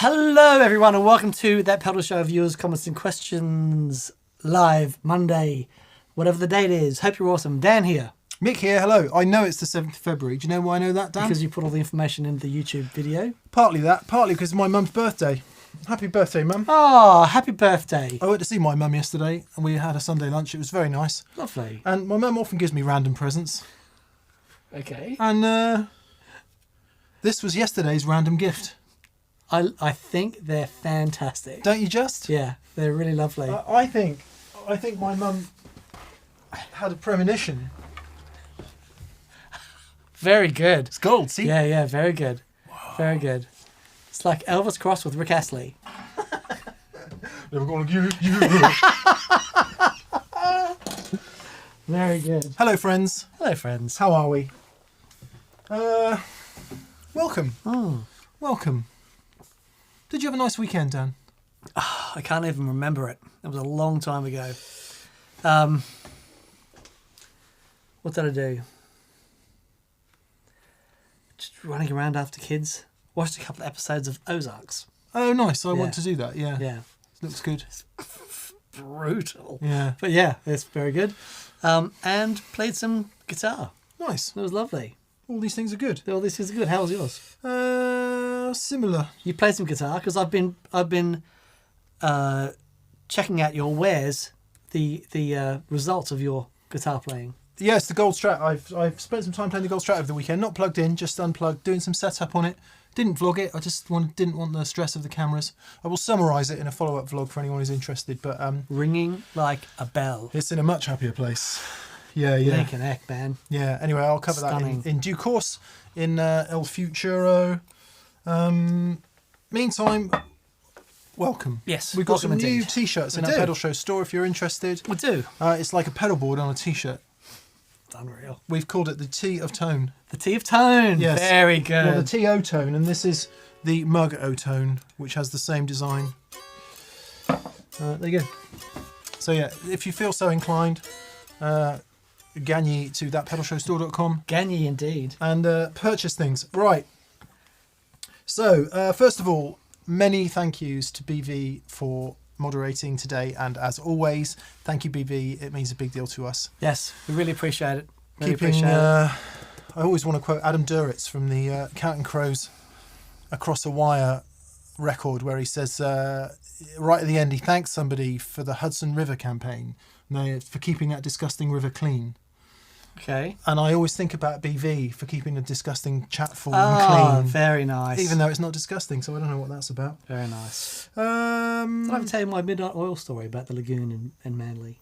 Hello everyone and welcome to That Pedal Show, viewers, comments and questions, live Monday, whatever the date is. Hope you're awesome. Dan here. Mick here, hello. I know it's the 7th of February. Do you know why I know that, Dan? Because you put all the information in the YouTube video. Partly that, partly because it's my mum's birthday. Happy birthday, Mum. Oh, happy birthday. I went to see my mum yesterday and we had a Sunday lunch. It was very nice. Lovely. And my mum often gives me random presents. Okay. And this was yesterday's random gift. I think they're fantastic. Don't you just? Yeah, they're really lovely. I think my mum had a premonition. Very good. It's gold, see? Yeah, very good. Wow. Very good. It's like Elvis crossed with Rick Astley. Never gonna give you. Very good. Hello, friends. Hello, friends. How are we? Welcome. Oh. Welcome. Did you have a nice weekend, Dan? Oh, I can't even remember it. It was a long time ago. What did I do? Just running around after kids. Watched a couple of episodes of Ozarks. Oh, nice. I want to do that, yeah. Yeah. Looks good. Brutal. Yeah. But yeah, it's very good. And played some guitar. Nice. It was lovely. All these things are good. All this is good. How was yours? Similar. You played some guitar because I've been checking out your wares, the results of your guitar playing. Yes, the Gold Strat. I've spent some time playing the Gold Strat over the weekend. Not plugged in, just unplugged, doing some setup on it. Didn't vlog it. I just didn't want the stress of the cameras. I will summarise it in a follow-up vlog for anyone who's interested. But ringing like a bell. It's in a much happier place. Yeah. Neck and neck, man. Yeah. Anyway, I'll cover that in due course in El Futuro. Meantime, welcome. Yes, we've got welcome some new indeed. T-shirts in our Pedal Show store if you're interested. We do. It's like a pedal board on a T-shirt. It's unreal. We've called it the T of Tone. The T of Tone. Yes. Very good. Well, the T-O Tone, and this is the Mug O-Tone, which has the same design. There you go. So yeah, if you feel so inclined, Gagne to thatpedalshowstore.com. Gagne indeed. And purchase things. Right. So, first of all, many thank yous to BV for moderating today. And as always, thank you, BV. It means a big deal to us. Yes, we really appreciate it. I always want to quote Adam Duritz from the Counting Crows Across a Wire record, where he says, right at the end, he thanks somebody for the Hudson River campaign, for keeping that disgusting river clean. Okay. And I always think about BV for keeping the disgusting chat full and clean. Very nice. Even though it's not disgusting, so I don't know what that's about. Very nice. Did I ever tell you my Midnight Oil story about the lagoon in Manly?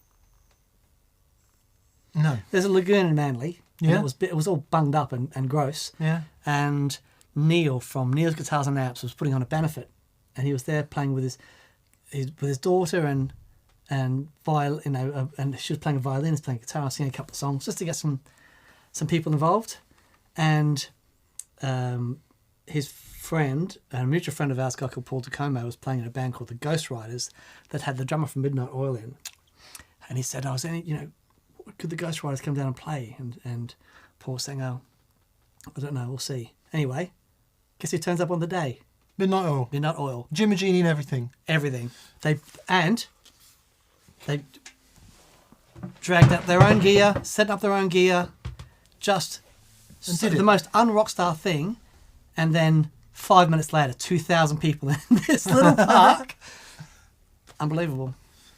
No. There's a lagoon in Manly. Yeah. And it was all bunged up and gross. Yeah. And Neil from Neil's Guitars and Amps was putting on a benefit, and he was there playing with his daughter and violin, and she was playing a violin, he was playing guitar, singing a couple of songs just to get some people involved. And his friend, a mutual friend of ours, a guy called Paul Tacomo, was playing in a band called the Ghost Riders that had the drummer from Midnight Oil in. And he said, could the Ghost Riders come down and play? And Paul was saying, I don't know, we'll see. Anyway, guess who turns up on the day? Midnight Oil. Midnight Oil. Jim and Jeannie and everything. Everything. They dragged up their own gear, set up their own gear, just the most un-rockstar thing, and then 5 minutes later, 2,000 people in this little park. Unbelievable.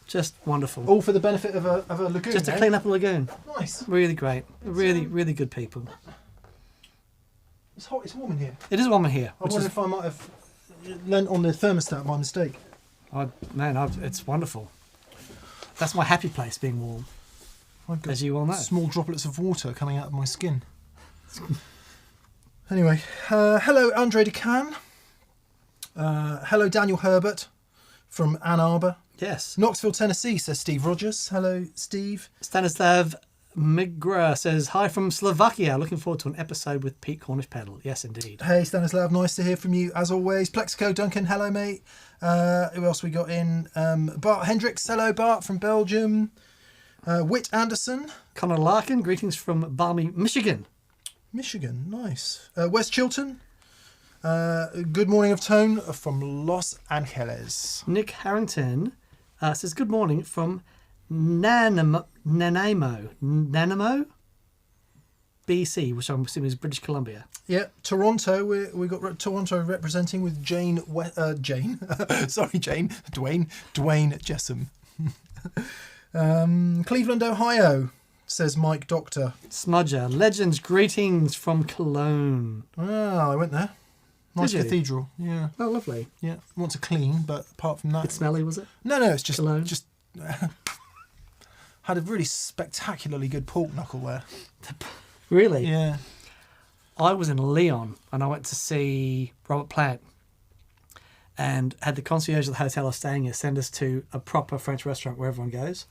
Just wonderful. All for the benefit of a lagoon. Just to clean up a lagoon. Nice. Really great. Really, really good people. It's hot. It's warm in here. It is warm in here. I wonder if I might have lent on the thermostat by mistake. It's wonderful. That's my happy place, being warm. I've got as you all know. Small droplets of water coming out of my skin. Anyway, hello Andre DeCan. Hello Daniel Herbert from Ann Arbor. Yes. Knoxville, Tennessee, says Steve Rogers. Hello, Steve. Stanislav Migra says, hi from Slovakia. Looking forward to an episode with Pete Cornish Pedal. Yes, indeed. Hey, Stanislav. Nice to hear from you, as always. Plexico Duncan. Hello, mate. Who else we got in? Bart Hendricks. Hello, Bart from Belgium. Whit Anderson. Connor Larkin. Greetings from balmy Michigan. Michigan. Nice. West Chilton. Good morning of tone from Los Angeles. Nick Harrington says, good morning from Nanaimo, BC, which I'm assuming is British Columbia. Yeah, Toronto. We got Toronto representing with Dwayne Jessam. Cleveland, Ohio, says Mike Doctor. Smudger, legends, greetings from Cologne. Ah, I went there. Nice cathedral. Yeah. Oh, lovely. Yeah. Want to clean, but apart from that, Bit smelly, was it? No, it's just Cologne? just had a really spectacularly good pork knuckle there. Really? Yeah. I was in Lyon and I went to see Robert Plant and had the concierge of the hotel I was staying at send us to a proper French restaurant where everyone goes.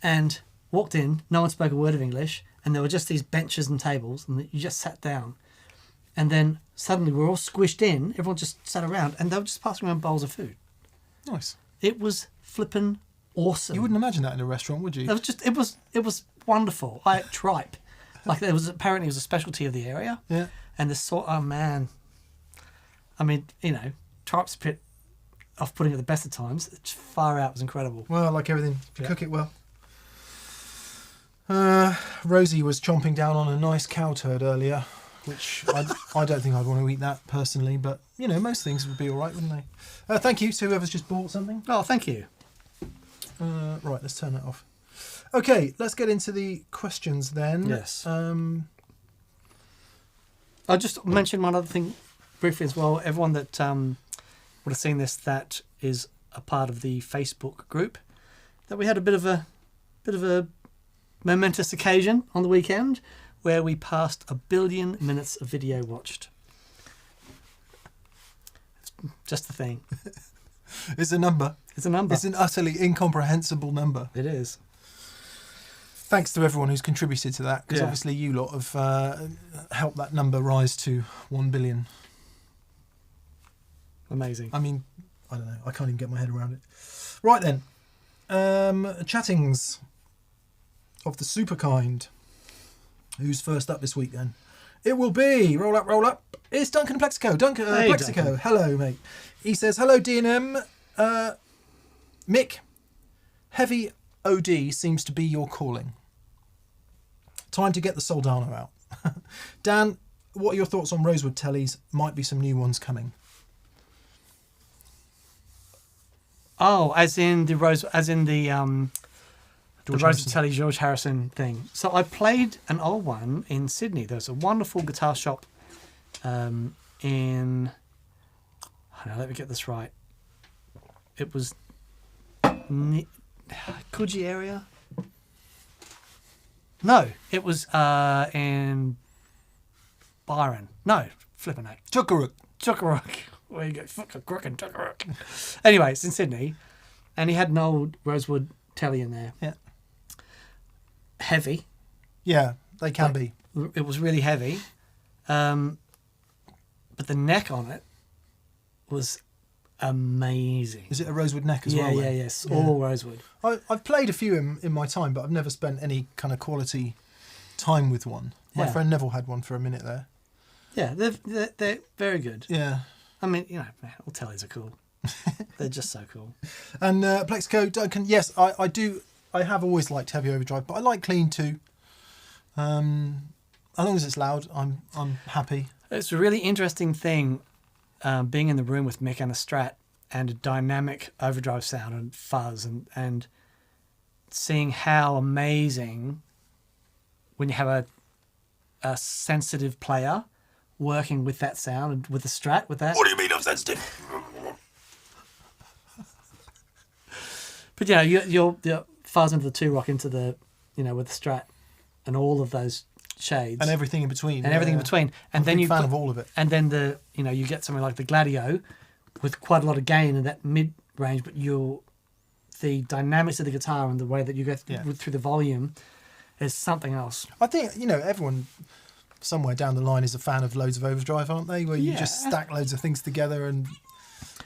And walked in, no one spoke a word of English, and there were just these benches and tables, and you just sat down. And then suddenly we're all squished in, everyone just sat around, and they were just passing around bowls of food. Nice. It was flippin' awesome. You wouldn't imagine that in a restaurant, would you? It was wonderful. I ate tripe. Like apparently it was a specialty of the area. Yeah. And oh man. I mean, tripe's a bit off-putting at the best of times. It's far out. It was incredible. Well, like everything, if you cook it well. Rosie was chomping down on a nice cow turd earlier, which I don't think I'd want to eat that personally, but most things would be all right, wouldn't they? Thank you to whoever's just bought something. Oh, thank you. Right, let's turn that off. Okay, let's get into the questions then. Yes. I'll just mention one other thing briefly as well. Everyone that would have seen this, that is a part of the Facebook group, that we had a bit of a momentous occasion on the weekend where we passed 1 billion minutes of video watched. Just the thing. It's a number. It's a number. It's an utterly incomprehensible number. It is. Thanks to everyone who's contributed to that, because Yeah. obviously you lot have helped that number rise to 1 billion. Amazing. I mean, I don't know. I can't even get my head around it. Right then. Chattings of the super kind. Who's first up this week then? It will be, roll up. It's Duncan Plexico. Hey, Plexico. Duncan. Hello, mate. He says, hello, D&M. Mick, heavy OD seems to be your calling. Time to get the Soldano out. Dan, what are your thoughts on Rosewood Tellies? Might be some new ones coming. Oh, as in the George Rosewood Harrison. Telly George Harrison thing. So I played an old one in Sydney. There's a wonderful guitar shop in... I don't know, let me get this right. It was... Coogee area? No, it was in Byron. No, flipping heck. Chuckarook. Where you go, fuck a crook and Chuckarook. Anyway, it's in Sydney. And he had an old Rosewood Telly in there. Yeah. Heavy. Yeah, they can be. It was really heavy. But the neck on it was amazing. Is it a rosewood neck as well? Yeah, then? yes. All rosewood. I've played a few in my time, but I've never spent any kind of quality time with one. My Yeah. friend Neville had one for a minute there. Yeah, they're very good. Yeah. I mean, all Tellys are cool. They're just so cool. And Plexico, Duncan, yes, I do. I have always liked heavy overdrive, but I like clean too. As long as it's loud, I'm happy. It's a really interesting thing being in the room with Mick and a Strat and a dynamic overdrive sound and fuzz and seeing how amazing when you have a sensitive player working with that sound and with the Strat with that. What do you mean I'm sensitive? But you're fuzz into the 2-rock into the with the Strat and all of those shades And everything in between. and everything in between, and I'm then a you big fan of all of it. and then you get something like the Gladio with quite a lot of gain in that mid range, but the dynamics of the guitar and the way that you go through the volume is something else. I think everyone somewhere down the line is a fan of loads of overdrive, aren't they? Where you just stack loads of things together and,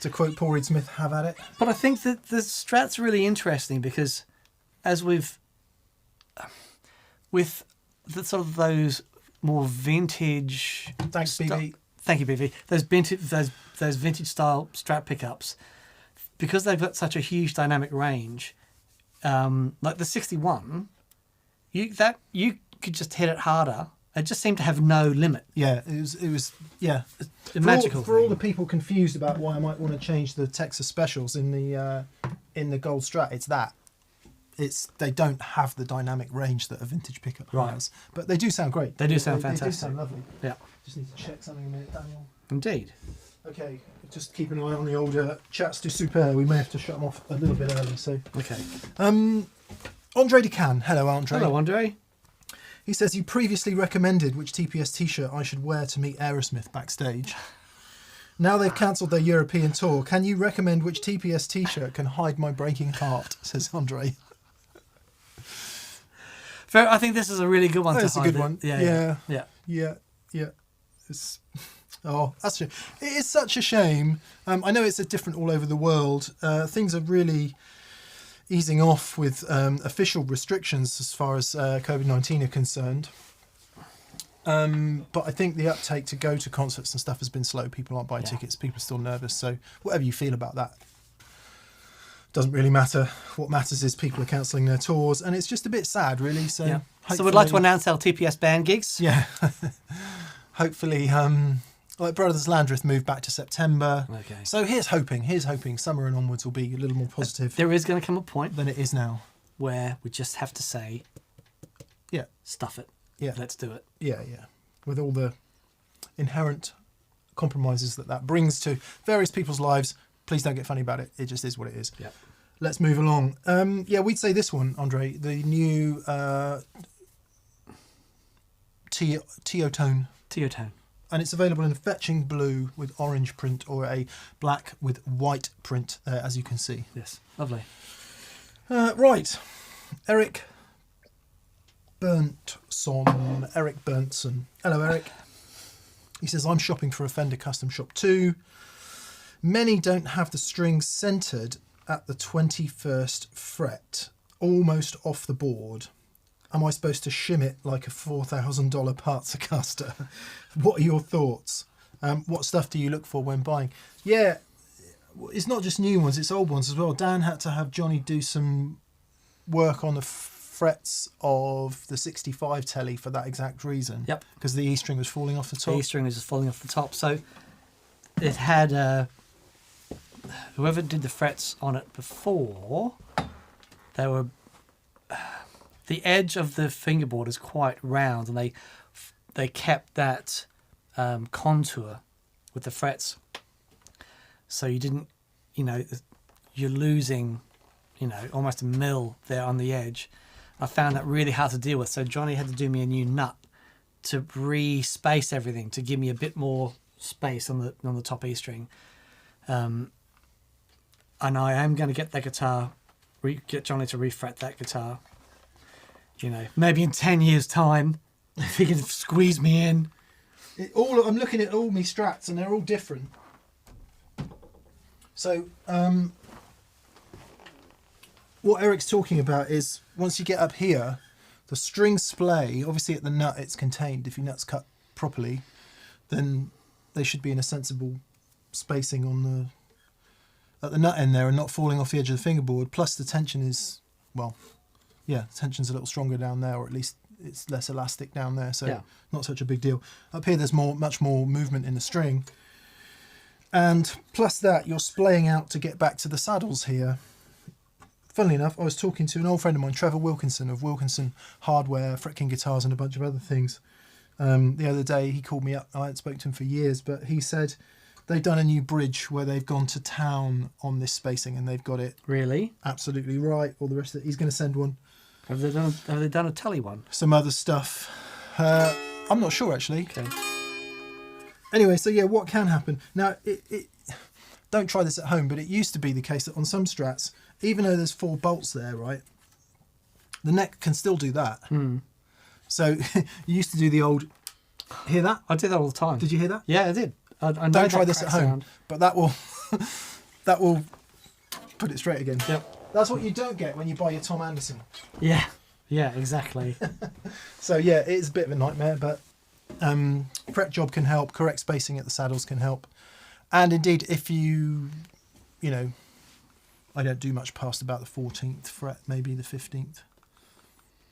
to quote Paul Reed Smith, have at it. But I think that the Strat's really interesting because as with the sort of those more vintage Thanks, BB. Thank you, BV. Those vintage style Strat pickups, because they've got such a huge dynamic range, like the 61, you could just hit it harder. It just seemed to have no limit. Yeah, it was yeah. A magical for all thing. the people confused about why I might want to change the Texas specials in the Gold Strat, it's that. They don't have the dynamic range that a vintage pickup has, but they do sound great. They do sound They do fantastic. sound lovely. Yeah, Just need to check something a minute, Daniel. indeed. Okay, just keep an eye on the old chats du super. We may have to shut them off a little bit early. So, Okay. Andre Decan. Hello, Andre. Hello, Andre. He says you previously recommended which TPS t-shirt I should wear to meet Aerosmith backstage. Now they've cancelled their European tour. Can you recommend which TPS t-shirt can hide my breaking heart? Says Andre. I think this is a really good one. That's a hide good it. one. Yeah. It's, that's it is such a shame. I know it's different all over the world. Things are really easing off with official restrictions as far as COVID-19 are concerned. But I think the uptake to go to concerts and stuff has been slow. People aren't buying tickets. People are still nervous. So whatever you feel about that doesn't really matter. What matters is people are cancelling their tours, and it's just a bit sad, really. So, So we'd like to announce our TPS band gigs. Yeah. Hopefully, like Brothers Landreth moved back to September. Okay. So here's hoping summer and onwards will be a little more positive There is going to come a point than it is now. where we just have to say, Yeah. stuff it. Yeah. Let's do it. Yeah. With all the inherent compromises that brings to various people's lives, please don't get funny about it. It just is what it is. Yeah. Let's move along. We'd say this one, Andre, the new Teotone. Teotone. And it's available in a fetching blue with orange print or a black with white print, as you can see. Yes. Lovely. Right. Eric Berntson. Hello, Eric. He says, I'm shopping for a Fender Custom Shop too. Many don't have the strings centred at the 21st fret, almost off the board. Am I supposed to shim it like a $4,000 Partzacaster? What are your thoughts? What stuff do you look for when buying? Yeah, it's not just new ones, it's old ones as well. Dan had to have Johnny do some work on the frets of the 65 telly for that exact reason. Yep. Because the E string was falling off the top. The E string was just falling off the top. So it had whoever did the frets on it before, they were the edge of the fingerboard is quite round, and they kept that contour with the frets, so you didn't, you're losing, almost a mil there on the edge. I found that really hard to deal with, so Johnny had to do me a new nut to re-space everything to give me a bit more space on the top E string. And I am going to get that guitar, get Johnny to refret that guitar. Maybe in 10 years' time, if he can squeeze me in. I'm looking at all my Strats, and they're all different. So, what Eric's talking about is once you get up here, the string splay, obviously at the nut it's contained. If your nut's cut properly, then they should be in a sensible spacing at the nut end there and not falling off the edge of the fingerboard. Plus the tension is, tension's a little stronger down there, or at least it's less elastic down there, so not such a big deal. Up here there's much more movement in the string. And plus that, you're splaying out to get back to the saddles here. Funnily enough, I was talking to an old friend of mine, Trevor Wilkinson of Wilkinson Hardware, Fretking Guitars and a bunch of other things. The other day he called me up. I hadn't spoken to him for years, but he said they've done a new bridge where they've gone to town on this spacing and they've got it Really? absolutely right. All the rest of it, he's going to send one. Have they done a telly one? Some other stuff. I'm not sure actually. Okay. Anyway, so what can happen? Now, don't try this at home, but it used to be the case that on some Strats, even though there's 4 bolts there, right, the neck can still do that. So you used to do the old, hear that? I did that all the time. Did you hear that? Yeah, I did. I know Don't try that this at crack home, sound. but that will put it straight again. Yep. That's what you don't get when you buy your Tom Anderson. Yeah, exactly. So it is a bit of a nightmare, but Fret job can help. Correct spacing at the saddles can help. And indeed, if you know, I don't do much past about the 14th fret, maybe the 15th.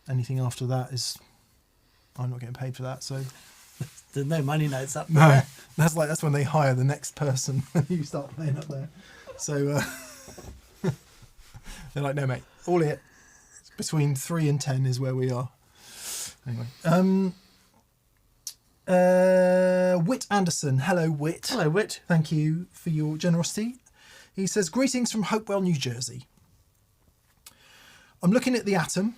Anything after that is, I'm not getting paid for that, so. There's no money notes up No, there. that's when they hire the next person when you start playing up there. So they're like, no, mate, all it between 3 and 10 is where we are. Anyway, Whit Anderson. Hello, Whit. Hello, Whit. Thank you for your generosity. He says, greetings from Hopewell, New Jersey. I'm looking at the Atom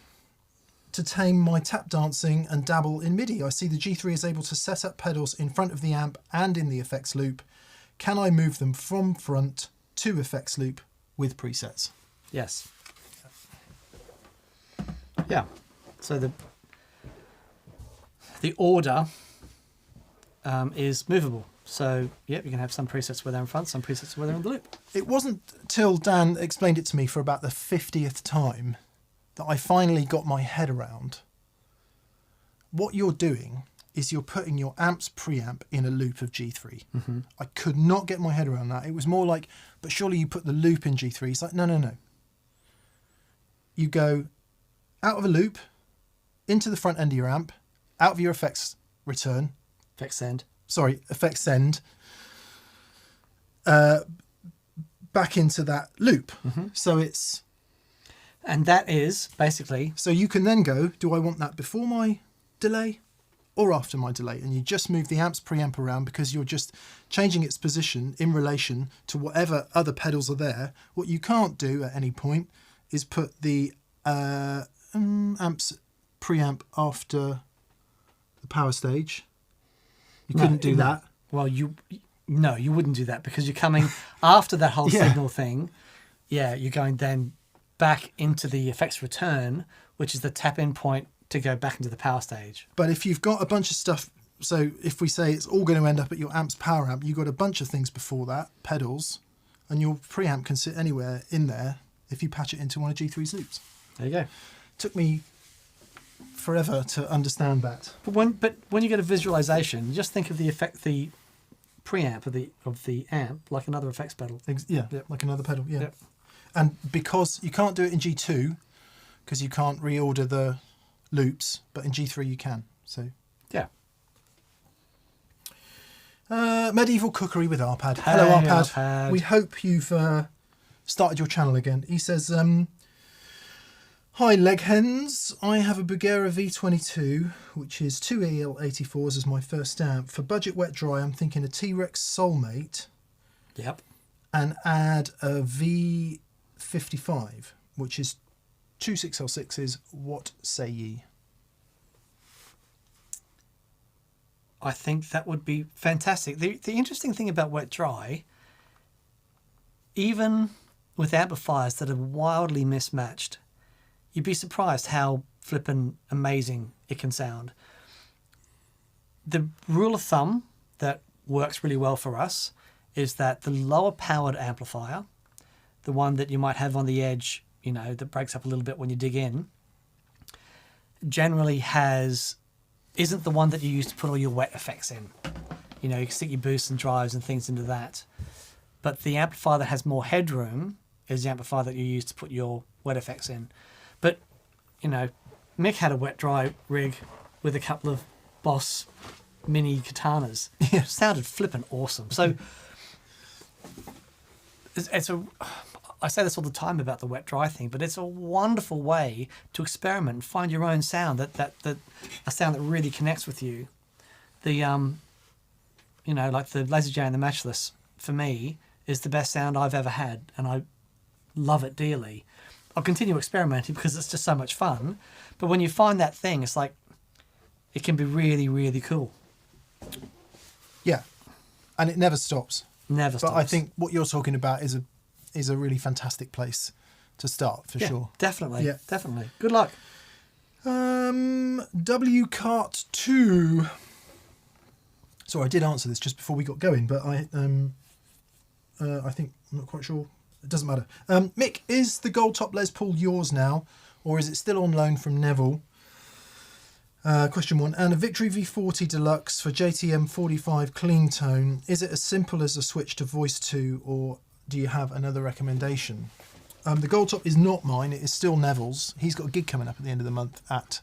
to tame my tap dancing and dabble in MIDI. I see the G3 is able to set up pedals in front of the amp and in the effects loop. Can I move them from front to effects loop with presets? Yes. Yeah. So the order is movable. So, yep, you can have some presets where they're in front, some presets where they're in the loop. It wasn't till Dan explained it to me for about the 50th time that I finally got my head around. What you're doing is you're putting your amp's preamp in a loop of G3. Mm-hmm. I could not get my head around that. It was more like, but surely you put the loop in G3. It's like, no. You go out of a loop, into the front end of your amp, out of your effects return. Effects send. Sorry, effects send. Back into that loop. Mm-hmm. So it's... And that is basically... So you can then go, do I want that before my delay or after my delay? And you just move the amp's preamp around because you're just changing its position in relation to whatever other pedals are there. What you can't do at any point is put the amp's preamp after the power stage. You couldn't do that. Well, you wouldn't do that because you're coming after that whole signal thing. Yeah, you're going then back into the effects return, which is the tap in point to go back into the power stage. But if you've got a bunch of stuff, so if we say it's all going to end up at your amp's power amp, you've got a bunch of things before that, pedals, and your preamp can sit anywhere in there if you patch it into one of G3's loops. There you go. Took me forever to understand that. But when you get a visualization, just think of the preamp of the amp like another effects pedal. Like another pedal, yeah. Yep. And because you can't do it in G2, because you can't reorder the loops, but in G3 you can. So yeah. Medieval Cookery with Arpad. Hey, Hello, Arpad. Arpad. We hope you've started your channel again. He says, hi, leg hens. I have a Bugera V22, which is 2 EL84s as my first amp. For budget wet dry, I'm thinking a T-Rex Soulmate. Yep. And add a V55, which is 2 6L6s. What say ye? I think that would be fantastic. The interesting thing about wet dry, even with amplifiers that are wildly mismatched, you'd be surprised how flippin' amazing it can sound. The rule of thumb that works really well for us is that the lower powered amplifier, the one that you might have on the edge, that breaks up a little bit when you dig in, generally isn't the one that you use to put all your wet effects in. You can stick your boosts and drives and things into that. But the amplifier that has more headroom is the amplifier that you use to put your wet effects in. But, Mick had a wet dry rig with a couple of Boss mini katanas. Yeah. It sounded flippin' awesome. So I say this all the time about the wet dry thing, but it's a wonderful way to experiment and find your own sound, that a sound that really connects with you. The like the Lazy J and the Matchless for me is the best sound I've ever had, and I love it dearly. I'll continue experimenting because it's just so much fun. But when you find that thing, it's like it can be really, really cool. Yeah, and it never stops. Never stops. But I think what you're talking about is a really fantastic place to start for sure. Definitely. Yeah. Definitely. Good luck. W Cart 2. Sorry, I did answer this just before we got going, but I think I'm not quite sure. It doesn't matter. Mick, is the gold top Les Paul yours now, or is it still on loan from Neville? Question 1. And a Victory V40 Deluxe for JTM 45 clean tone. Is it as simple as a switch to Voice 2, or do you have another recommendation? The gold top is not mine. It is still Neville's. He's got a gig coming up at the end of the month at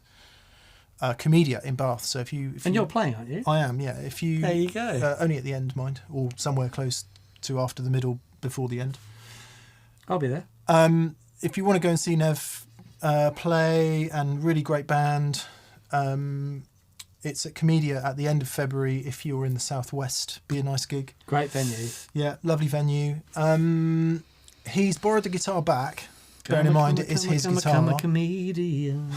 Comedia in Bath. So if you're playing, aren't you? I am, yeah. There you go. Only at the end, mind, or somewhere close to after the middle, before the end. I'll be there. If you want to go and see Nev play, and really great band, it's at Comedia at the end of February. If you're in the southwest, be a nice gig. Great venue. Yeah, lovely venue. He's borrowed the guitar back. Bearing in mind it is his guitar. I'm a comedian.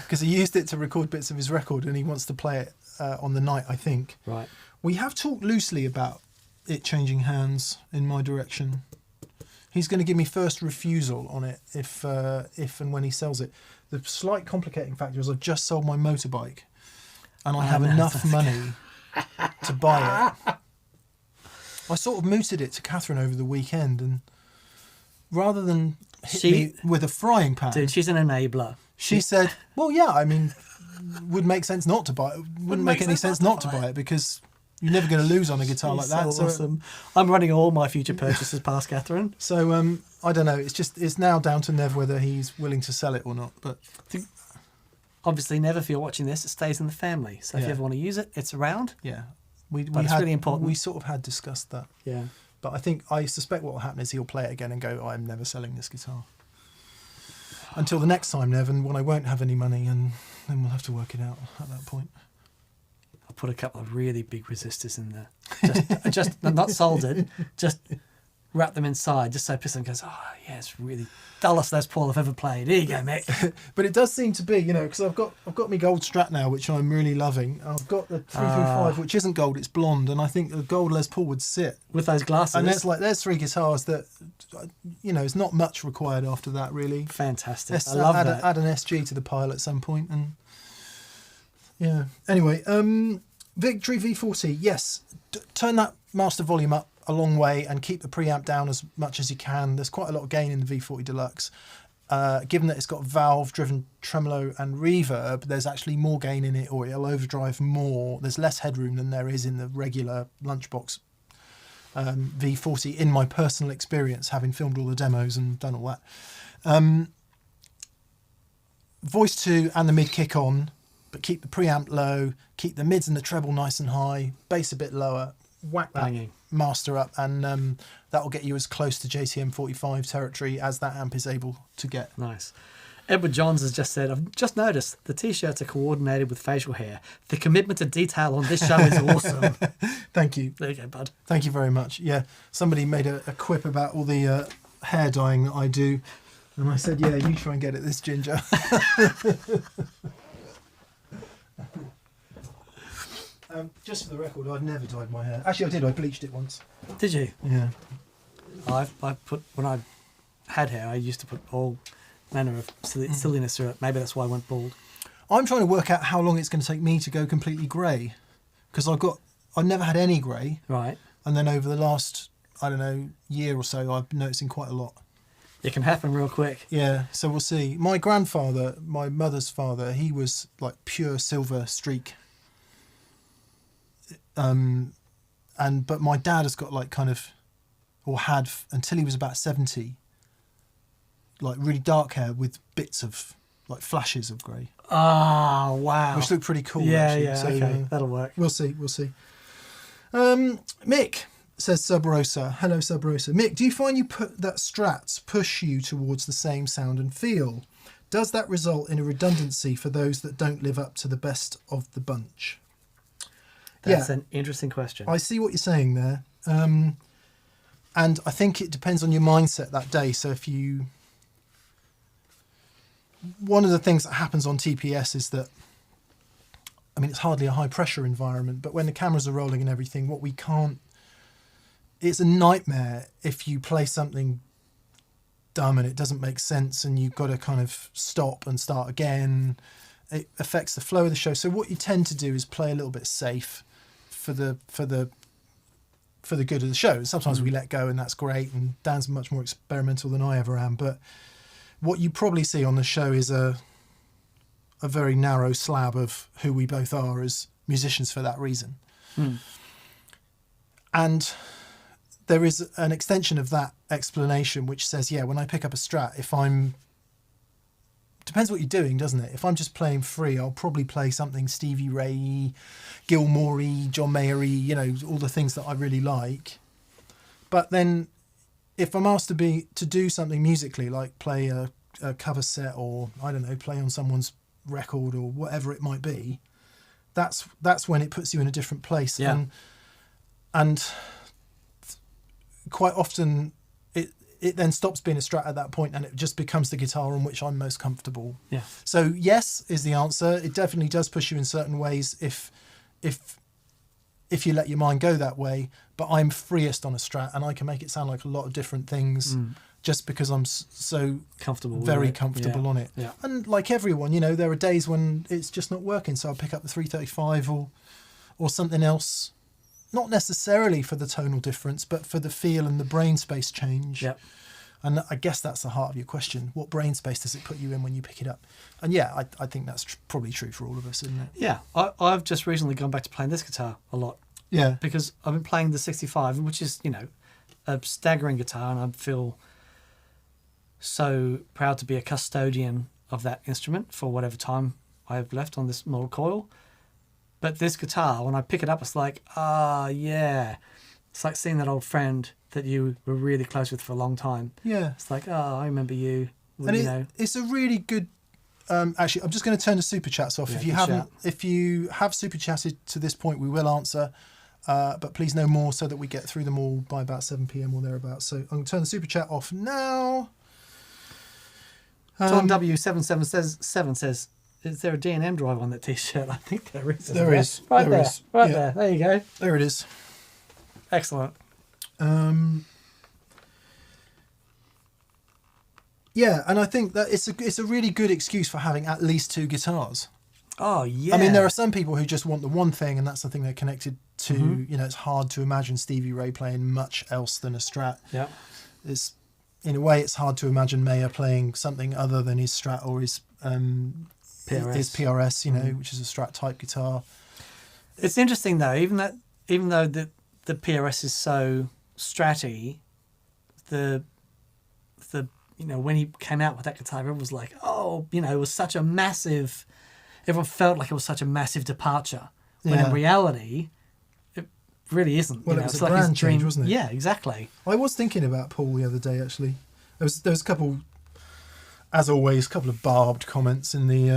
Because he used it to record bits of his record, and he wants to play it on the night, I think. Right. We have talked loosely about it changing hands in my direction. He's going to give me first refusal on it if and when he sells it. The slight complicating factor is I've just sold my motorbike, and I have enough money to buy it. I sort of mooted it to Catherine over the weekend, and rather than hit me with a frying pan... Dude, she's an enabler. She said, well, yeah, I mean, would make sense not to buy it. Wouldn't make any sense not to buy it, because you're never going to lose on a guitar like that. So awesome. I'm running all my future purchases past Catherine. So, I don't know. It's now down to Nev whether he's willing to sell it or not. But obviously, Nev, if you're watching this, it stays in the family. So if you ever want to use it, it's around. Yeah. It's really important. We sort of had discussed that. Yeah. But I suspect what will happen is he'll play it again and go, I'm never selling this guitar. Until the next time, Nev, and when I won't have any money, and then we'll have to work it out at that point. I'll put a couple of really big resistors in there. Just not soldered, just wrap them inside, just so Piston goes, oh, yeah, it's really dullest Les Paul I've ever played. Here you go, Mick. But it does seem to be, because I've got my gold Strat now, which I'm really loving. I've got the 335, which isn't gold, it's blonde, and I think the gold Les Paul would sit. With those glasses. And there's three guitars that, it's not much required after that, really. Fantastic. I love that. Add an SG to the pile at some point, and yeah. Anyway, Victory V40, yes. Turn that master volume up a long way and keep the preamp down as much as you can. There's quite a lot of gain in the V40 Deluxe. Given that it's got valve-driven tremolo and reverb, there's actually more gain in it, or it'll overdrive more. There's less headroom than there is in the regular Lunchbox V40, in my personal experience, having filmed all the demos and done all that. Voice 2 and the mid kick on, but keep the preamp low, keep the mids and the treble nice and high, bass a bit lower, whack that master up, and that will get you as close to JTM 45 territory as that amp is able to get. Nice. Edward Johns has just said, I've just noticed the T-shirts are coordinated with facial hair. The commitment to detail on this show is awesome. Thank you. There you go, bud. Thank you very much. Yeah, somebody made a quip about all the hair dyeing that I do, and I said, yeah, you try and get it this ginger. Just for the record, I've never dyed my hair. Actually, I did. I bleached it once. Did you? Yeah. I put, when I had hair, I used to put all manner of silliness through it. Maybe that's why I went bald. I'm trying to work out how long it's going to take me to go completely grey, because I've never had any grey. Right. And then over the last, year or so, I've been noticing quite a lot. It can happen real quick. Yeah, so we'll see. My grandfather, my mother's father, he was like pure silver streak. But my dad has got had until he was about 70, like really dark hair with bits of like flashes of grey. Oh, wow. Which look pretty cool. Yeah, actually. yeah, So, okay, that'll work. We'll see. Mick says Sub Rosa. Hello, Sub Rosa. Mick, do you find that Strats push you towards the same sound and feel? Does that result in a redundancy for those that don't live up to the best of the bunch? That's an interesting question. I see what you're saying there. And I think it depends on your mindset that day. So one of the things that happens on TPS is that, it's hardly a high pressure environment, but when the cameras are rolling and everything, it's a nightmare if you play something dumb and it doesn't make sense and you've got to kind of stop and start again. It affects the flow of the show. So what you tend to do is play a little bit safe for the good of the show. Sometimes we let go and that's great, and Dan's much more experimental than I ever am, but what you probably see on the show is a a very narrow slab of who we both are as musicians for that reason. And there is an extension of that explanation which says, yeah, when I pick up a Strat, depends what you're doing, doesn't it? If I'm just playing free, I'll probably play something Stevie Ray, Gilmore-y, John Mayer-y, you know, all the things that I really like. But then if I'm asked to do something musically, like play a cover set, or I don't know, play on someone's record or whatever it might be, that's when it puts you in a different place. Yeah. And quite often it then stops being a Strat at that point, and it just becomes the guitar on which I'm most comfortable. Yeah. So yes is the answer. It definitely does push you in certain ways if you let your mind go that way. But I'm freest on a Strat, and I can make it sound like a lot of different things just because I'm so very comfortable on it. Yeah. And like everyone, you know, there are days when it's just not working, so I'll pick up the 335 or something else. Not necessarily for the tonal difference, but for the feel and the brain space change. Yep. And I guess that's the heart of your question. What brain space does it put you in when you pick it up? And yeah, I think that's probably true for all of us, isn't it? Yeah. I've just recently gone back to playing this guitar a lot. Yeah. Because I've been playing the 65, which is, you know, a staggering guitar, and I feel so proud to be a custodian of that instrument for whatever time I have left on this model coil. But this guitar, when I pick it up, it's like, yeah. It's like seeing that old friend that you were really close with for a long time. Yeah. It's like, I remember you. Well, And it's a really good... actually, I'm just going to turn the super chats off. Yeah, if you have super chatted to this point, we will answer. But please no more, so that we get through them all by about 7 p.m. or thereabouts. So I'm going to turn the super chat off now. Tom W77 says, is there a D&M drive on that T-shirt? I think there is. There is. Right there. Right Yeah. there. There you go. There it is. Excellent. Yeah, and I think that it's a really good excuse for having at least two guitars. Oh, yeah. I mean, there are some people who just want the one thing, and that's the thing they're connected to. You know, it's hard to imagine Stevie Ray playing much else than a Strat. Yeah. It's, in a way, it's hard to imagine Mayer playing something other than his Strat or his PRS, you know, which is a Strat type guitar. It's interesting though, even though the PRS is so Stratty, the you know, when he came out with that guitar, everyone was like, oh, you know, it was such a massive. Everyone felt like it was such a massive departure, when in reality, it really isn't. Well, you it know, was it's a like his brand change, dream. wasn't it? Yeah, exactly. I was thinking about Paul the other day, actually. There was a couple, as always, a couple of barbed comments in the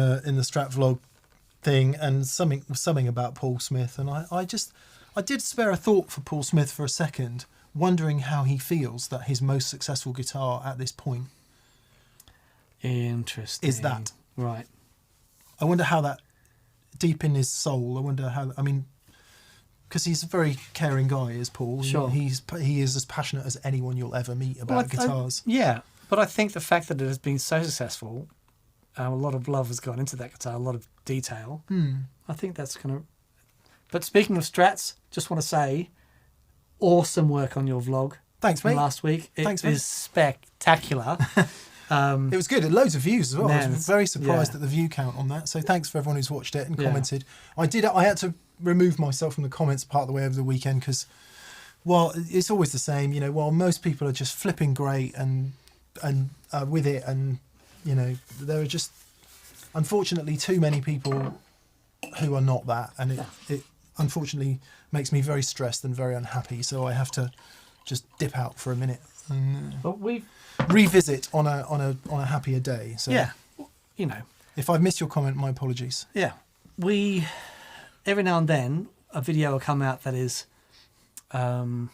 Strat vlog thing, and something about Paul Smith, and I did spare a thought for Paul Smith for a second, wondering how he feels that his most successful guitar at this point Interesting. is that. Right. I wonder how that, deep in his soul, I wonder how, I mean, because he's a very caring guy, is Paul. Sure. He is as passionate as anyone you'll ever meet about guitars. Yeah, but I think the fact that it has been so successful, a lot of love has gone into that guitar, a lot of detail. I think that's kind of... But speaking of Strats, just want to say, awesome work on your vlog. Thanks, from mate. last week. Thanks, It is spectacular. It was good. Loads of views as well. Man, I was very surprised yeah. at the view count on that. So thanks for everyone who's watched it and Yeah. commented. I had to remove myself from the comments part of the way over the weekend because, well, it's always the same. You know, while most people are just flipping great and with it, and you know, there are just unfortunately too many people who are not that, and it unfortunately makes me very stressed and very unhappy. So I have to just dip out for a minute and But we... revisit on a happier day. So Yeah, you know. if I've missed your comment, my apologies. Yeah. We... Every now and then, a video will come out that is... how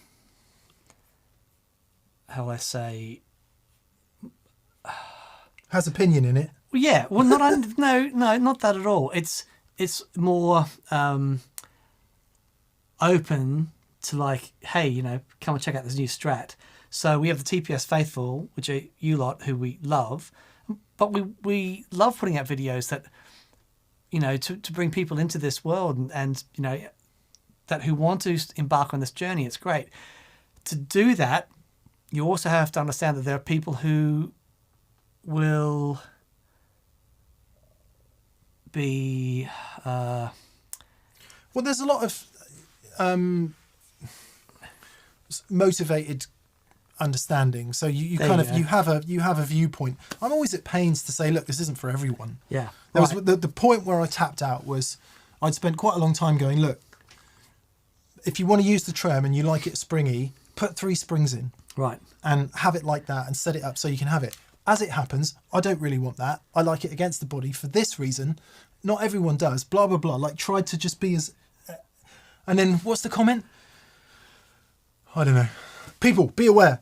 will I say... Has opinion in it. Well, yeah, well, no, not that at all. It's more open to like, hey, you know, come and check out this new Strat. So we have the TPS Faithful, which are you lot who we love, but we love putting out videos that, you know, to bring people into this world and you know, that who want to embark on this journey. It's great. To do that, you also have to understand that there are people who will be Well, there's a lot of motivated understanding. So you have a viewpoint. I'm always at pains to say, look, this isn't for everyone. yeah. There Right. was the point where I tapped out was I'd spent quite a long time going, look, if you want to use the trem and you like it springy, put 3 springs in Right. and have it like that and set it up so you can have it. As it happens, I don't really want that. I like it against the body for this reason. Not everyone does. Blah, blah, blah. Like, tried to just be as... And then what's the comment? I don't know. People, be aware.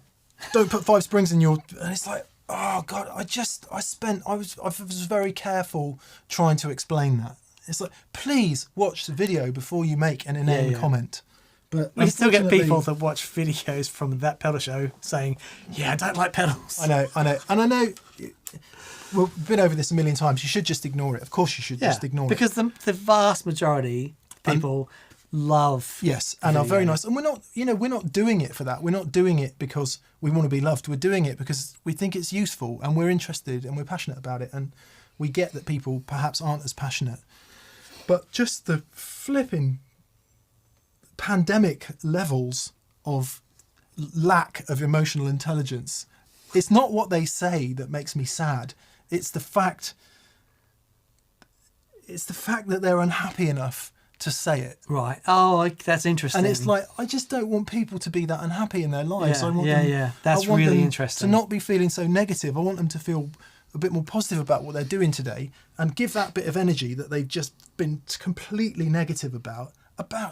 Don't put 5 springs in your... And it's like, oh, God, I was very careful trying to explain that. It's like, please watch the video before you make an inane comment. But We still get unfortunately- people that watch videos from that pedal show saying, yeah, I don't like pedals. I know. And I know... We've been over this a million times. You should just ignore it. Of course you should just ignore it. Because the vast majority people love... Yes, and are very video. nice. And we're not doing it for that. We're not doing it because we want to be loved. We're doing it because we think it's useful and we're interested and we're passionate about it. And we get that people perhaps aren't as passionate. But just the flipping pandemic levels of lack of emotional intelligence. It's not what they say that makes me sad. It's the fact that they're unhappy enough to say it. Right. Oh, that's interesting. And it's like, I just don't want people to be that unhappy in their lives. Yeah, I want yeah. That's I want really them interesting. to not be feeling so negative. I want them to feel a bit more positive about what they're doing today and give that bit of energy that they've just been completely negative about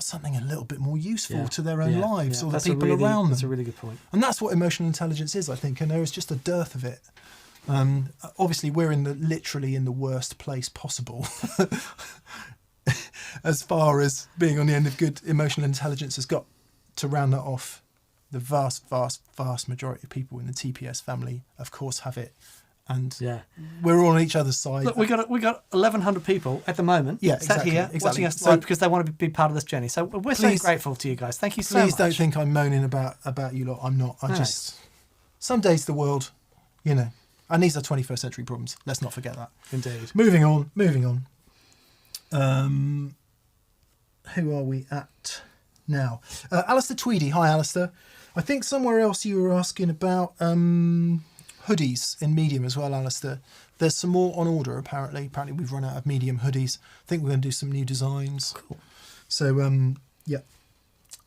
something a little bit more useful to their own lives or the That's people around them. That's a really good point. And that's what emotional intelligence is, I think, and there is just a dearth of it. Obviously, we're literally in the worst place possible as far as being on the end of good emotional intelligence has got. To round that off, the vast, vast, vast majority of people in the TPS family, of course, have it. And we're all on each other's side. Look, we got 1,100 people at the moment. Yeah, sat here watching us So- live because they want to be part of this journey. So we're so Please- grateful to you guys. Thank you so much. Please don't think I'm moaning about you lot. I'm not. Some days the world, and these are 21st century problems. Let's not forget that. Indeed. Moving on. Who are we at now? Alistair Tweedy. Hi, Alistair. I think somewhere else you were asking about hoodies in medium as well, Alistair. There's some more on order, apparently. Apparently we've run out of medium hoodies. I think we're going to do some new designs. Cool. So, yeah.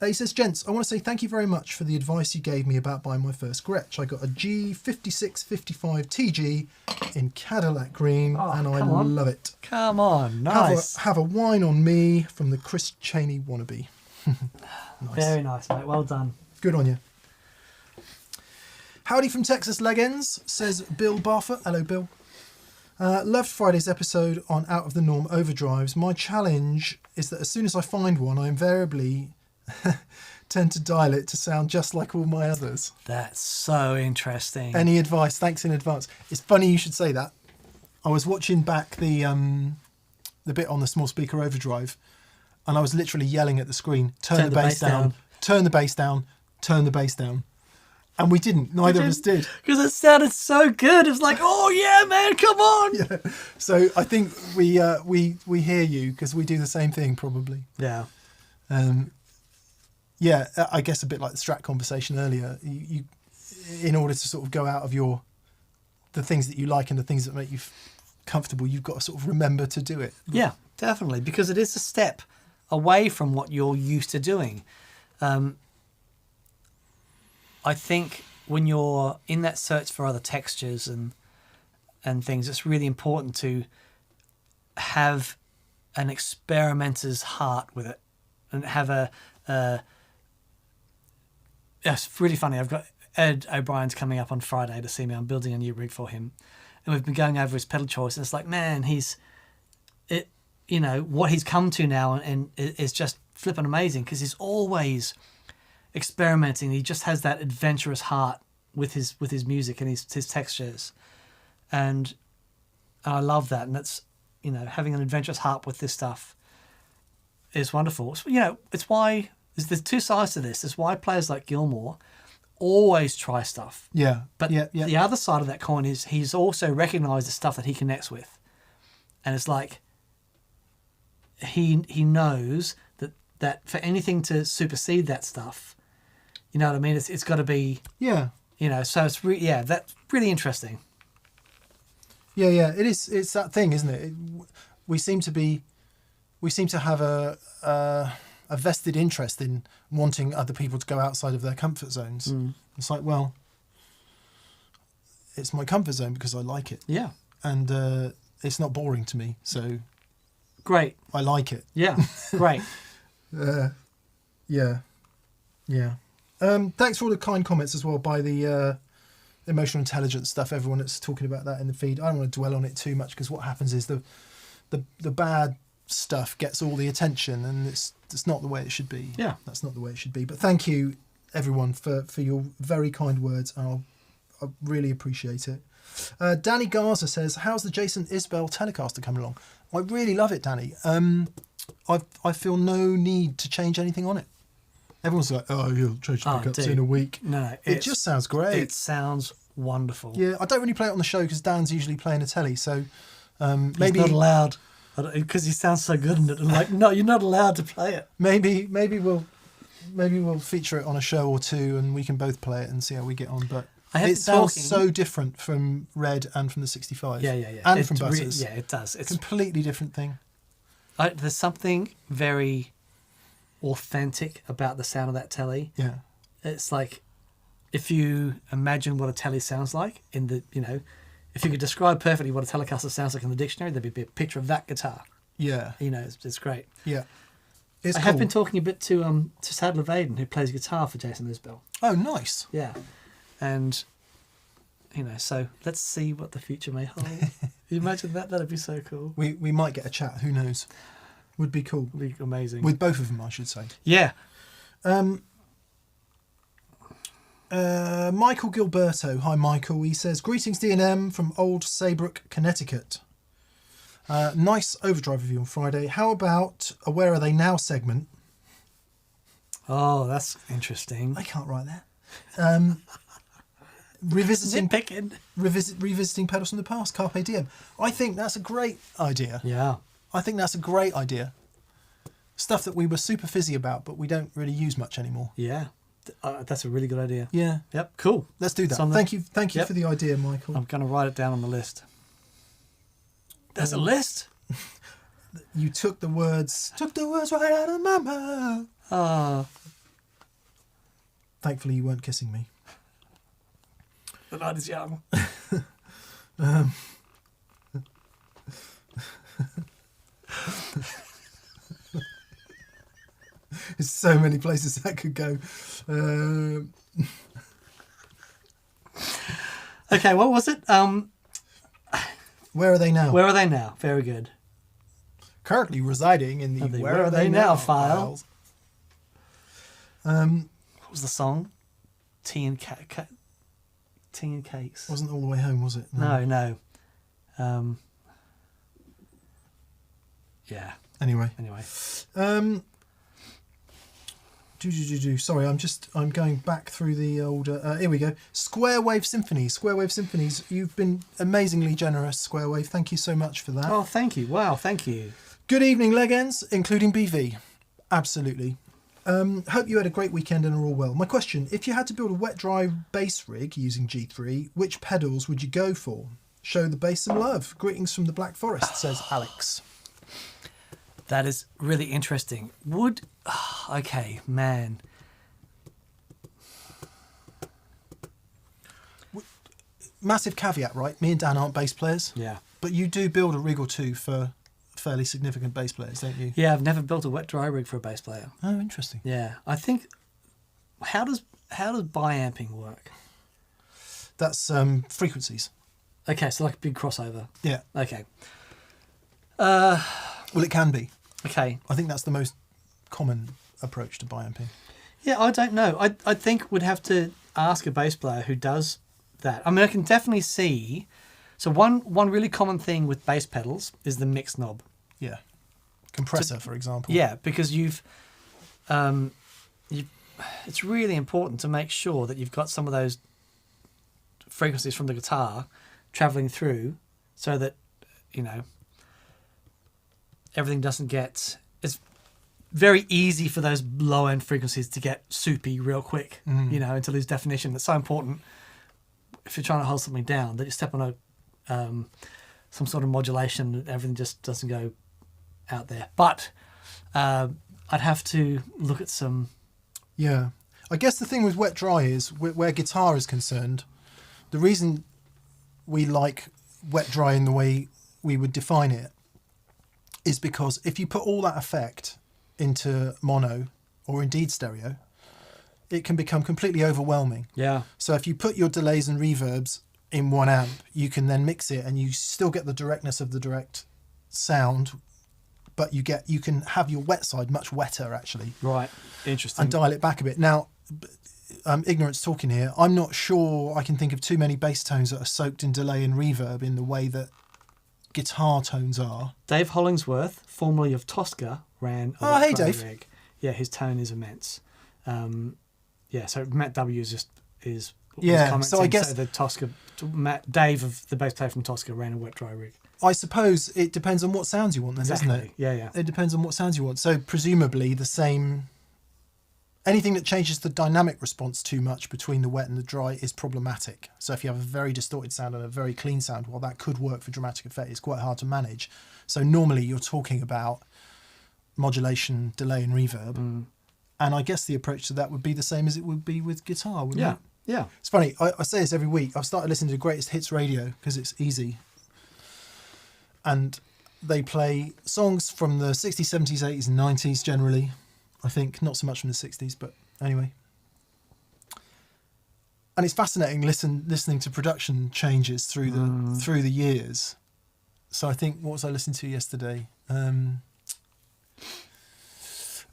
He says, gents, I want to say thank you very much for the advice you gave me about buying my first Gretsch. I got a G5655 TG in Cadillac green, and I love it. Come on, nice. Have a wine on me from the Chris Cheney wannabe. Nice. Very nice, mate. Well done. Good on you. Howdy from Texas Legends, says Bill Barfoot. Hello, Bill. Loved Friday's episode on Out of the Norm overdrives. My challenge is that as soon as I find one, I invariably tend to dial it to sound just like all my others. That's so interesting. Any advice? Thanks in advance. It's funny you should say that. I was watching back the bit on the small speaker overdrive, and I was literally yelling at the screen, turn the bass down, turn the bass down, turn the bass down. And we didn't. Neither of us did. Because it sounded so good. It was like, oh yeah, man, come on. Yeah. So I think we hear you because we do the same thing probably. Yeah. Yeah, I guess a bit like the Strat conversation earlier. You in order to sort of go out of the things that you like and the things that make you comfortable, you've got to sort of remember to do it. Yeah, definitely, because it is a step away from what you're used to doing. I think when you're in that search for other textures and things, it's really important to have an experimenter's heart with it and have it's really funny. I've got Ed O'Brien's coming up on Friday to see me. I'm building a new rig for him, and we've been going over his pedal choice, and it's like, man, what he's come to now and is just flipping amazing because he's always experimenting. He just has that adventurous heart with his music and his textures, and I love that. And that's having an adventurous heart with this stuff is wonderful. So, it's why there's two sides to this. It's why players like Gilmour always try stuff. Yeah, but the other side of that coin is he's also recognised the stuff that he connects with, and it's like he knows that for anything to supersede that stuff, you know what I mean? It's got to be, Yeah. you know. So it's that's really interesting. Yeah, yeah. It is. It's that thing, isn't it? We seem to have a vested interest in wanting other people to go outside of their comfort zones. Mm. It's like, well, it's my comfort zone because I like it. Yeah. And it's not boring to me, so Great. I like it. Yeah. Great. Yeah. Thanks for all the kind comments as well by the emotional intelligence stuff. Everyone that's talking about that in the feed. I don't want to dwell on it too much because what happens is the bad stuff gets all the attention, and it's not the way it should be. Yeah. That's not the way it should be. But thank you, everyone, for your very kind words. I really appreciate it. Danny Garza says, how's the Jason Isbell Telecaster coming along? I really love it, Danny. I feel no need to change anything on it. Everyone's like, oh, you'll change the pickups in a week. No, it just sounds great. It sounds wonderful. Yeah, I don't really play it on the show because Dan's usually playing a telly, so maybe he's not allowed because he sounds so good in it. I'm like, no, you're not allowed to play it. Maybe we'll feature it on a show or two, and we can both play it and see how we get on. But it sounds so different from Red and from the 65. Yeah. And from Butters. It does. It's a completely different thing. There's something very authentic about the sound of that telly. Yeah. It's like if you imagine what a telly sounds like in the, you know, if you could describe perfectly what a Telecaster sounds like in the dictionary, there'd be a picture of that guitar. Yeah. You know, it's great. Yeah. I have been talking a bit to Sadler Vaden, who plays guitar for Jason Isbell. Oh, nice. Yeah. And, you know, so let's see what the future may hold. Can you imagine that? That'd be so cool. We might get a chat. Who knows? Would be cool. Would be amazing. With both of them, I should say. Yeah. Michael Gilberto. Hi, Michael. He says, greetings, D&M from Old Saybrook, Connecticut. Nice Overdrive review on Friday. How about a Where Are They Now segment? Oh, that's interesting. I can't write that. Revisiting pedals from the past, Carpe Diem. I think that's a great idea. Yeah. I think that's a great idea. Stuff that we were super fizzy about, but we don't really use much anymore. Yeah. That's a really good idea. Yeah. Yep. Cool. Let's do that. Thank you for the idea, Michael. I'm going to write it down on the list. There's a list? You took the words right out of my mouth. Ah. Thankfully, you weren't kissing me. The night is young. There's so many places that could go. Okay, what was it? Where Are They Now? Where Are They Now? Very good. Currently residing in the Where Are They Now files. What was the song? Tea and Cakes. Wasn't All the Way Home, was it? No. Yeah. Anyway. Sorry, I'm going back through the old. Here we go. Square Wave Symphonies. You've been amazingly generous, Square Wave. Thank you so much for that. Oh, thank you. Wow, thank you. Good evening, Legends, including BV. Absolutely. Hope you had a great weekend and are all well. My question, if you had to build a wet-dry bass rig using G3, which pedals would you go for? Show the bass some love. Greetings from the Black Forest, says Alex. That is really interesting. Okay, man. Massive caveat, right? Me and Dan aren't bass players. Yeah. But you do build a rig or two for fairly significant bass players, don't you? Yeah, I've never built a wet-dry rig for a bass player. Oh, interesting. Yeah. I think... How does biamping work? That's frequencies. Okay, so like a big crossover. Yeah. Okay. Well, it can be. Okay. I think that's the most common approach to biamping. Yeah, I don't know. I think we'd have to ask a bass player who does that. I mean, I can definitely see... So one really common thing with bass pedals is the mix knob. Yeah. Compressor, for example. Yeah, because you've it's really important to make sure that you've got some of those frequencies from the guitar traveling through so that, you know, everything doesn't get... It's very easy for those low-end frequencies to get soupy real quick, and to lose definition. That's so important if you're trying to hold something down, that you step on some sort of modulation, everything just doesn't go out there. But I'd have to look at some... Yeah. I guess the thing with wet dry is, where guitar is concerned, the reason we like wet dry in the way we would define it is because if you put all that effect into mono or indeed stereo, it can become completely overwhelming. Yeah. So if you put your delays and reverbs in one amp, you can then mix it and you still get the directness of the direct sound, but you can have your wet side much wetter actually. Right. Interesting. And dial it back a bit. Now, ignorance talking here, I'm not sure I can think of too many bass tones that are soaked in delay and reverb in the way that guitar tones are. Dave Hollingsworth, formerly of Tosca, ran a hey Dave. rig. Yeah, his tone is immense. So Matt W was commenting. So I guess the Tosca, Dave of the bass player from Tosca, ran a wet dry rig. I suppose it depends on what sounds you want then, Exactly. doesn't it? Yeah. It depends on what sounds you want. So presumably the same... Anything that changes the dynamic response too much between the wet and the dry is problematic. So if you have a very distorted sound and a very clean sound, well, that could work for dramatic effect. It's quite hard to manage. So normally you're talking about modulation, delay and reverb. And I guess the approach to that would be the same as it would be with guitar, wouldn't it? Yeah. It's funny, I say this every week. I've started listening to Greatest Hits Radio because it's easy. And they play songs from the 60s, 70s, 80s and 90s generally. I think not so much from the 60s, but anyway. And it's fascinating listening to production changes through the years. So I think, what was I listening to yesterday?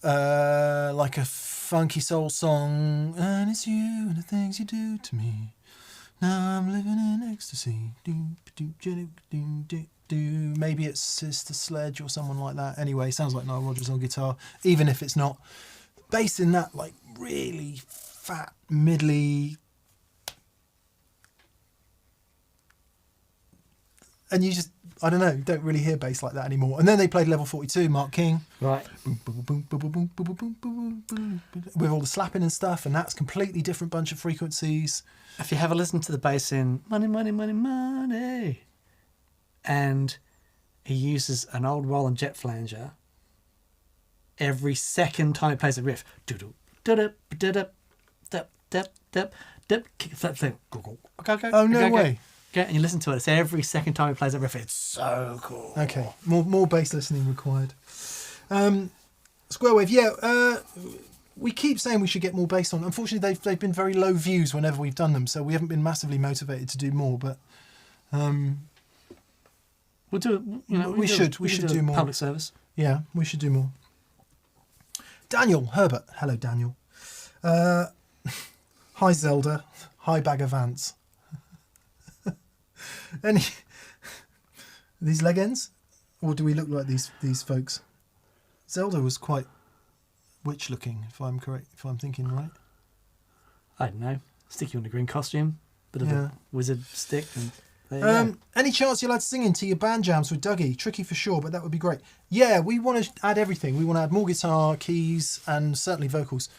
Like a funky soul song, and it's you and the things you do to me. Now I'm living in ecstasy. Maybe it's Sister Sledge or someone like that. Anyway, sounds like Nile Rodgers on guitar, even if it's not. Bass in that, like, really fat, middly... And you just, I don't know, don't really hear bass like that anymore. And then they played Level 42, Mark King. Right. With all the slapping and stuff, and that's completely different bunch of frequencies. If you have a listen to the bass in Money, Money, Money, Money, and he uses an old Roland Jet flanger every second time he plays a riff. Kick, flip, flip. Oh, no way. Okay, and you listen to it. It's every second time he plays a riff. It's so cool. Okay, more bass listening required. Square Wave, yeah. We keep saying we should get more bass on. Unfortunately, they've been very low views whenever we've done them, so we haven't been massively motivated to do more. But we'll do it. We should do more. Public service. Yeah, we should do more. Daniel Herbert, hello Daniel. Hi Zelda. Hi Bag of Ants. Any these leg ends, or do we look like these folks? Zelda was quite witch looking, if I'm correct, if I'm thinking right. I don't know. Stick you in a green costume, bit of a wizard stick, and there you go. Any chance you'll add singing to your band jams with Dougie? Tricky for sure, but that would be great. Yeah, we want to add everything. We want to add more guitar, keys, and certainly vocals.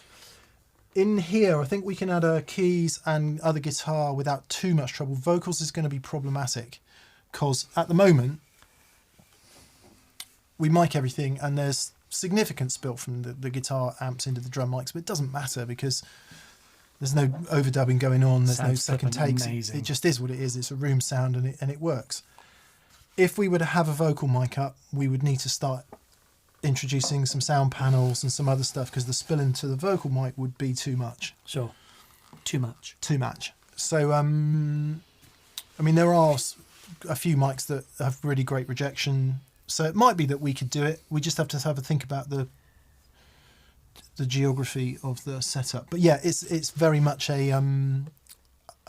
In here, I think we can add keys and other guitar without too much trouble. Vocals is going to be problematic because at the moment we mic everything and there's significant spill from the guitar amps into the drum mics, but it doesn't matter because there's no overdubbing going on. There's no second takes. It just is what it is. It's a room sound and it works. If we were to have a vocal mic up, we would need to start introducing some sound panels and some other stuff because the spill into the vocal mic would be too much. Sure. Too much. So, I mean, there are a few mics that have really great rejection. So it might be that we could do it. We just have to have a think about the geography of the setup. But yeah, it's very much a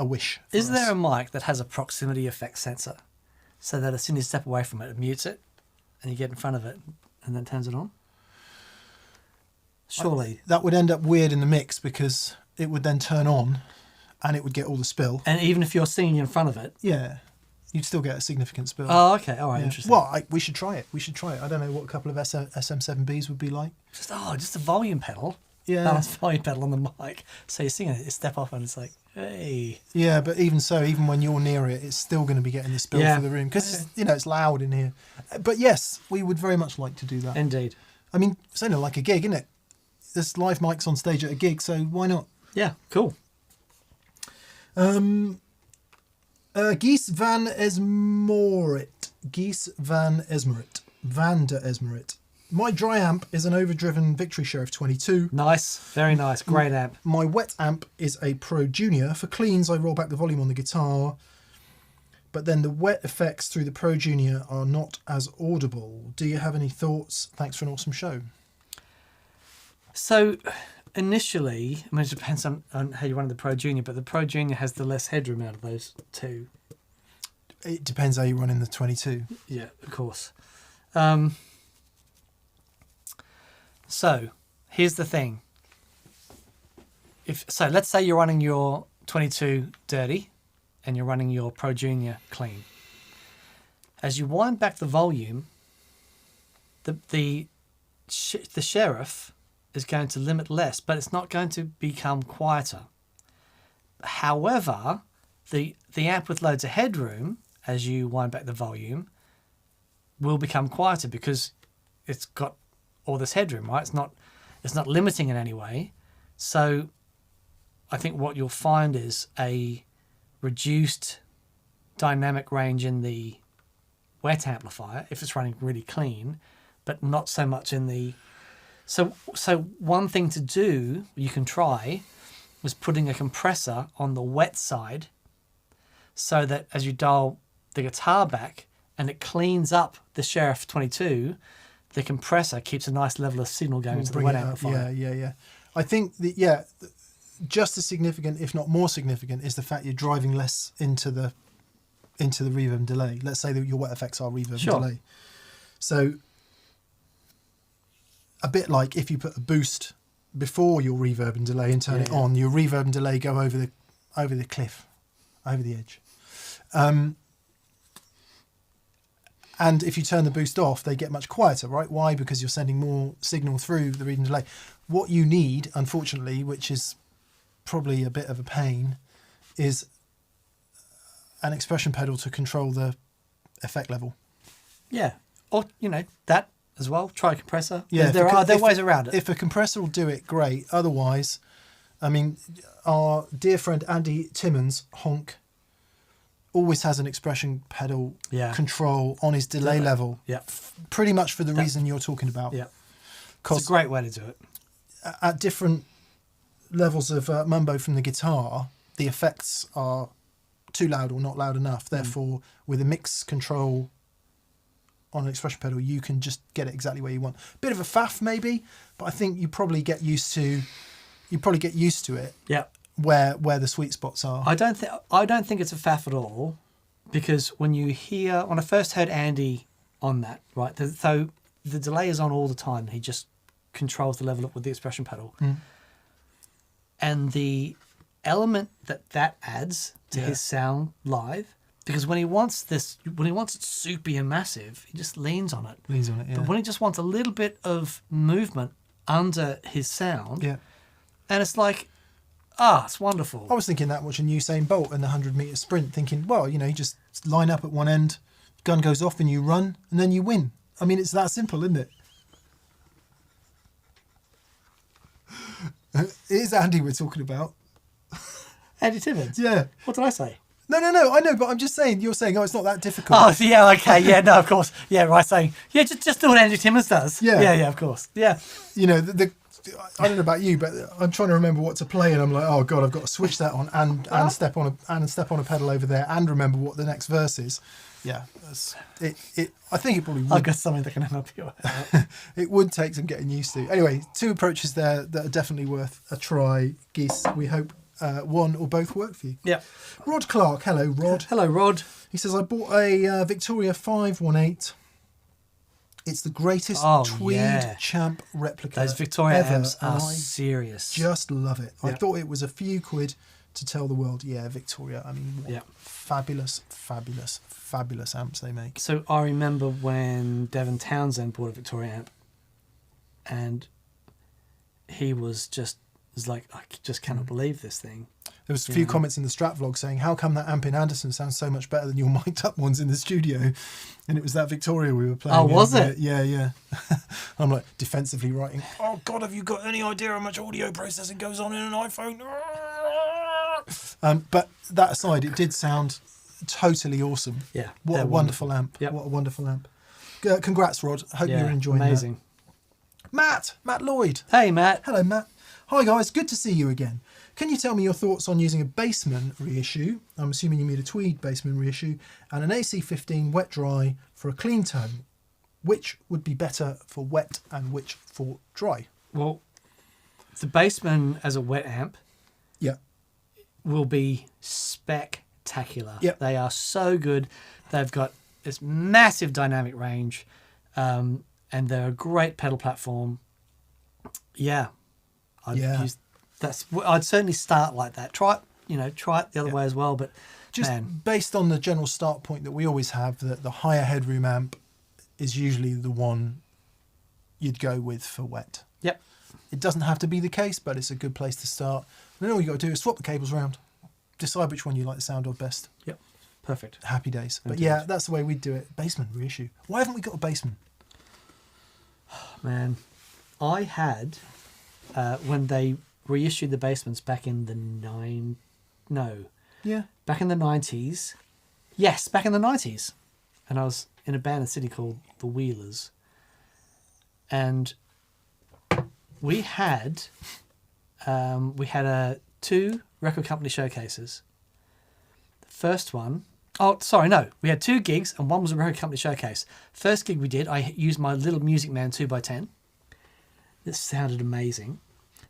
wish. Is there a mic that has a proximity effect sensor so that as soon as you step away from it, it mutes it and you get in front of it and then turns it on? Surely. That would end up weird in the mix because it would then turn on and it would get all the spill. And even if you're singing in front of it? Yeah. You'd still get a significant spill. Oh, okay. All right. Yeah. Interesting. Well, we should try it. I don't know what a couple of SM7Bs would be like. Just a volume pedal. Yeah. Balance volume pedal on the mic. So you're singing it, you step off and it's like, hey. Yeah, but even so, even when you're near it, it's still going to be getting the spill Yeah. through the room because it's loud in here. But yes, we would very much like to do that. Indeed. I mean, it's only like a gig, isn't it? There's live mics on stage at a gig, so why not? Yeah. Cool. Geese van Esmorit. Van der Esmorit. My dry amp is an overdriven Victory Sheriff 22. Nice. Very nice. Great amp. My wet amp is a Pro Junior. For cleans, I roll back the volume on the guitar, but then the wet effects through the Pro Junior are not as audible. Do you have any thoughts? Thanks for an awesome show. So initially, I mean, it depends on how you run the Pro Junior, but the Pro Junior has the less headroom out of those two. It depends how you run in the 22. Yeah, of course. So here's the thing. Let's say you're running your 22 dirty and you're running your Pro Junior clean. As you wind back the volume, the Sheriff is going to limit less, but it's not going to become quieter. However, the amp with loads of headroom, as you wind back the volume, will become quieter because it's got all this headroom, right? It's not limiting in any way. So I think what you'll find is a reduced dynamic range in the wet amplifier if it's running really clean, but not so much in the... So one thing to do, you can try, was putting a compressor on the wet side so that as you dial the guitar back and it cleans up the Sheriff 22, the compressor keeps a nice level of signal going to the wet amplifier. Yeah. I think just as significant, if not more significant, is the fact you're driving less into the reverb and delay. Let's say that your wet effects are reverb and delay. So a bit like if you put a boost before your reverb and delay and turn it on, your reverb and delay go over the cliff, over the edge. And if you turn the boost off, they get much quieter, right? Why? Because you're sending more signal through the read and delay. What you need, unfortunately, which is probably a bit of a pain, is an expression pedal to control the effect level. Yeah. Or, that as well. Try a compressor. Yeah, there are ways around it. If a compressor will do it, great. Otherwise, I mean, our dear friend Andy Timmons, Honk, always has an expression pedal control on his delay level. Yeah. Pretty much for the reason you're talking about. Yeah. It's a great way to do it. At different levels of mumbo from the guitar, the effects are too loud or not loud enough. Therefore, with a mix control on an expression pedal, you can just get it exactly where you want. Bit of a faff maybe, but I think you probably get used to it. Yeah. Where the sweet spots are. I don't think it's a faff at all, because when I first heard Andy on that, right, so the delay is on all the time. He just controls the level up with the expression pedal. And the element that adds to his sound live, because when he wants it soupy and massive, he just leans on it. Yeah. But when he just wants a little bit of movement under his sound, and it's like, it's wonderful. I was thinking that watching Usain Bolt in the 100-meter sprint, thinking, well, you just line up at one end, gun goes off and you run, and then you win. I mean, it's that simple, isn't it? It is Andy we're talking about. Andy Timmons? Yeah. What did I say? No, I know, but I'm just saying, you're saying, it's not that difficult. Oh, yeah, okay, yeah, no, of course. Yeah, right, saying, just do what Andy Timmons does. Yeah, of course, yeah. I don't know about you, but I'm trying to remember what to play, and I'm like, oh god, I've got to switch that on and step on a pedal over there, and remember what the next verse is. Yeah, I think it probably would. I've got something that can help you out. It would take some getting used to. Anyway, 2 approaches there that are definitely worth a try. Geese, we hope one or both work for you. Yeah. Rod Clark, hello Rod. Hello Rod. He says, I bought a Victoria 518. It's the greatest tweed champ replica. Those Victoria ever, amps are serious. Just love it. I thought it was a few quid to tell the world, yeah, Victoria, I mean, what fabulous, fabulous, fabulous amps they make. So I remember when Devon Townsend bought a Victoria amp, and he was like, I just cannot believe this thing. There was a few comments in the Strat vlog saying, how come that amp in Anderson sounds so much better than your mic'd up ones in the studio? And it was that Victoria we were playing. Oh, was it? Yeah. I'm like defensively writing, oh God, have you got any idea how much audio processing goes on in an iPhone? But that aside, it did sound totally awesome. Yeah. What a wonderful amp. Yep. What a wonderful amp. Congrats, Rod. Hope you're enjoying amazing. that. Matt Lloyd. Hey, Matt. Hello, Matt. Hi, guys. Good to see you again. Can you tell me your thoughts on using a Bassman reissue? I'm assuming you mean a Tweed Bassman reissue, and an AC15 wet dry for a clean tone. Which would be better for wet and which for dry? Well, the Bassman as a wet amp will be spectacular. Yep. They are so good. They've got this massive dynamic range, and they're a great pedal platform. Yeah. I'd certainly start like that. Try it the other way as well. But just based on the general start point that we always have, that the higher headroom amp is usually the one you'd go with for wet. Yep. It doesn't have to be the case, but it's a good place to start. And then all you got to do is swap the cables around, decide which one you like the sound of best. Yep. Perfect. Happy days. But Indeed. yeah, that's the way we do it. Bassman reissue. Why haven't we got a Bassman? Man, I had when they reissued the Bassmans back in the back in the 90s. Yes, back in the 90s. And I was in a band in Sydney called The Wheelers. And we had two record company showcases. The first one, we had two gigs and one was a record company showcase. First gig we did, I used my little Music Man 2x10. This sounded amazing.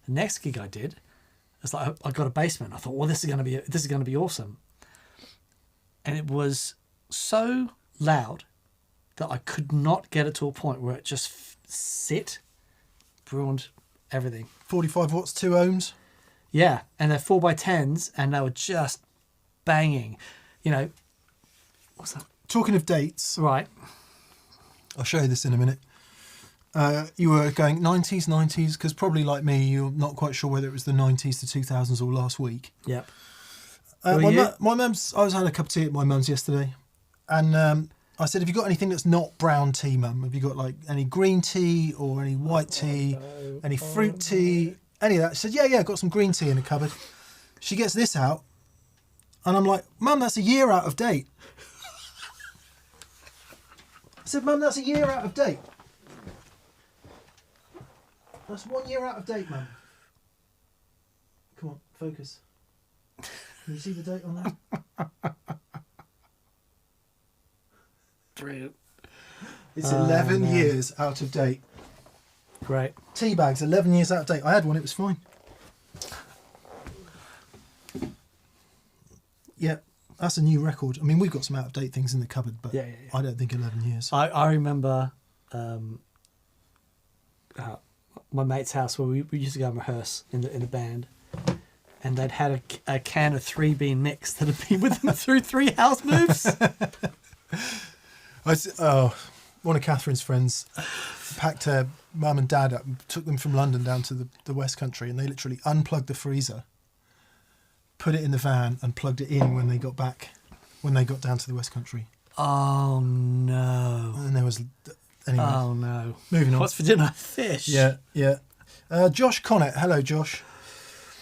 The next gig I did, it's like I got a Bassman. I thought, well, this is going to be awesome. And it was so loud that I could not get it to a point where it just ruined everything. 45 watts, 2 ohms. Yeah, and they're 4x10s, and they were just banging. What's that? Talking of dates, Right. I'll show you this in a minute. You were going 90s, because probably like me, you're not quite sure whether it was the 90s, the 2000s, or last week. Yep. My mum's, I was having a cup of tea at my mum's yesterday, and I said, have you got anything that's not brown tea, Mum? Have you got like any green tea or any white tea, any fruit tea, any of that? She said, yeah, I've got some green tea in the cupboard. She gets this out, and I'm like, Mum, that's a year out of date. I said, Mum, that's a year out of date. That's 1 year out of date, Mum. Come on, focus. Can you see the date on that? Brilliant. It's 11 years out of date. Great. Tea bags, 11 years out of date. I had one, it was fine. Yeah, that's a new record. I mean, we've got some out of date things in the cupboard, but Yeah. I don't think 11 years. I remember my mate's house where we used to go and rehearse in the band, and they'd had a can of 3-bean mix that had been with them through 3 house moves. One of Catherine's friends packed her mum and dad up and took them from London down to the West Country, and they literally unplugged the freezer, put it in the van, and plugged it in when they got down to the West Country. Oh no! And there was anyway. Oh no! Moving on. What's for dinner? Fish. Yeah. Josh Connett. Hello, Josh.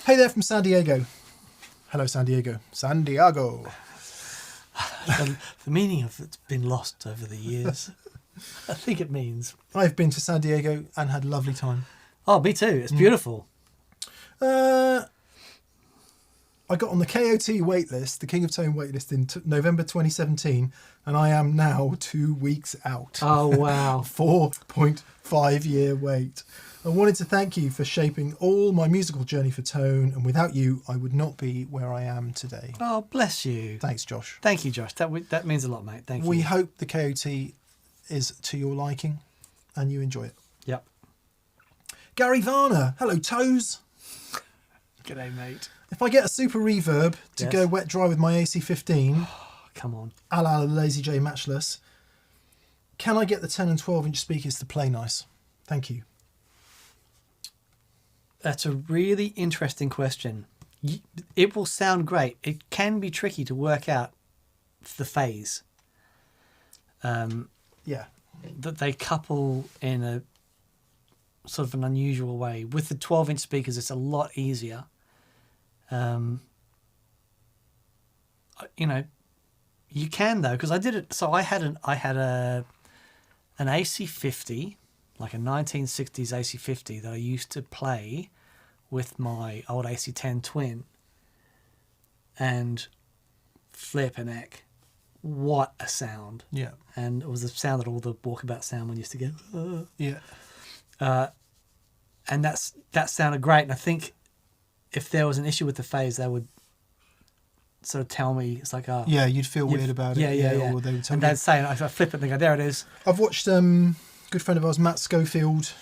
Hey there from San Diego. Hello, San Diego. San Diego. The meaning of it's been lost over the years. I think it means. I've been to San Diego and had a lovely time. Oh, me too. It's beautiful. I got on the KOT waitlist, the King of Tone waitlist in November 2017, and I am now 2 weeks out. Oh, wow. 4.5 year wait. I wanted to thank you for shaping all my musical journey for Tone, and without you, I would not be where I am today. Oh, bless you. Thanks, Josh. Thank you, Josh. That means a lot, mate. Thank you. We hope the KOT is to your liking and you enjoy it. Yep. Gary Varner. Hello, Toes. G'day, mate. If I get a super reverb to Yes. go wet dry with my AC15, Come on. a la Lazy J Matchless, can I get the 10 and 12 inch speakers to play nice? Thank you. That's a really interesting question. It will sound great. It can be tricky to work out the phase. Yeah. That they couple in a sort of an unusual way. With the 12-inch speakers, it's a lot easier. You know, you can though, because I did it. So I had an AC50, like a 1960s AC50 that I used to play with my old AC10 Twin, and flip and heck, what a sound! Yeah. And it was the sound that all the walkabout sound used to get. Yeah. And that sounded great. And I think if there was an issue with the phase, they would sort of tell me. It's like, oh, Yeah, you'd feel weird about it. Yeah. Or they would tell And me. they'd say, and I flip it and they go, there it is. I've watched good friend of ours, Matt Schofield,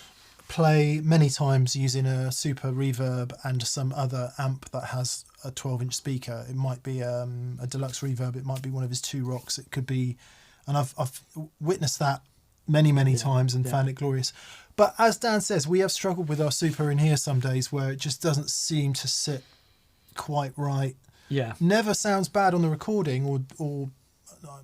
play many times using a super reverb and some other amp that has a 12-inch speaker. It might be a deluxe reverb. It might be one of his 2 rocks. It could be, and I've witnessed that many times and found it glorious. But as Dan says, we have struggled with our super in here some days where it just doesn't seem to sit quite right. Yeah. Never sounds bad on the recording, or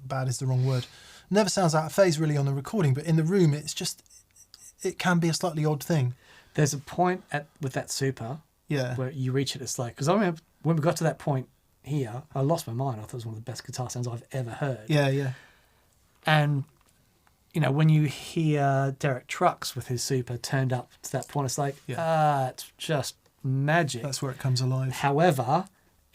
bad is the wrong word. Never sounds out of phase really on the recording, but in the room it can be a slightly odd thing. There's a point with that super Yeah. where you reach it. It's like, because I remember when we got to that point here, I lost my mind. I thought it was one of the best guitar sounds I've ever heard. Yeah. And you know, when you hear Derek Trucks with his super turned up to that point, it's like, it's just magic. That's where it comes alive. However,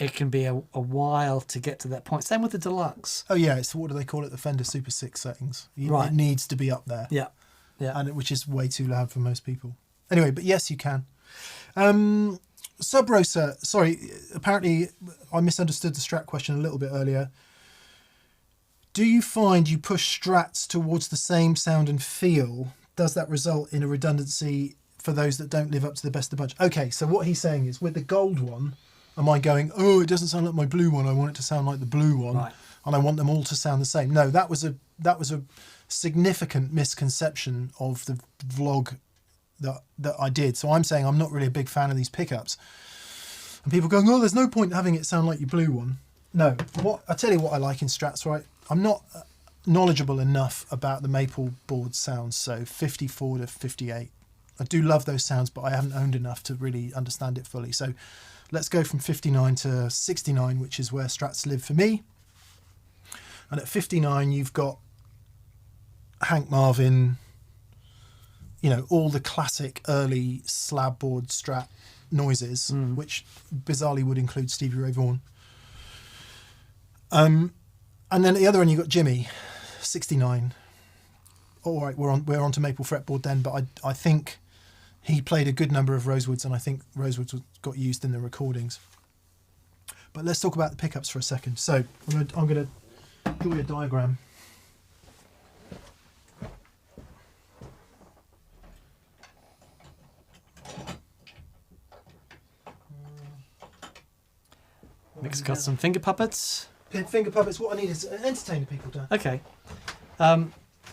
it can be a while to get to that point. Same with the deluxe. Oh yeah, it's what do they call it? The Fender Super 6 settings. Right. It needs to be up there. Yeah. Which is way too loud for most people. Anyway, but yes, you can. Sub Rosa, sorry, apparently I misunderstood the Strat question a little bit earlier. Do you find you push Strats towards the same sound and feel? Does that result in a redundancy for those that don't live up to the best of the bunch? Okay, so what he's saying is with the gold one, am I going, oh, it doesn't sound like my blue one, I want it to sound like the blue one, Right. and I want them all to sound the same? No, that was a significant misconception of the vlog that I did. So I'm saying I'm not really a big fan of these pickups. And people going, oh, there's no point having it sound like your blue one. No, I tell you what I like in Strats, right? I'm not knowledgeable enough about the maple board sounds, so 54 to 58. I do love those sounds, but I haven't owned enough to really understand it fully. So let's go from 59 to 69, which is where Strats live for me. And at 59, you've got Hank Marvin, you know, all the classic early slab board Strat noises, which bizarrely would include Stevie Ray Vaughan. And then at the other end, you've got Jimmy, 69. All right, we're on to maple fretboard then, but I think he played a good number of Rosewoods, and I think Rosewoods got used in the recordings. But let's talk about the pickups for a second. So I'm going to draw you a diagram. Nick's got some finger puppets. Finger puppets. What I need is entertain the people, Dan. Okay.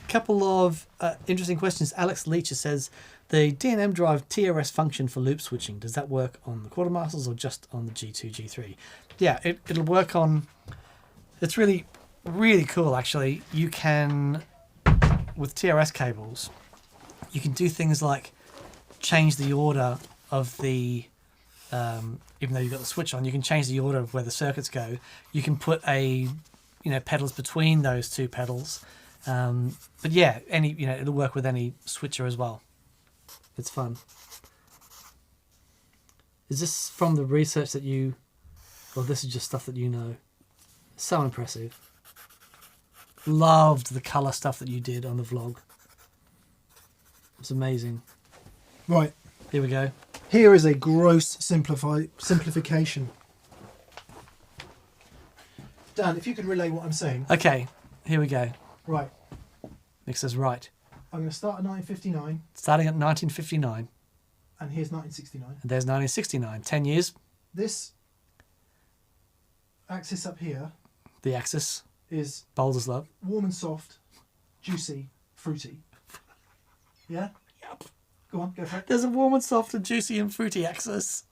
Couple of interesting questions. Alex Leacher says, the D&M drive TRS function for loop switching, does that work on the Quartermasters or just on the G2, G3? Yeah, it'll work on... It's really, really cool, actually. You can, with TRS cables, you can do things like change the order of the... even though you've got the switch on, you can change the order of where the circuits go. You can put pedals between those two pedals. But yeah, it'll work with any switcher as well. It's fun. Is this from the research that you, or this is just stuff that you know? So impressive. Loved the colour stuff that you did on the vlog. It's amazing. Right. Here we go. Here is a gross simplification. Dan, if you could relay what I'm saying. Okay, here we go. Right. Nick says right. I'm going to start at 1959. Starting at 1959. And here's 1969. And there's 1969. 10 years. This axis up here The axis. is Bold as love. warm and soft, juicy, fruity. Yeah? Yep. Go on, go for it. There's a warm and soft and juicy and fruity axis.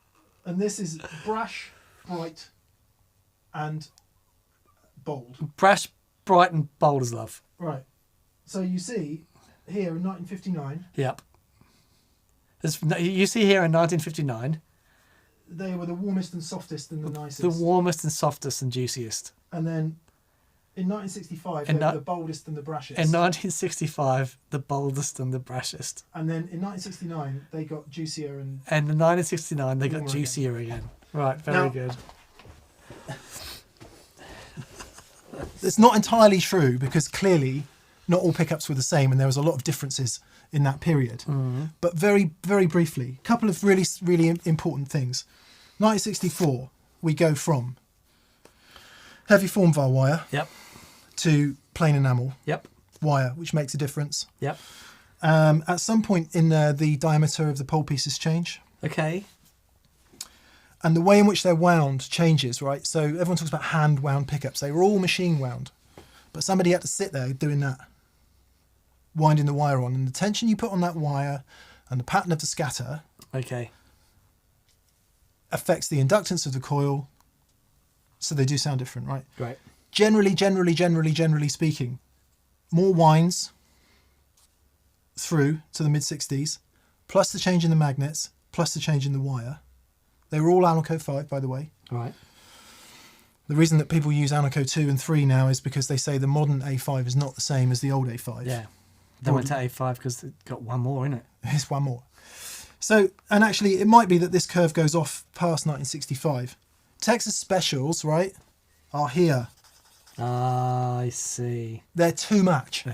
And this is brash, bright, and bold. Brash, bright and bold as love. Right. So you see here in 1959, Yep. You see here in 1959, they were the warmest and softest and the nicest. the warmest and softest and juiciest. And then in 1965, In they were ni- the boldest and the brashest. In 1965, the boldest and the brashest. And then in 1969, they got juicier and... And in 1969, they got Warmer juicier again. Right, very Now- good. It's not entirely true because clearly not all pickups were the same and there was a lot of differences in that period. But very, very briefly, a couple of really, really important things. 1964, we go from heavy formvar wire Yep, to plain enamel yep, wire, which makes a difference. yep. At some point in there, the diameter of the pole pieces change. Okay. And the way in which they're wound changes, right? So everyone talks about hand wound pickups. They were all machine wound. But somebody had to sit there doing that, winding the wire on. And the tension you put on that wire and the pattern of the scatter Okay. affects the inductance of the coil. So they do sound different, right? Great. Generally speaking, more winds through to the mid-60s, plus the change in the magnets, plus the change in the wire. They were all Alnico 5, by the way. Right. The reason that people use Alnico 2 and 3 now is because they say the modern A5 is not the same as the old A5. Yeah. They went to A5 because it got one more in it. Here's one more. So, and actually, it might be that this curve goes off past 1965. Texas Specials, right, are here. Ah, I see. They're too much.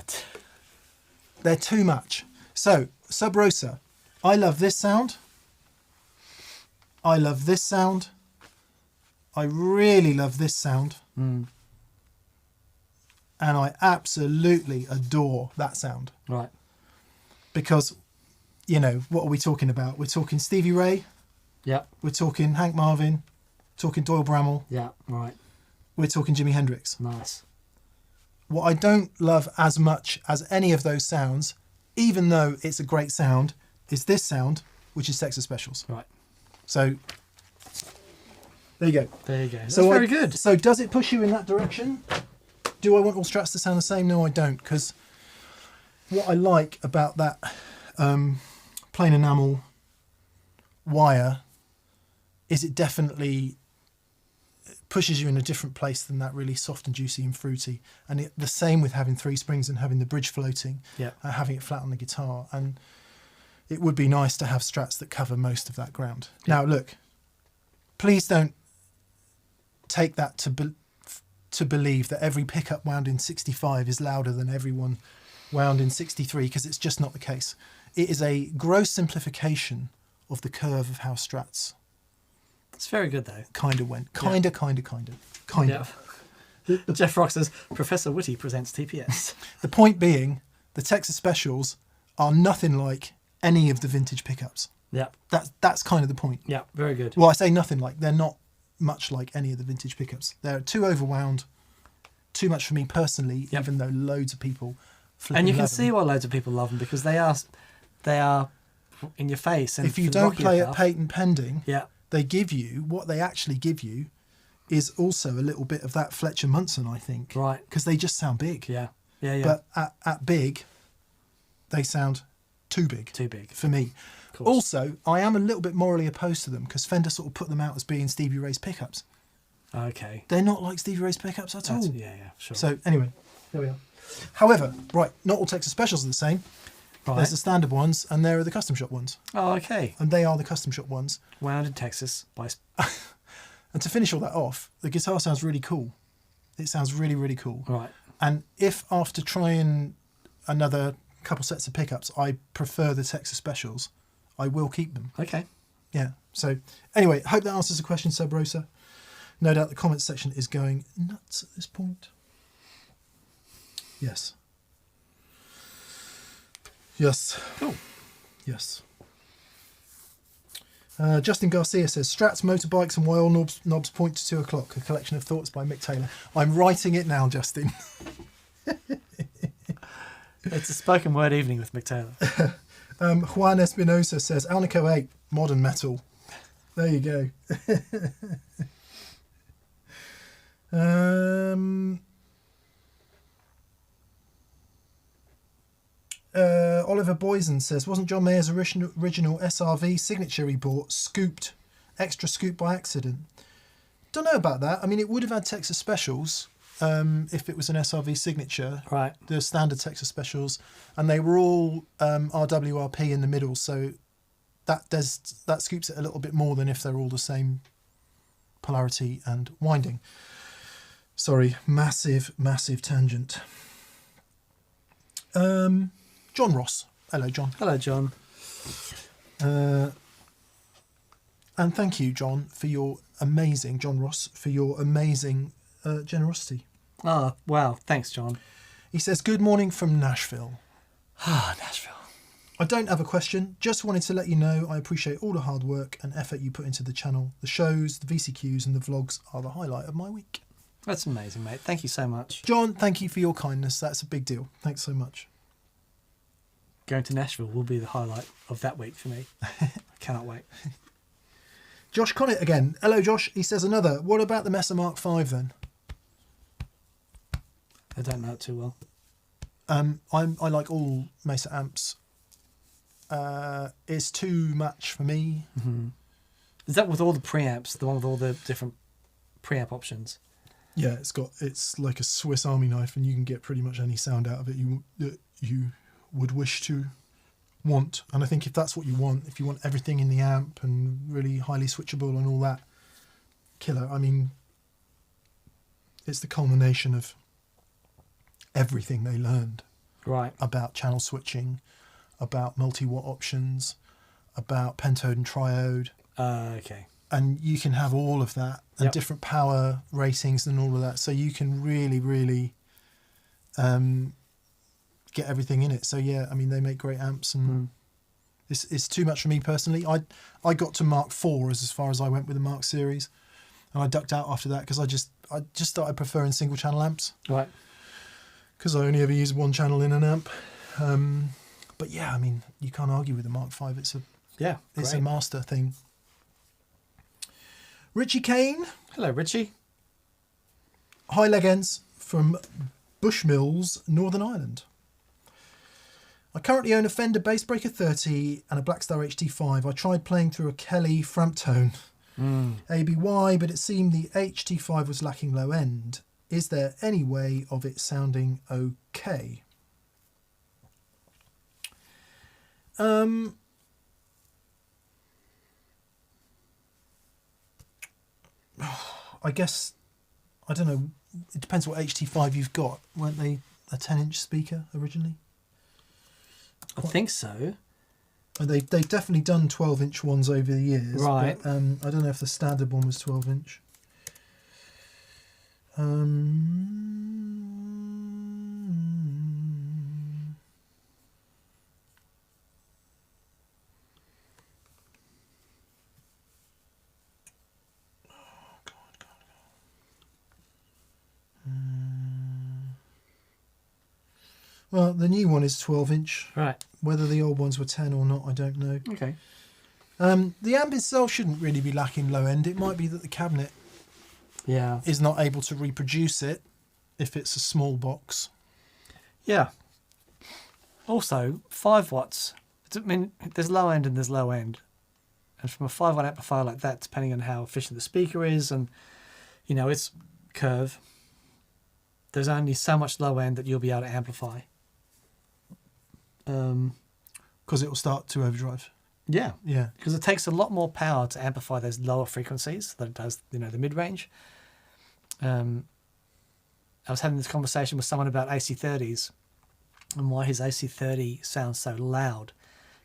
They're too much. So, Sub Rosa, I love this sound. I love this sound. I really love this sound. Mm. And I absolutely adore that sound. Right. Because, you know, what are we talking about? We're talking Stevie Ray. Yep. We're talking Hank Marvin. Talking Doyle Bramall. Yeah. Right. We're talking Jimi Hendrix. Nice. What I don't love as much as any of those sounds, even though it's a great sound, is this sound, which is Texas Specials. Right. So, there you go. There you go. That's So very good. So does it push you in that direction? Do I want all Strats to sound the same? No, I don't, because what I like about that plain enamel wire is it definitely pushes you in a different place than that really soft and juicy and fruity. And the same with having 3 springs and having the bridge floating, Yeah. having it flat on the guitar. And it would be nice to have Strats that cover most of that ground. Yeah. Now, look, please don't take that to believe that every pickup wound in 65 is louder than everyone wound in 63, because it's just not the case. It is a gross simplification of the curve of how Strats It's very good though. kind of went. Kind of. Jeff Rock says, Professor Whitty presents TPS. The point being, the Texas Specials are nothing like any of the vintage pickups. Yeah. That's kind of the point. Yeah. Very good. Well, I say nothing like. They're not much like any of the vintage pickups. They're too overwound, too much for me personally, Yep. even though loads of people And you can love see them. why loads of people love them, because they are in your face. And If you for don't rocky play stuff- at patent pending, Yeah. they give you, what they actually give you is also a little bit of that Fletcher Munson, I think. Right. Because they just sound big. Yeah. Yeah. Yeah. But at big, they sound too big. Too big. For me. Of course. Also, I am a little bit morally opposed to them because Fender sort of put them out as being Stevie Ray's pickups. Okay. They're not like Stevie Ray's pickups at all. Yeah. Yeah. Sure. So anyway, there we are. However, right, not all Texas Specials are the same. right. There's the standard ones and there are the custom shop ones. Oh, okay. And they are the custom shop ones. Wound in Texas by. And to finish all that off, the guitar sounds really cool. It sounds really, really cool. Right. And if after trying another couple sets of pickups, I prefer the Texas Specials, I will keep them. Okay. Yeah. So anyway, hope that answers the question, Sub Rosa. No doubt the comments section is going nuts at this point. Yes. Yes. Cool. Yes. Justin Garcia says, Strats, motorbikes and why all knobs point to 2 o'clock. A collection of thoughts by Mick Taylor. I'm writing it now, Justin. It's a spoken word evening with Mick Taylor. Juan Espinosa says, Alnico 8, modern metal. There you go. Oliver Boysen says, wasn't John Mayer's original SRV signature he bought extra scoop by accident? Don't know about that. I mean, it would have had Texas Specials if it was an SRV signature. Right. The standard Texas Specials, and they were all RWRP in the middle, so that scoops it a little bit more than if they're all the same polarity and winding. Sorry, massive tangent. John Ross. Hello, John. Hello, John. And thank you, John, for your amazing, John Ross, for your amazing generosity. Oh, wow. Thanks, John. He says, good morning from Nashville. Ah, Nashville. I don't have a question. Just wanted to let you know I appreciate all the hard work and effort you put into the channel. The shows, the VCQs and the vlogs are the highlight of my week. That's amazing, mate. Thank you so much. John, thank you for your kindness. That's a big deal. Thanks so much. Going to Nashville will be the highlight of that week for me. I cannot wait. Josh Connett again. Hello, Josh. He says another. What about the Mesa Mark V then? I don't know it too well. I like all Mesa amps. It's too much for me. Mm-hmm. Is that with all the preamps? The one with all the different preamp options? Yeah, it's like a Swiss Army knife, and you can get pretty much any sound out of it you would wish to want. And I think if that's what you want, if you want everything in the amp and really highly switchable and all that, killer. I mean, it's the culmination of everything they learned. Right. About channel switching, about multi-watt options, about pentode and triode. Okay. And you can have all of that and different power ratings and all of that. So you can really, really get everything in it. So yeah, I mean, they make great amps, and it's too much for me personally. I got to Mark IV as far as I went with the Mark series, and I ducked out after that because I just started preferring single channel amps. Right. Because I only ever use one channel in an amp. But yeah, I mean, you can't argue with the Mark V. It's a master thing. Richie Kane. Hello, Richie. Hi, leg ends from Bushmills, Northern Ireland. I currently own a Fender Bassbreaker 30 and a Blackstar HT5. I tried playing through a Kelly Framptone ABY, but it seemed the HT5 was lacking low end. Is there any way of it sounding okay? I guess, I don't know, it depends what HT5 you've got. Weren't they a 10-inch speaker originally? I think so. They've definitely done 12-inch ones over the years. Right. But, I don't know if the standard one was 12-inch. Well, the new one is 12-inch. Right. Whether the old ones were 10 or not, I don't know. Okay. The amp itself shouldn't really be lacking low end. It might be that the cabinet is not able to reproduce it if it's a small box. Yeah. Also, 5 watts. I mean, there's low end and there's low end. And from a 5-watt amplifier like that, depending on how efficient the speaker is and, you know, its curve, there's only so much low end that you'll be able to amplify. Because it will start to overdrive. Yeah. Yeah. Because it takes a lot more power to amplify those lower frequencies than it does, you know, the mid-range. I was having this conversation with someone about AC30s and why his AC30 sounds so loud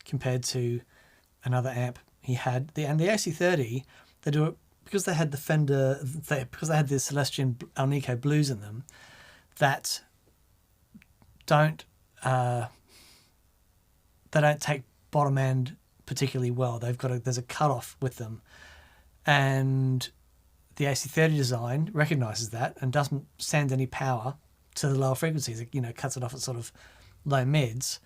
compared to another amp he had. And the AC30, they do it because they had the Fender, because they had the Celestion Alnico Blues in them, that don't they don't take bottom end particularly well. There's a cutoff with them, and the AC30 design recognises that and doesn't send any power to the lower frequencies. It cuts it off at sort of low mids.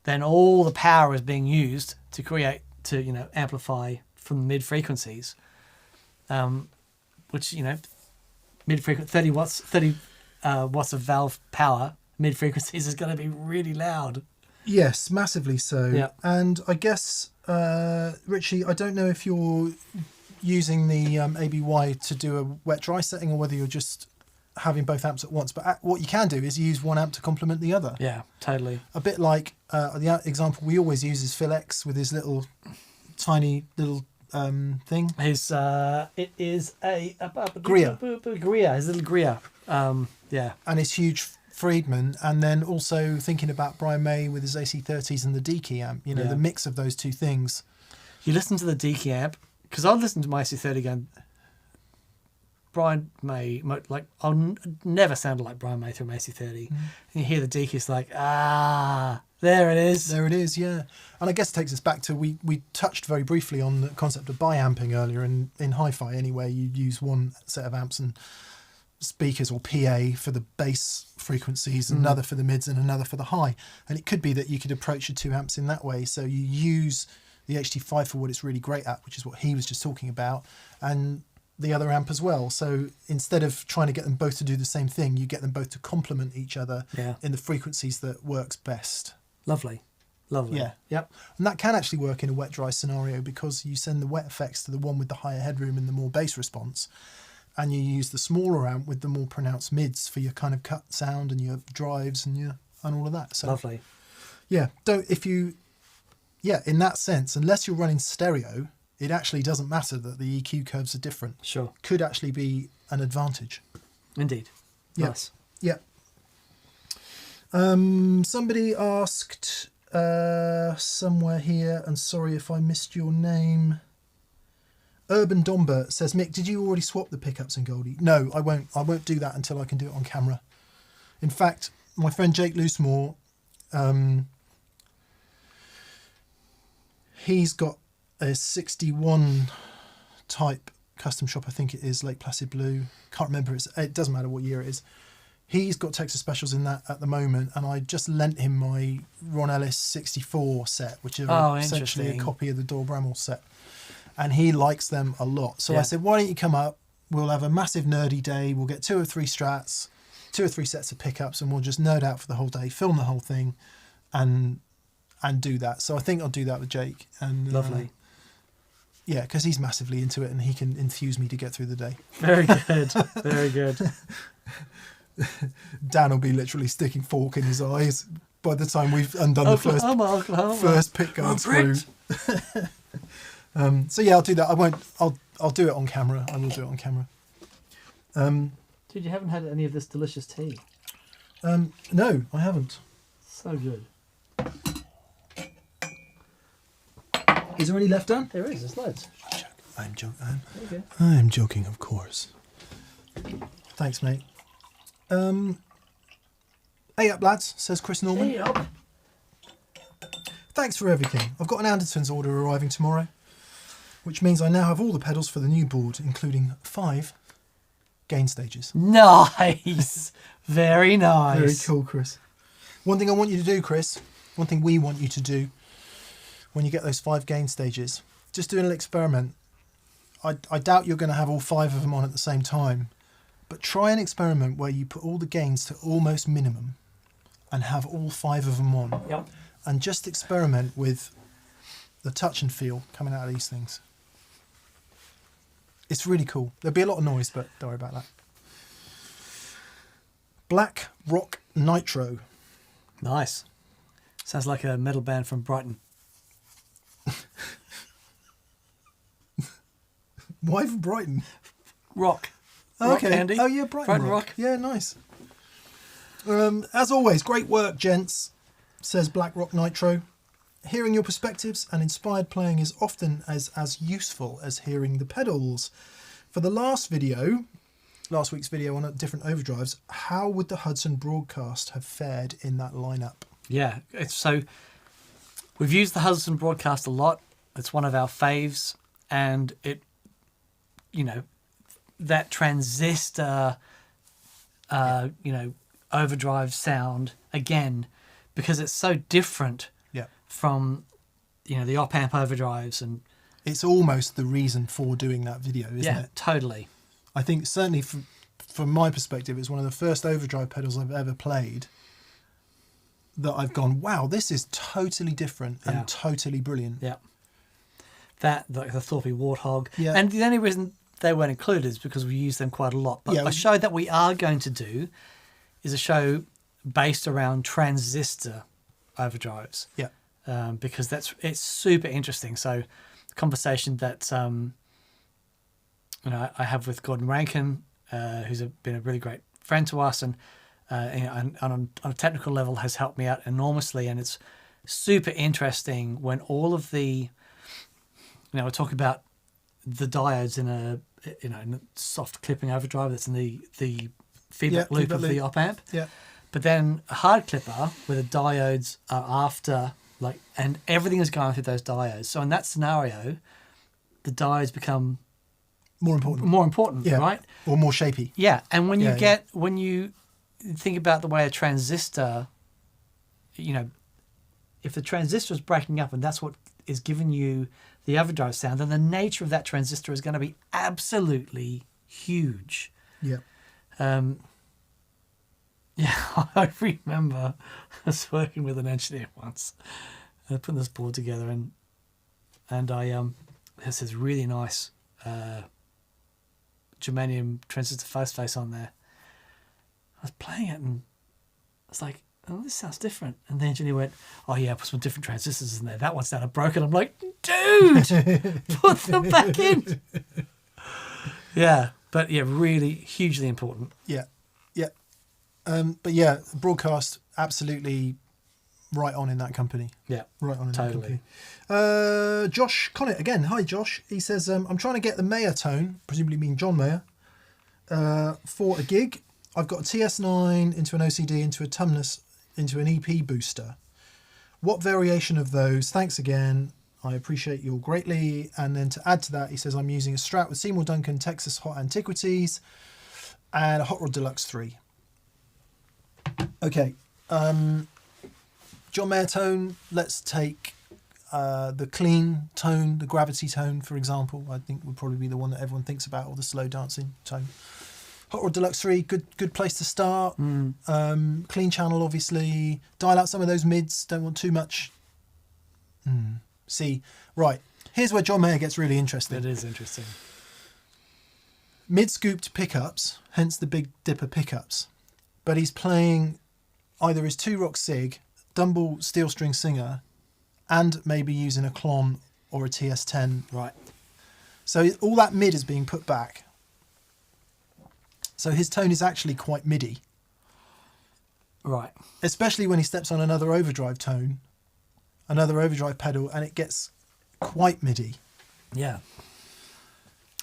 Then all the power is being used to amplify from mid frequencies, which mid frequency 30 watts of valve power mid frequencies is going to be really loud. Yes, massively so. Yeah. And I guess, Richie, I don't know if you're using the ABY to do a wet-dry setting or whether you're just having both amps at once. But what you can do is use one amp to complement the other. Yeah, totally. A bit like the example we always use is Phil X with his little tiny little thing. It is a Greer. His little Greer. Yeah. And his huge Friedman, and then also thinking about Brian May with his AC30s and the D-key amp, the mix of those two things. You listen to the D-key amp, because I'll listen to my AC30 going, Brian May, I'll never sounded like Brian May through my AC30. And you hear the D-key, it's like, there it is. There it is, yeah. And I guess it takes us back to, we touched very briefly on the concept of bi-amping earlier, and in hi-fi anyway, you use one set of amps and speakers or PA for the bass frequencies, another for the mids and another for the high. And it could be that you could approach your two amps in that way. So you use the HT5 for what it's really great at, which is what he was just talking about, and the other amp as well. So instead of trying to get them both to do the same thing, you get them both to complement each other in the frequencies that works best. Lovely. Yeah. Yep. And that can actually work in a wet-dry scenario because you send the wet effects to the one with the higher headroom and the more bass response, and you use the smaller amp with the more pronounced mids for your kind of cut sound and your drives and all of that. So lovely. Yeah. In that sense, unless you're running stereo, it actually doesn't matter that the EQ curves are different. Sure. Could actually be an advantage. Indeed. Yeah. Nice. Yeah. Somebody asked somewhere here, and sorry if I missed your name. Urban Domber says, Mick, did you already swap the pickups in Goldie? No, I won't. I won't do that until I can do it on camera. In fact, my friend Jake Loosemore, he's got a 61 type custom shop, I think it is, Lake Placid Blue. Can't remember. It doesn't matter what year it is. He's got Texas Specials in that at the moment, and I just lent him my Ron Ellis 64 set, which is essentially a copy of the Dor Bramall set. And he likes them a lot. So I said, why don't you come up? We'll have a massive nerdy day. We'll get 2 or 3 Strats, 2 or 3 sets of pickups, and we'll just nerd out for the whole day, film the whole thing, and do that. So I think I'll do that with Jake. And lovely. Yeah, because he's massively into it, and he can infuse me to get through the day. Very good. Very good. Dan will be literally sticking fork in his eyes by the time we've undone the first pick guard screw. So yeah, I'll do that. I'll do it on camera. I will do it on camera. Dude, you haven't had any of this delicious tea. No, I haven't. So good. Is there any left, Dan? There is. There's loads. I'm joking. I'm joking, of course. Thanks, mate. Hey up, lads, says Chris Norman. Hey up. Thanks for everything. I've got an Andertons order arriving tomorrow, which means I now have all the pedals for the new board, including 5 gain stages. Nice. Very nice. Very cool, Chris. One thing I want you to do, Chris, one thing we want you to do when you get those 5 gain stages, just do a little experiment. I doubt you're going to have all 5 of them on at the same time, but try an experiment where you put all the gains to almost minimum and have all 5 of them on. Yep. And just experiment with the touch and feel coming out of these things. It's really cool. There'll be a lot of noise, but don't worry about that. Black Rock Nitro. Nice. Sounds like a metal band from Brighton. Why from Brighton? Rock. Oh, Rock, okay. Andy. Oh yeah, Brighton Rock. Yeah, nice. As always, great work, gents, says Black Rock Nitro. Hearing your perspectives and inspired playing is often as useful as hearing the pedals. For the last week's video on different overdrives, how would the Hudson broadcast have fared in that lineup? Yeah, so We've used the Hudson broadcast a lot. It's one of our faves, and it, that transistor, overdrive sound again, because it's so different from, the op-amp overdrives, and it's almost the reason for doing that video, isn't it? Totally. I think certainly from my perspective, it's one of the first overdrive pedals I've ever played that I've gone, wow, this is totally different and totally brilliant. Yeah. That, the Thorpe Warthog. Yeah. And the only reason they weren't included is because we use them quite a lot. But a show that we are going to do is a show based around transistor overdrives. Yeah. Because it's super interesting. So the conversation that I have with Gordon Rankin, who's been a really great friend to us, and on a technical level has helped me out enormously. And it's super interesting when all of the, we're talking about the diodes in a soft clipping overdrive that's in the feedback loop of the op amp. Yeah. But then a hard clipper where the diodes are after, and everything is going through those diodes. So in that scenario, the diodes become more important, right? Or more shapy. Yeah. And when you think about the way a transistor, if the transistor is breaking up and that's what is giving you the overdrive sound, then the nature of that transistor is going to be absolutely huge. Yeah. I remember I was working with an engineer once, putting this board together, and I there's this really nice germanium transistor face on there. I was playing it and I was like, oh, this sounds different. And the engineer went, oh yeah, put some different transistors in there. That one sounded broken. I'm like, dude, put them back in. Yeah, but really hugely important. Yeah. But broadcast, absolutely right on in that company. Yeah, right on in totally. That company. Josh Connett again. Hi, Josh. He says, I'm trying to get the Mayer tone, presumably mean John Mayer, for a gig. I've got a TS9 into an OCD into a Tumnus into an EP booster. What variation of those? Thanks again. I appreciate you all greatly. And then to add to that, he says, I'm using a Strat with Seymour Duncan Texas Hot Antiquities and a Hot Rod Deluxe 3. Okay. John Mayer tone, let's take the clean tone, the gravity tone, for example. I think would probably be the one that everyone thinks about, or the slow dancing tone. Hot Rod Deluxe 3, good place to start. Clean channel, obviously. Dial out some of those mids, don't want too much. See, right, here's where John Mayer gets really interesting. It is interesting. Mid-scooped pickups, hence the Big Dipper pickups. But he's playing either his 2-rock Sig, Dumble steel string singer, and maybe using a Klon or a TS10. Right. So all that mid is being put back. So his tone is actually quite MIDI. Right. Especially when he steps on another overdrive tone, another overdrive pedal, and it gets quite MIDI. Yeah.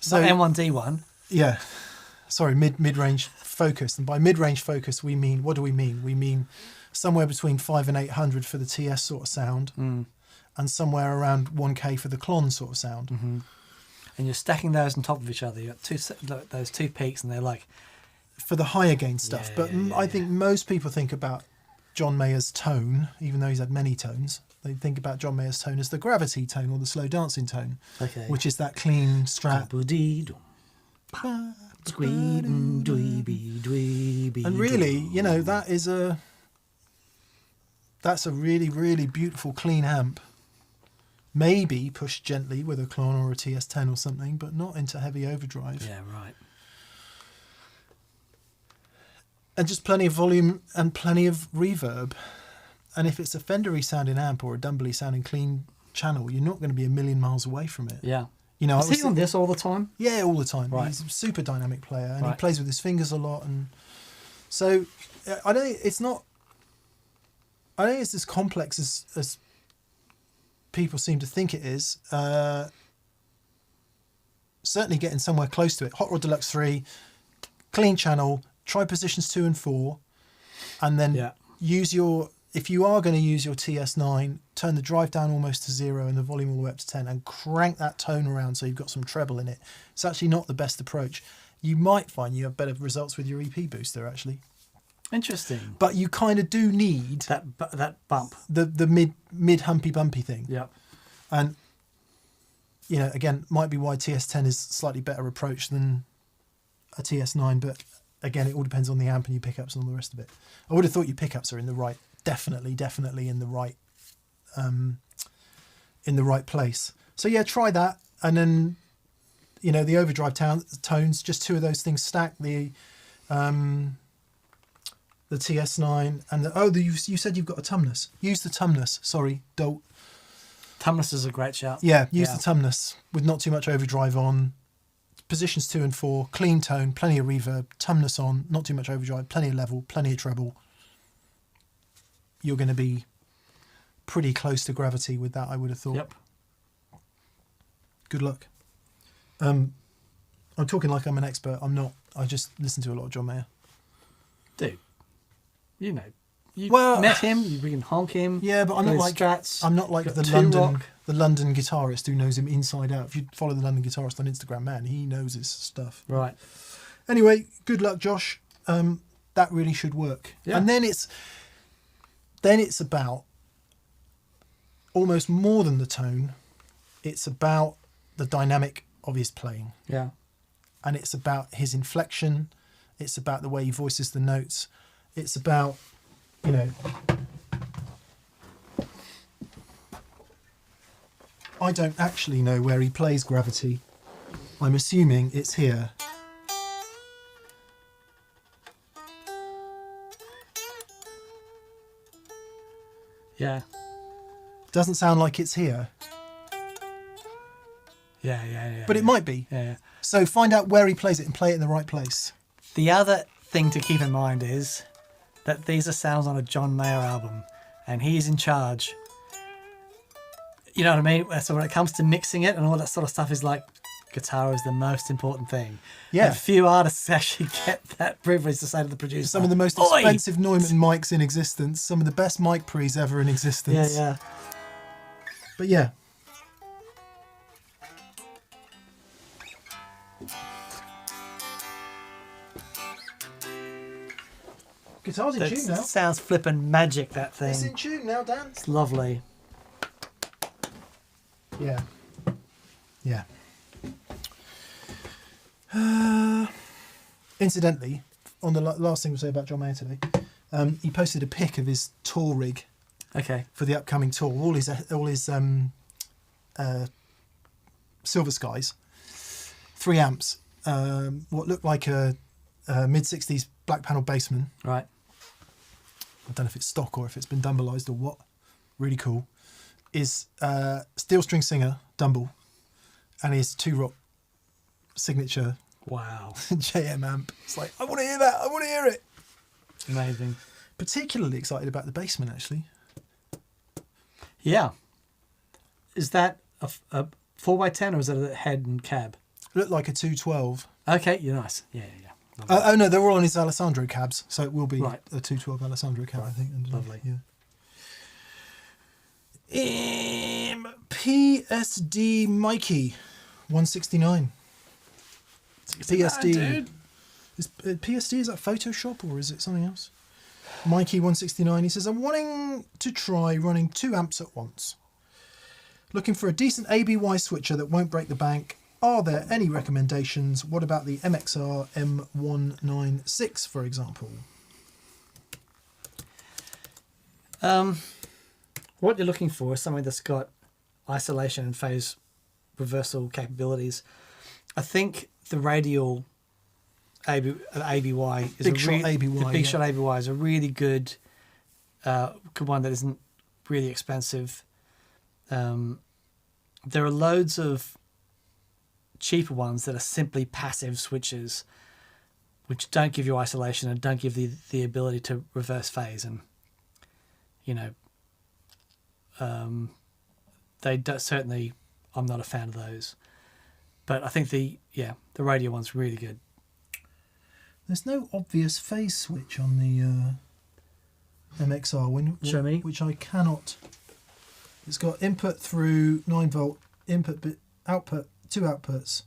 So M1D1. Yeah. Sorry, mid-range focus. And by mid-range focus, we mean, what do we mean? We mean somewhere between 5 and 800 for the TS sort of sound, and somewhere around 1K for the Klon sort of sound. Mm-hmm. And you're stacking those on top of each other. You got those two peaks, and they're like for the higher gain stuff. I think most people think about John Mayer's tone, even though he's had many tones. They think about John Mayer's tone as the gravity tone or the slow dancing tone, which is that clean Strat. And really, that's a really, really beautiful clean amp. Maybe pushed gently with a Klon or a TS10 or something, but not into heavy overdrive. Yeah, right. And just plenty of volume and plenty of reverb. And if it's a Fendery sounding amp or a Dumbly sounding clean channel, you're not going to be a million miles away from it. Yeah. Is he on this all the time? Yeah, all the time. Right. He's a super dynamic player, and he plays with his fingers a lot. And so I don't think it's as complex as people seem to think it is. Certainly getting somewhere close to it. Hot Rod Deluxe 3, clean channel, try positions 2 and 4, and then use your if you are going to use your TS9, turn the drive down almost to 0 and the volume all the way up to 10 and crank that tone around so you've got some treble in it. It's actually not the best approach. You might find you have better results with your EP booster, actually. Interesting. But you kind of do need that bump. The mid humpy bumpy thing. Yep. And, you know, again, might be why TS10 is a slightly better approach than a TS9, but again, it all depends on the amp and your pickups and all the rest of it. I would have thought your pickups are in the right, definitely in the right place. So yeah, try that, and then, you know, the overdrive tones, just 2 of those things stacked. The TS9 and you said you've got a Tumnus. Use the Tumnus. Sorry, don't. Tumnus is a great shout. Yeah, use the Tumnus with not too much overdrive on. Positions 2 and 4, clean tone, plenty of reverb, Tumnus on, not too much overdrive, plenty of level, plenty of treble. You're going to be pretty close to gravity with that, I would have thought. Yep. Good luck. I'm talking like I'm an expert. I'm not. I just listen to a lot of John Mayer. Dude, you know, you met him, you can honk him. Yeah, but I'm not like Strats. I'm not like the London guitarist who knows him inside out. If you follow the London guitarist on Instagram, man, he knows his stuff. Right. Anyway, good luck, Josh. That really should work. Yeah. And then it's about almost more than the tone. It's about the dynamic of his playing. Yeah. And it's about his inflection. It's about the way he voices the notes. It's about, you know, I don't actually know where he plays gravity. I'm assuming it's here. Yeah. Doesn't sound like it's here. Yeah. But it might be. Yeah. So find out where he plays it and play it in the right place. The other thing to keep in mind is that these are sounds on a John Mayer album, and he's in charge. You know what I mean? So when it comes to mixing it and all that sort of stuff, is like, guitar is the most important thing. Yeah. And few artists actually get that privilege to say to the producer, Some of the most expensive Neumann mics in existence, some of the best mic pre's ever in existence. Yeah. But yeah. Guitar's in tune now. Sounds flippin' magic, that thing. It's in tune now, Dan. It's lovely. Yeah. Incidentally, on the last thing we'll say about John Mayer today, he posted a pic of his tour rig. Okay. For the upcoming tour, all his Silver Skies, 3 amps, what looked like a mid-60s black panel Bassman. Right. I don't know if it's stock or if it's been Dumblized or what. Really cool. Is Steel String Singer Dumble, and his 2-Rock signature. Wow. JM amp. It's like, I want to hear that. I want to hear it. Amazing. Particularly excited about the Bassman, actually. Yeah. Is that a 4x10 or is it a head and cab? Looked like a 212. Okay, you're nice. Yeah. Oh no, they're all on his Alessandro cabs, so it will be right. A 212 Alessandro cab, I think. Lovely. Yeah. PSD Mikey 169. PSD. Dude. Is PSD, is that Photoshop or is it something else? Mikey 169. He says, I'm wanting to try running 2 amps at once. Looking for a decent ABY switcher that won't break the bank. Are there any recommendations? What about the MXR M196, for example? What you're looking for is something that's got isolation and phase reversal capabilities. I think the radial ABY is Big Shot ABY is a really good one that isn't really expensive. There are loads of cheaper ones that are simply passive switches, which don't give you isolation and don't give the ability to reverse phase, and they don't, certainly I'm not a fan of those. But I think the radio one's really good. There's no obvious phase switch on the MXR, Show me. which I cannot. It's got input through 9-volt, input bit, output, 2 outputs.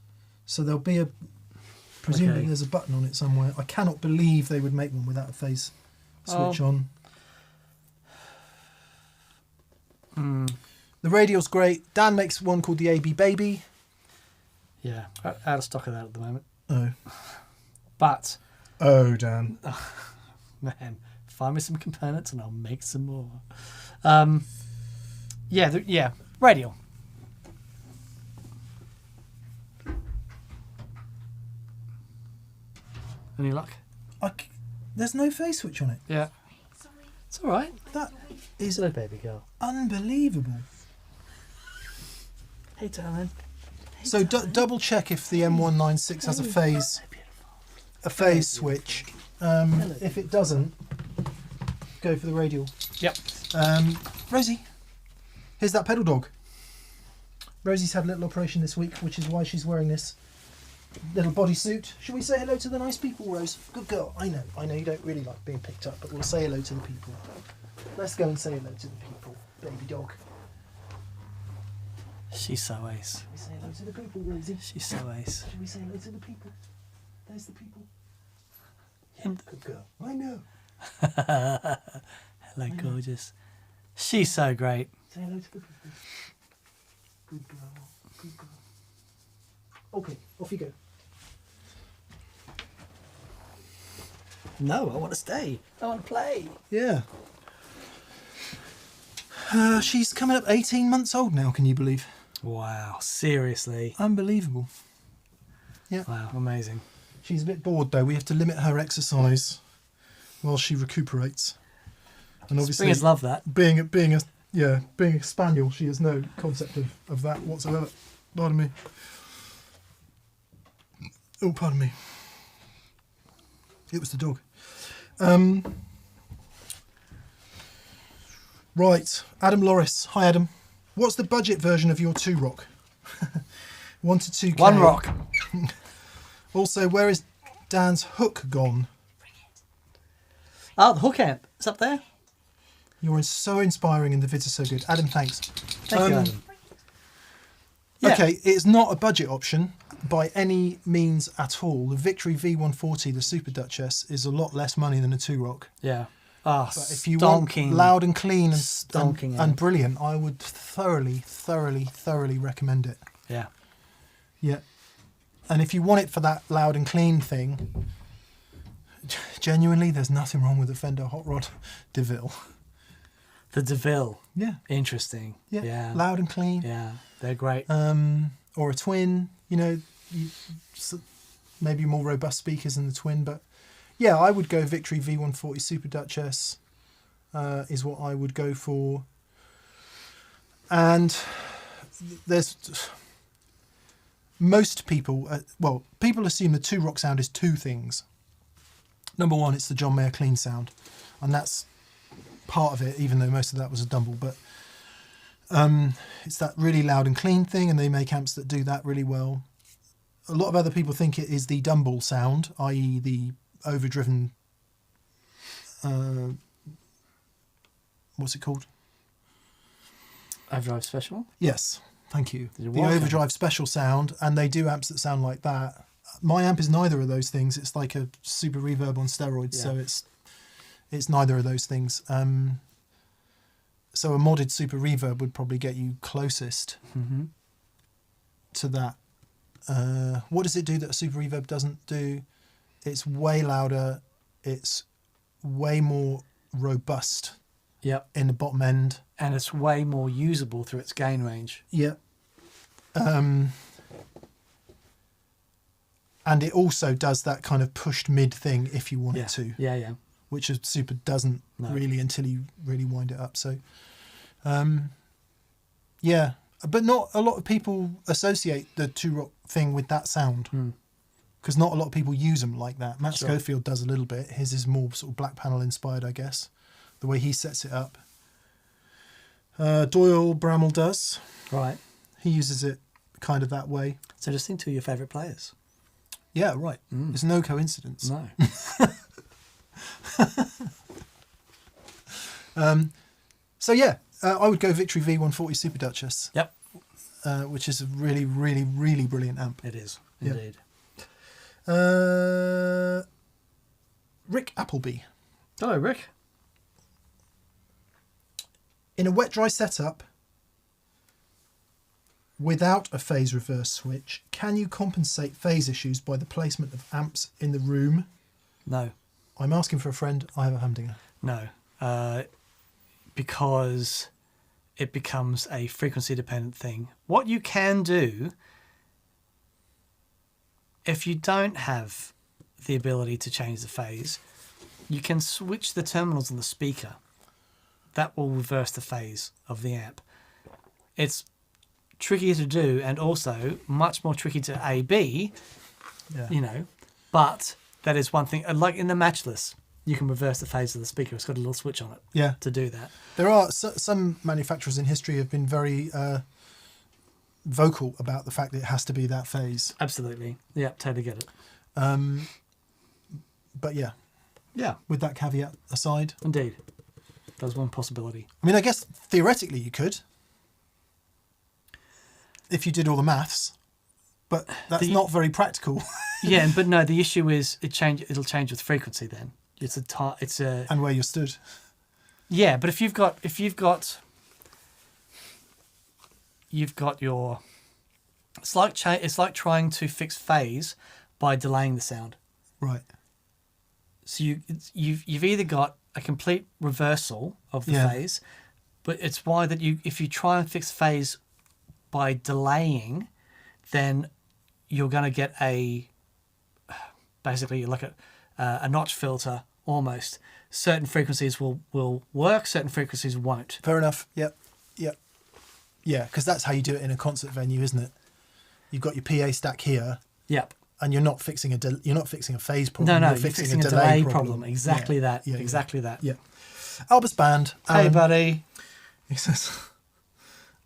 So there'll be presumably there's a button on it somewhere. I cannot believe they would make one without a phase switch on. The radial's great. Dan makes one called the AB Baby. Yeah, out of stock of that at the moment. Oh. But, Oh, Dan. man, find me some components and I'll make some more. Yeah, radial. Any luck? There's no phase switch on it. Yeah. It's all right. That is Hello, baby girl. unbelievable. Hey, darling. So double check if the M196 has a phase switch. If it doesn't, go for the radial. Yep. Rosie, here's that pedal dog. Rosie's had a little operation this week, which is why she's wearing this little bodysuit. Should we say hello to the nice people, Rose? Good girl. I know you don't really like being picked up, but we'll say hello to the people. Let's go and say hello to the people, baby dog. She's so ace. Should we say hello to the people, Rosie? She's so ace. Should we say hello to the people? There's the people. Yeah, good girl. I know. Hello, gorgeous. She's so great. Say hello to the people. Good girl. Good girl. Okay, off you go. No, I want to stay. I want to play. Yeah. She's coming up 18 months old now, can you believe? Wow, seriously. Unbelievable. Yeah. Wow, amazing. She's a bit bored though. We have to limit her exercise while she recuperates. And obviously, Springers love that. being a spaniel, she has no concept of that whatsoever. Pardon me. Oh, pardon me. It was the dog. Right, Adam Loris. Hi, Adam. What's the budget version of your 2-rock? 1 to 2K. 1 rock. Also, where is Dan's hook gone? Oh, the hook amp. It's up there. You're so inspiring and the vids are so good. Adam, thanks. Thank you, Adam. Yeah. Okay, it's not a budget option by any means at all. The Victory V140, the Super Duchess, is a lot less money than a 2-rock. Yeah. Ah, But if you want loud and clean and brilliant, I would thoroughly recommend it. Yeah. Yeah. And if you want it for that loud and clean thing, genuinely, there's nothing wrong with the Fender Hot Rod DeVille. The DeVille. Yeah. Interesting. Yeah. Yeah. Loud and clean. Yeah. They're great. Or a twin, maybe more robust speakers than the twin, but yeah, I would go Victory V140 Super Duchess is what I would go for. And there's most people, people assume the 2-rock sound is 2 things. Number 1, it's the John Mayer clean sound, and that's part of it, even though most of that was a Dumble, but it's that really loud and clean thing, and they make amps that do that really well. A lot of other people think it is the Dumble sound, i.e. the overdriven, what's it called? Overdrive Special? Yes, thank you. The welcome. Overdrive Special sound, and they do amps that sound like that. My amp is neither of those things. It's like a super reverb on steroids, so it's neither of those things. So a modded super reverb would probably get you closest to that. What does it do that a super reverb doesn't do? It's way louder. It's way more robust. Yep. In the bottom end. And it's way more usable through its gain range. Yep. And it also does that kind of pushed mid thing if you want it to. Yeah, yeah. Which a super doesn't really until you really wind it up. So, yeah. But not a lot of people associate the 2-rock thing with that sound. Because not a lot of people use them like that. Matt Schofield does a little bit. His is more sort of black panel inspired, I guess. The way he sets it up. Doyle Bramall does. Right. He uses it kind of that way. So just think 2 of your favourite players. Yeah, right. It's no coincidence. No. So yeah, I would go Victory V140 Super Duchess. Yep. Which is a really, really, really brilliant amp. It is, Yeah. indeed. Rick Appleby. Hello, Rick. In a wet dry setup without a phase reverse switch, can you compensate phase issues by the placement of amps in the room? No. I'm asking for a friend. I have a humdinger. No. Because it becomes a frequency dependent thing. What you can do, if you don't have the ability to change the phase, you can switch the terminals on the speaker. That will reverse the phase of the amp. It's trickier to do and also much more tricky to A-B, Yeah. but that is one thing. Like in the Matchless, you can reverse the phase of the speaker. It's got a little switch on it to do that. There are some manufacturers in history have been very vocal about the fact that it has to be that phase. Absolutely. Yeah, totally get it. But yeah. Yeah. With that caveat aside. Indeed. There's one possibility. I mean, I guess theoretically you could. If you did all the maths. But that's not very practical. Yeah, but no, the issue is it'll change with frequency then. And where you stood. Yeah, but if you've got your, it's like trying to fix phase by delaying the sound. Right. So you've either got a complete reversal of the phase, but it's why that if you try and fix phase by delaying, then you're going to get basically like a notch filter almost. Certain frequencies will work, certain frequencies won't. Fair enough. Yep. Yeah, because that's how you do it in a concert venue, isn't it? You've got your PA stack here. Yep. And you're not fixing a phase problem. No, you're fixing a delay problem. Exactly that. Yeah, exactly that. Yeah. Albus Band. Hey, buddy. He says,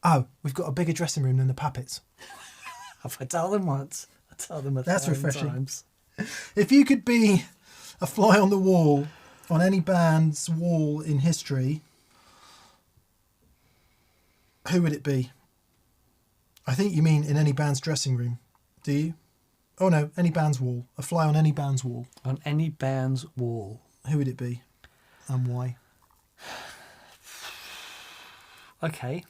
"Oh, we've got a bigger dressing room than the Puppets." If I tell them once, I tell them That's 1,000 refreshing. times. If you could be a fly on the wall on any band's wall in history, who would it be? I think you mean in any band's dressing room. Do you? Oh no, any band's wall. A fly on any band's wall. On any band's wall. Who would it be? And why? Okay.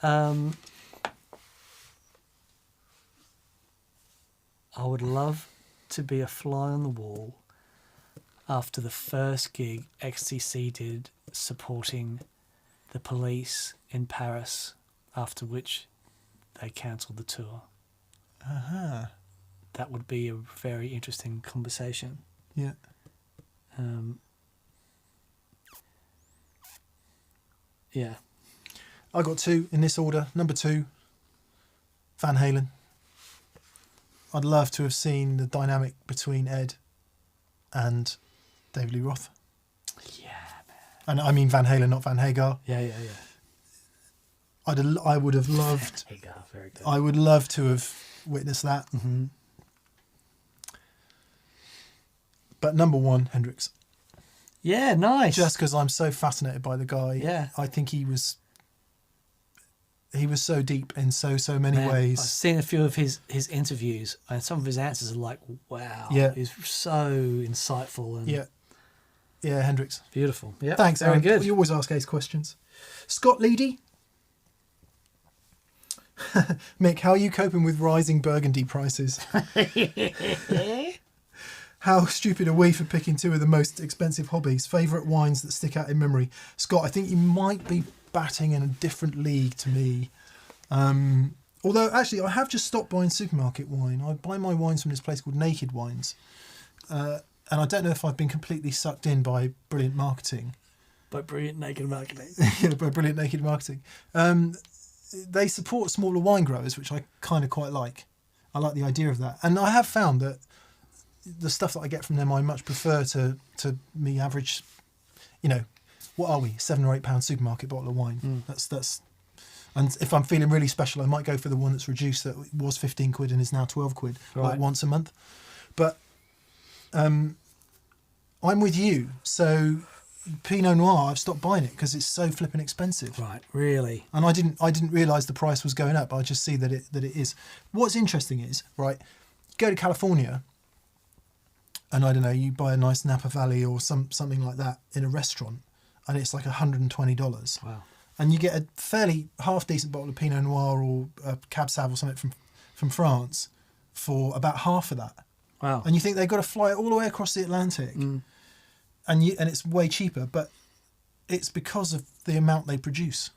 I would love to be a fly on the wall after the first gig XTC did supporting the Police in Paris, after which they cancelled the tour. Uh-huh. That would be a very interesting conversation. Yeah. Yeah. I got two in this order. Number 2, Van Halen. I'd love to have seen the dynamic between Ed and David Lee Roth. Yeah, man. And I mean Van Halen, not Van Hagar. Yeah. I would have loved. Hagar, very good. I would love to have witnessed that. Mm-hmm. But number 1, Hendrix. Yeah, nice. Just because I'm so fascinated by the guy. Yeah. I think he was so deep in so many Man, ways. I've seen a few of his interviews, and some of his answers are like, wow. Yeah. He's so insightful and Yeah, Hendrix. beautiful. Yeah, Thanks, very Aaron. good. You always ask Ace questions. Scott Leedy. Mick, how are you coping with rising Burgundy prices? How stupid are we for picking 2 of the most expensive hobbies? Favourite wines that stick out in memory? Scott, I think you might be batting in a different league to me. Although, actually, I have just stopped buying supermarket wine. I buy my wines from this place called Naked Wines. And I don't know if I've been completely sucked in by brilliant marketing. By brilliant naked marketing. Yeah, by brilliant naked marketing. They support smaller wine growers, which I kind of quite like. I like the idea of that. And I have found that the stuff that I get from them, I much prefer to me average, what are we, £7 or £8 supermarket bottle of wine. That's. And if I'm feeling really special, I might go for the one that's reduced, that was 15 quid and is now 12 quid, like once a month. But I'm with you. So, Pinot Noir, I've stopped buying it because it's so flipping expensive. Right, really? And I didn't realise the price was going up. I just see that it is. What's interesting is, right, you go to California, and I don't know, you buy a nice Napa Valley or something like that in a restaurant, and it's like $120. Wow. And you get a fairly half decent bottle of Pinot Noir or a Cab Sauv or something from France for about half of that. Wow. And you think they've got to fly it all the way across the Atlantic, and it's way cheaper, but it's because of the amount they produce,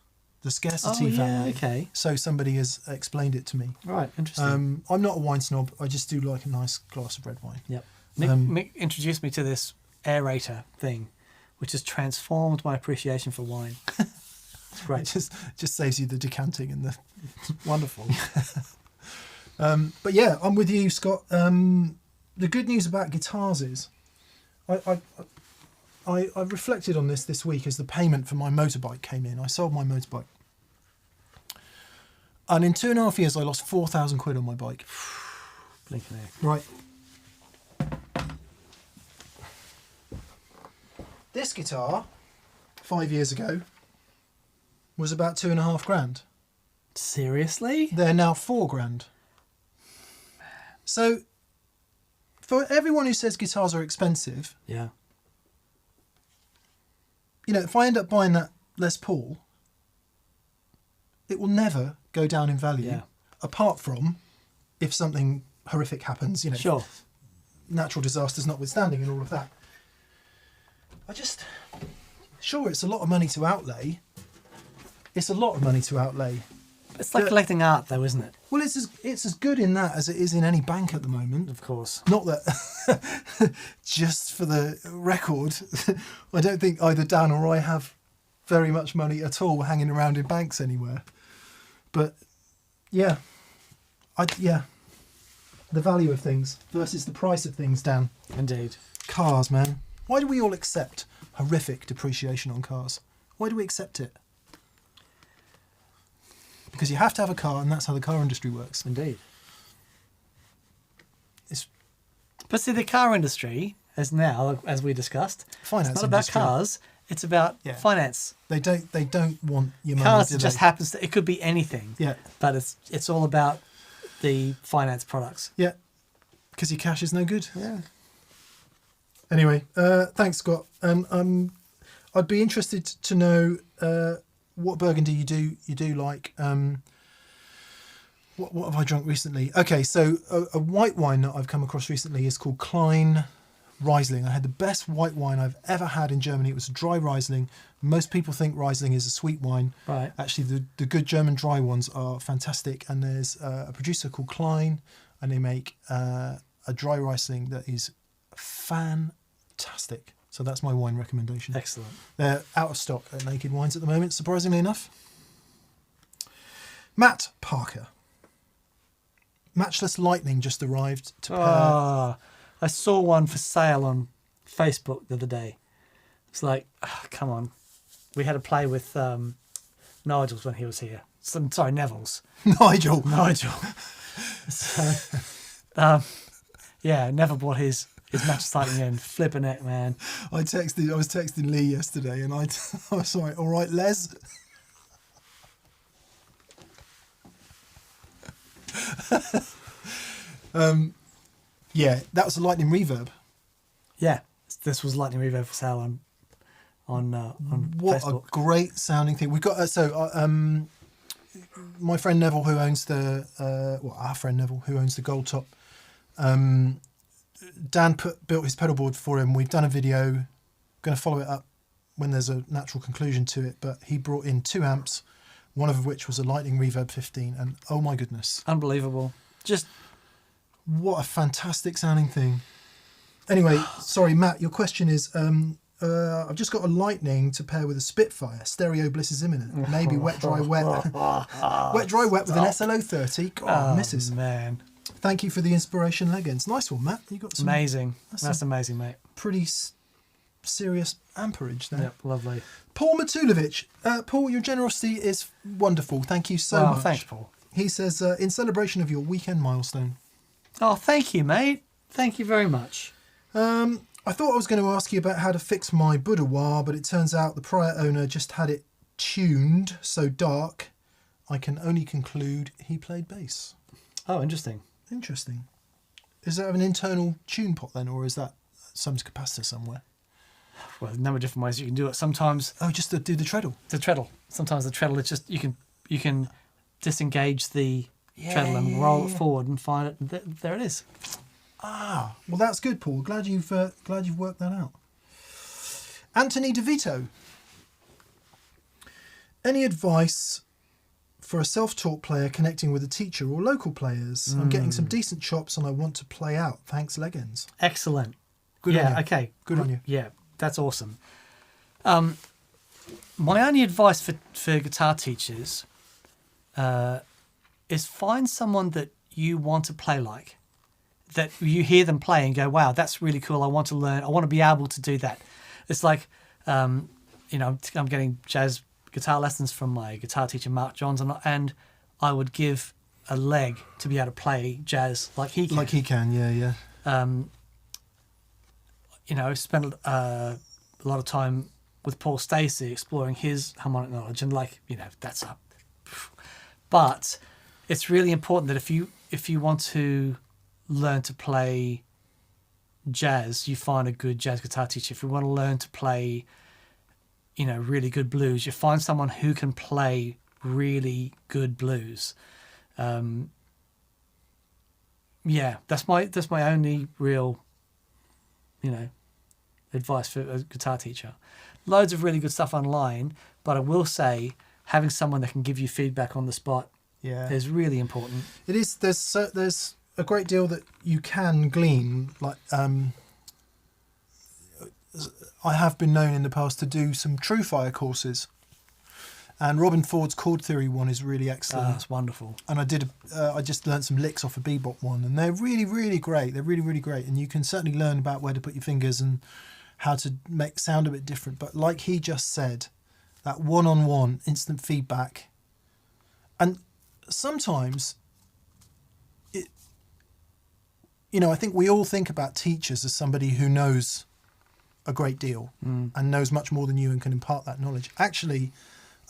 the scarcity value. Okay. So somebody has explained it to me. Right, interesting. I'm not a wine snob. I just do like a nice glass of red wine. Yep. Mick introduced me to this aerator thing, which has transformed my appreciation for wine. It's great. It just saves you the decanting and the Wonderful. But yeah, I'm with you, Scott. The good news about guitars is, I reflected on this week as the payment for my motorbike came in. I sold my motorbike, and in 2.5 years, I lost 4,000 quid on my bike. Blinking there. Right. This guitar, 5 years ago, was about 2.5 grand. Seriously? They're now 4 grand. So, for everyone who says guitars are expensive, Yeah. you know, if I end up buying that Les Paul, it will never go down in value. Yeah. Apart from if something horrific happens, you know, Sure. natural disasters notwithstanding and all of that. Sure, it's a lot of money to outlay. It's a lot of money to outlay. It's like collecting art, though, isn't it? Well, it's as good in that as it is in any bank at the moment. Of course. Not that, just for the record, I don't think either Dan or I have very much money at all hanging around in banks anywhere. But yeah, the value of things versus the price of things, Dan. Indeed. Cars, man. Why do we all accept horrific depreciation on cars? Why do we accept it? Because you have to have a car, and that's how the car industry works. Indeed. It's But see, the car industry, as we discussed, finance it's not about industry. cars. It's about Yeah. finance. They don't want your money. Cars do just they? happens to. It could be anything. Yeah. But it's all about the finance products. Yeah. Because your cash is no good. Yeah. Anyway, thanks, Scott. I'd be interested to know what Burgundy you do like. What have I drunk recently? Okay, so a white wine that I've come across recently is called Klein Riesling. I had the best white wine I've ever had in Germany. It was a dry Riesling. Most people think Riesling is a sweet wine. Right. Actually, the good German dry ones are fantastic. And there's a producer called Klein, and they make a dry Riesling that is fantastic. So that's my wine recommendation. Excellent. They're out of stock at Naked Wines at the moment, surprisingly enough. Matt Parker. Matchless Lightning just arrived to pair. I saw one for sale on Facebook the other day. It's like, come on. We had a play with Nigel's when he was here. Sorry, Neville's. Nigel. So, yeah, Neville bought his Matchless Lightning in. Flipping it, man. I was texting Lee yesterday, and I was like, all right, Les. Yeah, that was a Lightning Reverb. Yeah, this was Lightning Reverb for sale on What Facebook. a great sounding thing. We've got my friend Neville, who owns our friend Neville, who owns the Gold Top. Dan built his pedal board for him. We've done a video. Going to follow it up when there's a natural conclusion to it. But he brought in 2 amps, one of which was a Lightning Reverb 15, and oh my goodness, Unbelievable. Just what a fantastic sounding thing. Anyway, sorry, Matt, your question is, I've just got a Lightning to pair with a Spitfire. Stereo bliss is imminent. Maybe wet, dry, wet. Wet, dry, wet with an SLO30. God, misses. Man. Thank you for the inspiration, Leggins. Nice one, Matt. You got some Amazing. That's amazing, mate. pretty serious amperage there. Yep, lovely. Paul Matulovic. Paul, your generosity is wonderful. Thank you so much. Thanks, Paul. He says, in celebration of your weekend milestone. Oh, thank you, mate. Thank you very much. I I thought I was going to ask you about how to fix my boudoir, but it turns out the prior owner just had it tuned so dark, I can only conclude he played bass. Oh, interesting. Interesting. Is that an internal tune pot then, or is that some capacitor somewhere? Well, there's a number of different ways you can do it. Sometimes just to do the treadle. the treadle. Sometimes the treadle, it's just you can disengage the treadle and roll it forward and find it. And there it is. Ah, well, that's good, Paul. Glad you've worked that out. Anthony DeVito. Any advice for a self-taught player connecting with a teacher or local players? I'm getting some decent chops and I want to play out. Thanks, Leggins. Excellent. Good on you. Okay. Good on you. Yeah, that's awesome. My only advice for guitar teachers is find someone that you want to play like, that you hear them play and go, wow, that's really cool. I want to learn. I want to be able to do that. It's like, I'm getting jazz guitar lessons from my guitar teacher, Mark Johns, and I would give a leg to be able to play jazz like he can. Like he can, yeah. Spent a lot of time with Paul Stacey exploring his harmonic knowledge, and that's up. But it's really important that if you want to learn to play jazz, you find a good jazz guitar teacher. If you want to learn to play, really good blues, you find someone who can play really good blues. That's my only real, advice for a guitar teacher. Loads of really good stuff online, but I will say having someone that can give you feedback on the spot is really important. It is. There's a great deal that you can glean. Like I have been known in the past to do some True Fire courses, and Robin Ford's chord theory one is really excellent. That's wonderful. And I just learned some licks off a bebop one, and they're really, really great. They're really, really great, and you can certainly learn about where to put your fingers and how to make sound a bit different. But like he just said, that one-on-one instant feedback, and sometimes I think we all think about teachers as somebody who knows a great deal and knows much more than you and can impart that knowledge. Actually,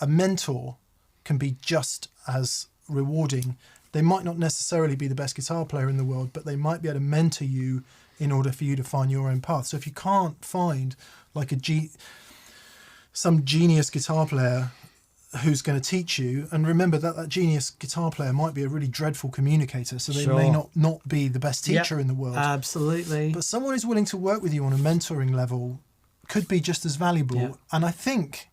a mentor can be just as rewarding. They might not necessarily be the best guitar player in the world, but they might be able to mentor you in order for you to find your own path. So if you can't find like some genius guitar player who's going to teach you, and remember that genius guitar player might be a really dreadful communicator, so they may not be the best teacher in the world. Absolutely. But someone who's willing to work with you on a mentoring level could be just as valuable. Yeah. And I think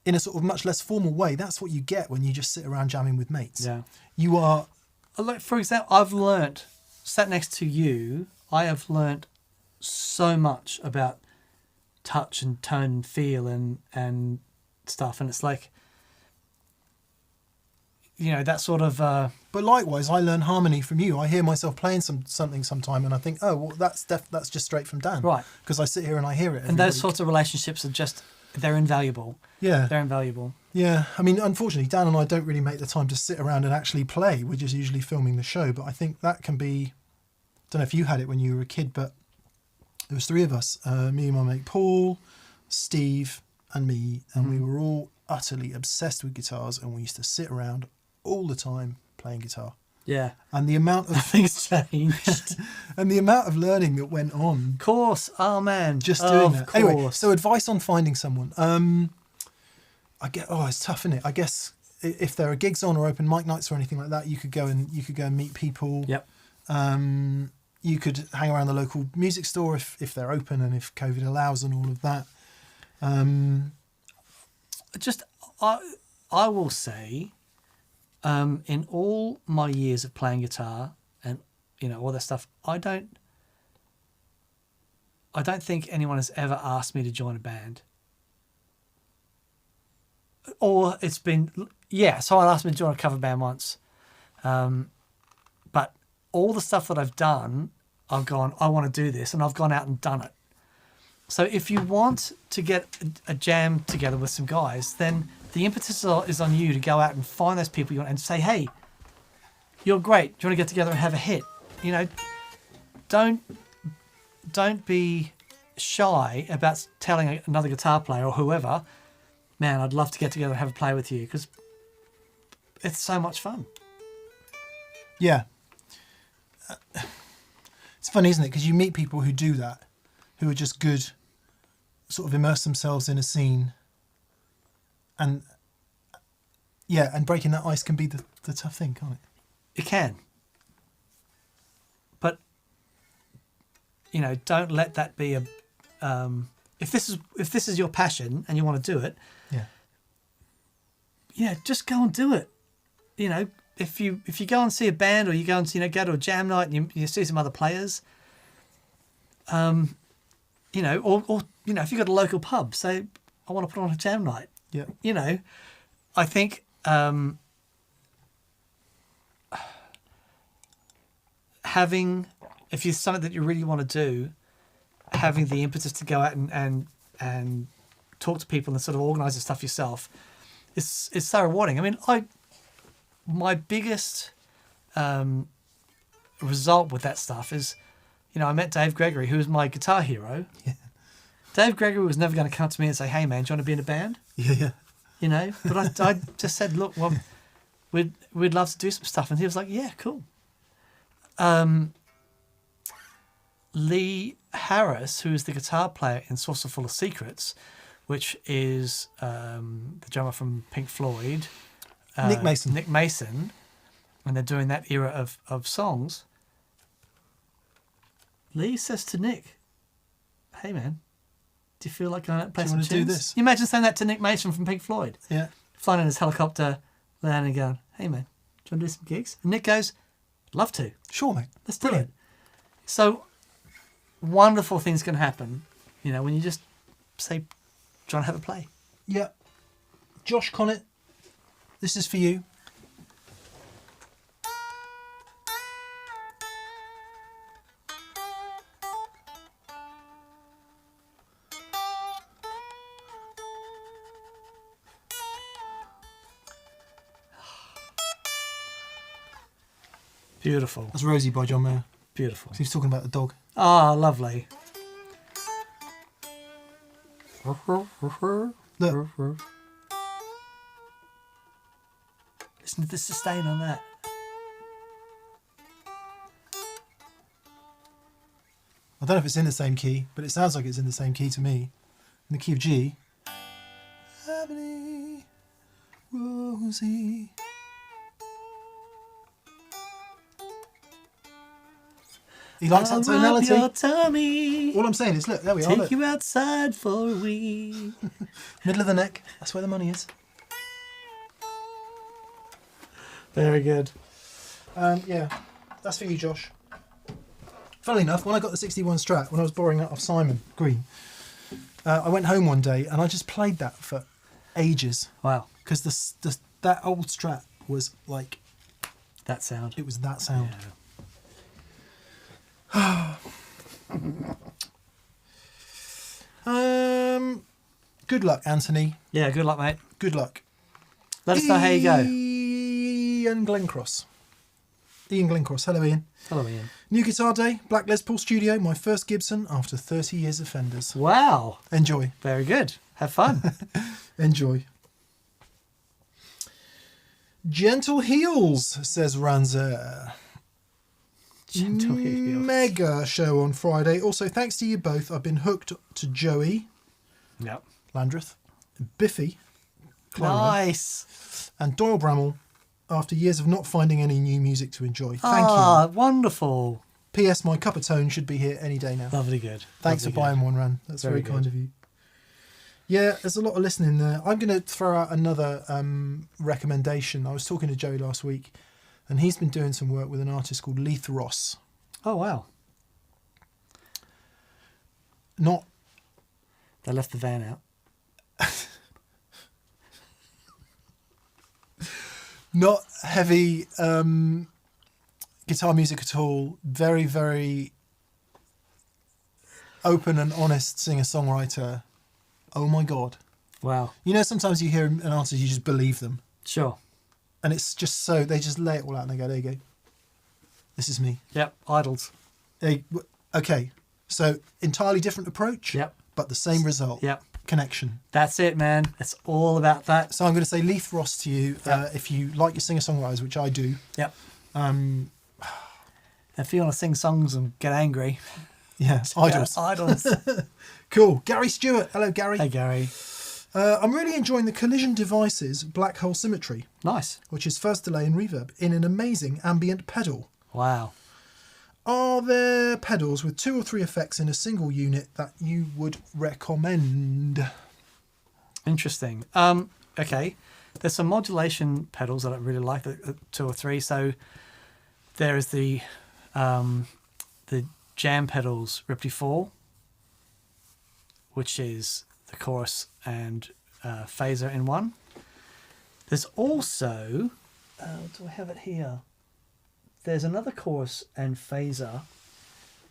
in a sort of much less formal way, that's what you get when you just sit around jamming with mates. Yeah. You are... Like, for example, I've learnt, sat next to you, I have learnt so much about touch and tone and feel and stuff. And it's like, that sort of... But likewise, I learn harmony from you. I hear myself playing something sometime and I think, oh, well, that's just straight from Dan. Right. Because I sit here and I hear it. And those sorts of relationships are just, they're invaluable. Yeah. They're invaluable. Yeah. I mean, unfortunately, Dan and I don't really make the time to sit around and actually play. We're just usually filming the show. But I think that can be... I don't know if you had it when you were a kid, but there was three of us. Me and my mate Paul, Steve and me. And we were all utterly obsessed with guitars. And we used to sit around all the time playing guitar. Yeah. And the amount of things changed. and the amount of learning that went on. Of course. Oh man. Just doing that. Course. Anyway, so advice on finding someone. It's tough, isn't it? I guess if there are gigs on or open mic nights or anything like that, you could go and meet people. Yep. You could hang around the local music store if they're open and if COVID allows and all of that. I will say, in all my years of playing guitar and all that stuff, I don't think anyone has ever asked me to join a band. Or it's been someone asked me to join a cover band once, but all the stuff that I've done, I've gone, I want to do this, and I've gone out and done it. So if you want to get a jam together with some guys, then the impetus is on you to go out and find those people you want and say, hey, you're great. Do you want to get together and have a hit? Don't be shy about telling another guitar player or whoever, man, I'd love to get together and have a play with you, because it's so much fun. Yeah. It's funny, isn't it? Because you meet people who do that, who are just good, sort of immerse themselves in a scene. And yeah, and breaking that ice can be the tough thing, can't it? It can. But, you know, don't let that be a... if this is your passion and you want to do it, just go and do it. You know, if you go and see a band, or you go and go to a jam night and you see some other players, or if you've got a local pub, say, I want to put on a jam night. Yeah. You know, I think if it's something that you really want to do, having the impetus to go out and talk to people and sort of organise the stuff yourself is so rewarding. I mean, my biggest result with that stuff is, I met Dave Gregory, who was my guitar hero. Yeah. Dave Gregory was never going to come to me and say, "Hey man, do you want to be in a band?" Yeah. But I just said, "Look, well, we'd love to do some stuff," and he was like, "Yeah, cool." Lee Harris, who is the guitar player in Saucer Full of Secrets, which is the drummer from Pink Floyd, Nick Mason, and they're doing that era of songs. Lee says to Nick, "Hey man, do you feel like going out and play some tunes? Do this?" You imagine saying that to Nick Mason from Pink Floyd. Yeah. Flying in his helicopter, landing and going, "Hey man, do you want to do some gigs?" And Nick goes, "Love to. Sure, mate. Let's do it." So wonderful things can happen, when you just say, "Try and have a play." Yeah. Josh Connett, this is for you. Beautiful. That's Rosie by John Mayer. Beautiful. He's talking about the dog. Ah, lovely. Look. Listen to the sustain on that. I don't know if it's in the same key, but it sounds like it's in the same key to me. In the key of G. Ebony, Rosie. He likes that tonality. Your tummy. All I'm saying is, look, there we are. Take Look. you outside for a wee. Middle of the neck. That's where the money is. Very good. Yeah, that's for you, Josh. Funnily enough, when I got the 61 Strat, when I was borrowing that off Simon Green, I went home one day and I just played that for ages. Wow. Because that old Strat was like... That sound. It was that sound. Yeah. Good luck, Anthony. Yeah, good luck, mate. Good luck. Let us know how you go. Ian Glencross. Hello, Ian. Hello, Ian. New Guitar Day, Black Les Paul Studio, my first Gibson after 30 years of Fenders. Wow. Enjoy. Very good. Have fun. Enjoy. Gentle Heels, says Ranzer. Gentle Heels. Mega show on Friday. Also, thanks to you both, I've been hooked to Joey Yep. Landreth, Biffy, Clyro, Nice. and Doyle Bramall after years of not finding any new music to enjoy. Thank Ah, wonderful. you. P.S. My cup of tone should be here any day now. Lovely good. Thanks Lovely for buying one, Ran. That's very Very kind good. of you. Yeah, there's a lot of listening there. I'm going to throw out another recommendation. I was talking to Joey last week, and he's been doing some work with an artist called Leith Ross. Oh, wow. Not They left the van out. not heavy guitar music at all. Very, very open and honest singer-songwriter. Oh my God. Wow. Sometimes you hear an artist, you just believe them. Sure. And it's just so, they just lay it all out and they go, there you go. This is me. Yep. Idols. Okay. So entirely different approach, Yep. but the same result. Yep. Connection. That's it, man. It's all about that. So I'm going to say Leith Ross to you. Yep. If you like your singer-songwriters, which I do. Yep. Um, If you want to sing songs and get angry. yeah, idols. Idols. Cool. Gary Stewart. Hello, Gary. Hey, Gary. I'm really enjoying the Collision Devices Black Hole Symmetry, Nice. which is first delay and reverb in an amazing ambient pedal. Wow. Are there pedals with 2 or 3 effects in a single unit that you would recommend? Interesting. Okay. There's some modulation pedals that I really like, the 2 or 3. So there is the Jam Pedals Ripley 4, which is the chorus and phaser in one. There's also, do I have it here? There's another chorus and phaser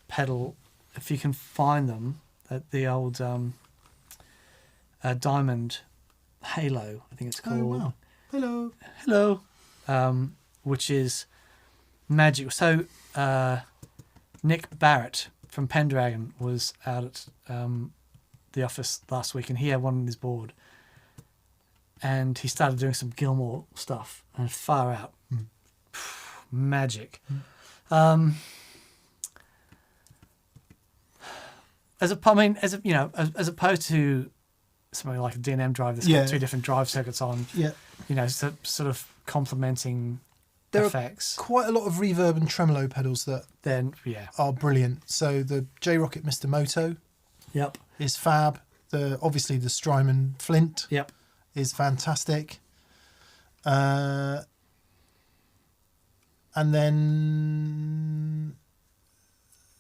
pedal, if you can find them, at the old Diamond Halo, I think it's called. Oh, wow. Hello. Which is magic. So Nick Barrett from Pendragon was out at the office last week, and he had one on his board, and he started doing some Gilmour stuff, and far out. Magic. As opposed to something like a D&M drive that's got 2 different drive circuits on. Yeah. So, sort of complementing There effects. are quite a lot of reverb and tremolo pedals that are brilliant. So the J-Rocket Mr. Moto Yep. is fab. Obviously the Strymon Flint Yep. is fantastic. And then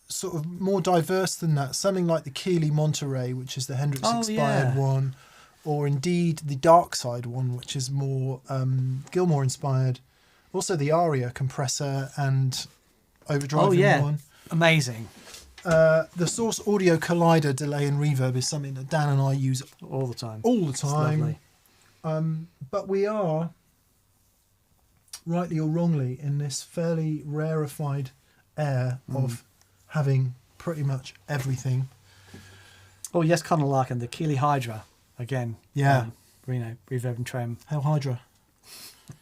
sort of more diverse than that, something like the Keeley Monterey, which is the Hendrix inspired one, or indeed the Dark Side one, which is more Gilmour inspired. Also the Aria compressor and overdrive one. Amazing. The Source Audio Collider delay and reverb is something that Dan and I use All the time. It's lovely. But we are, rightly or wrongly, in this fairly rarefied air of having pretty much everything. Oh, yes, Conor Larkin, the Keeley Hydra. Again. Yeah. Reverb and trem. Hail Hydra.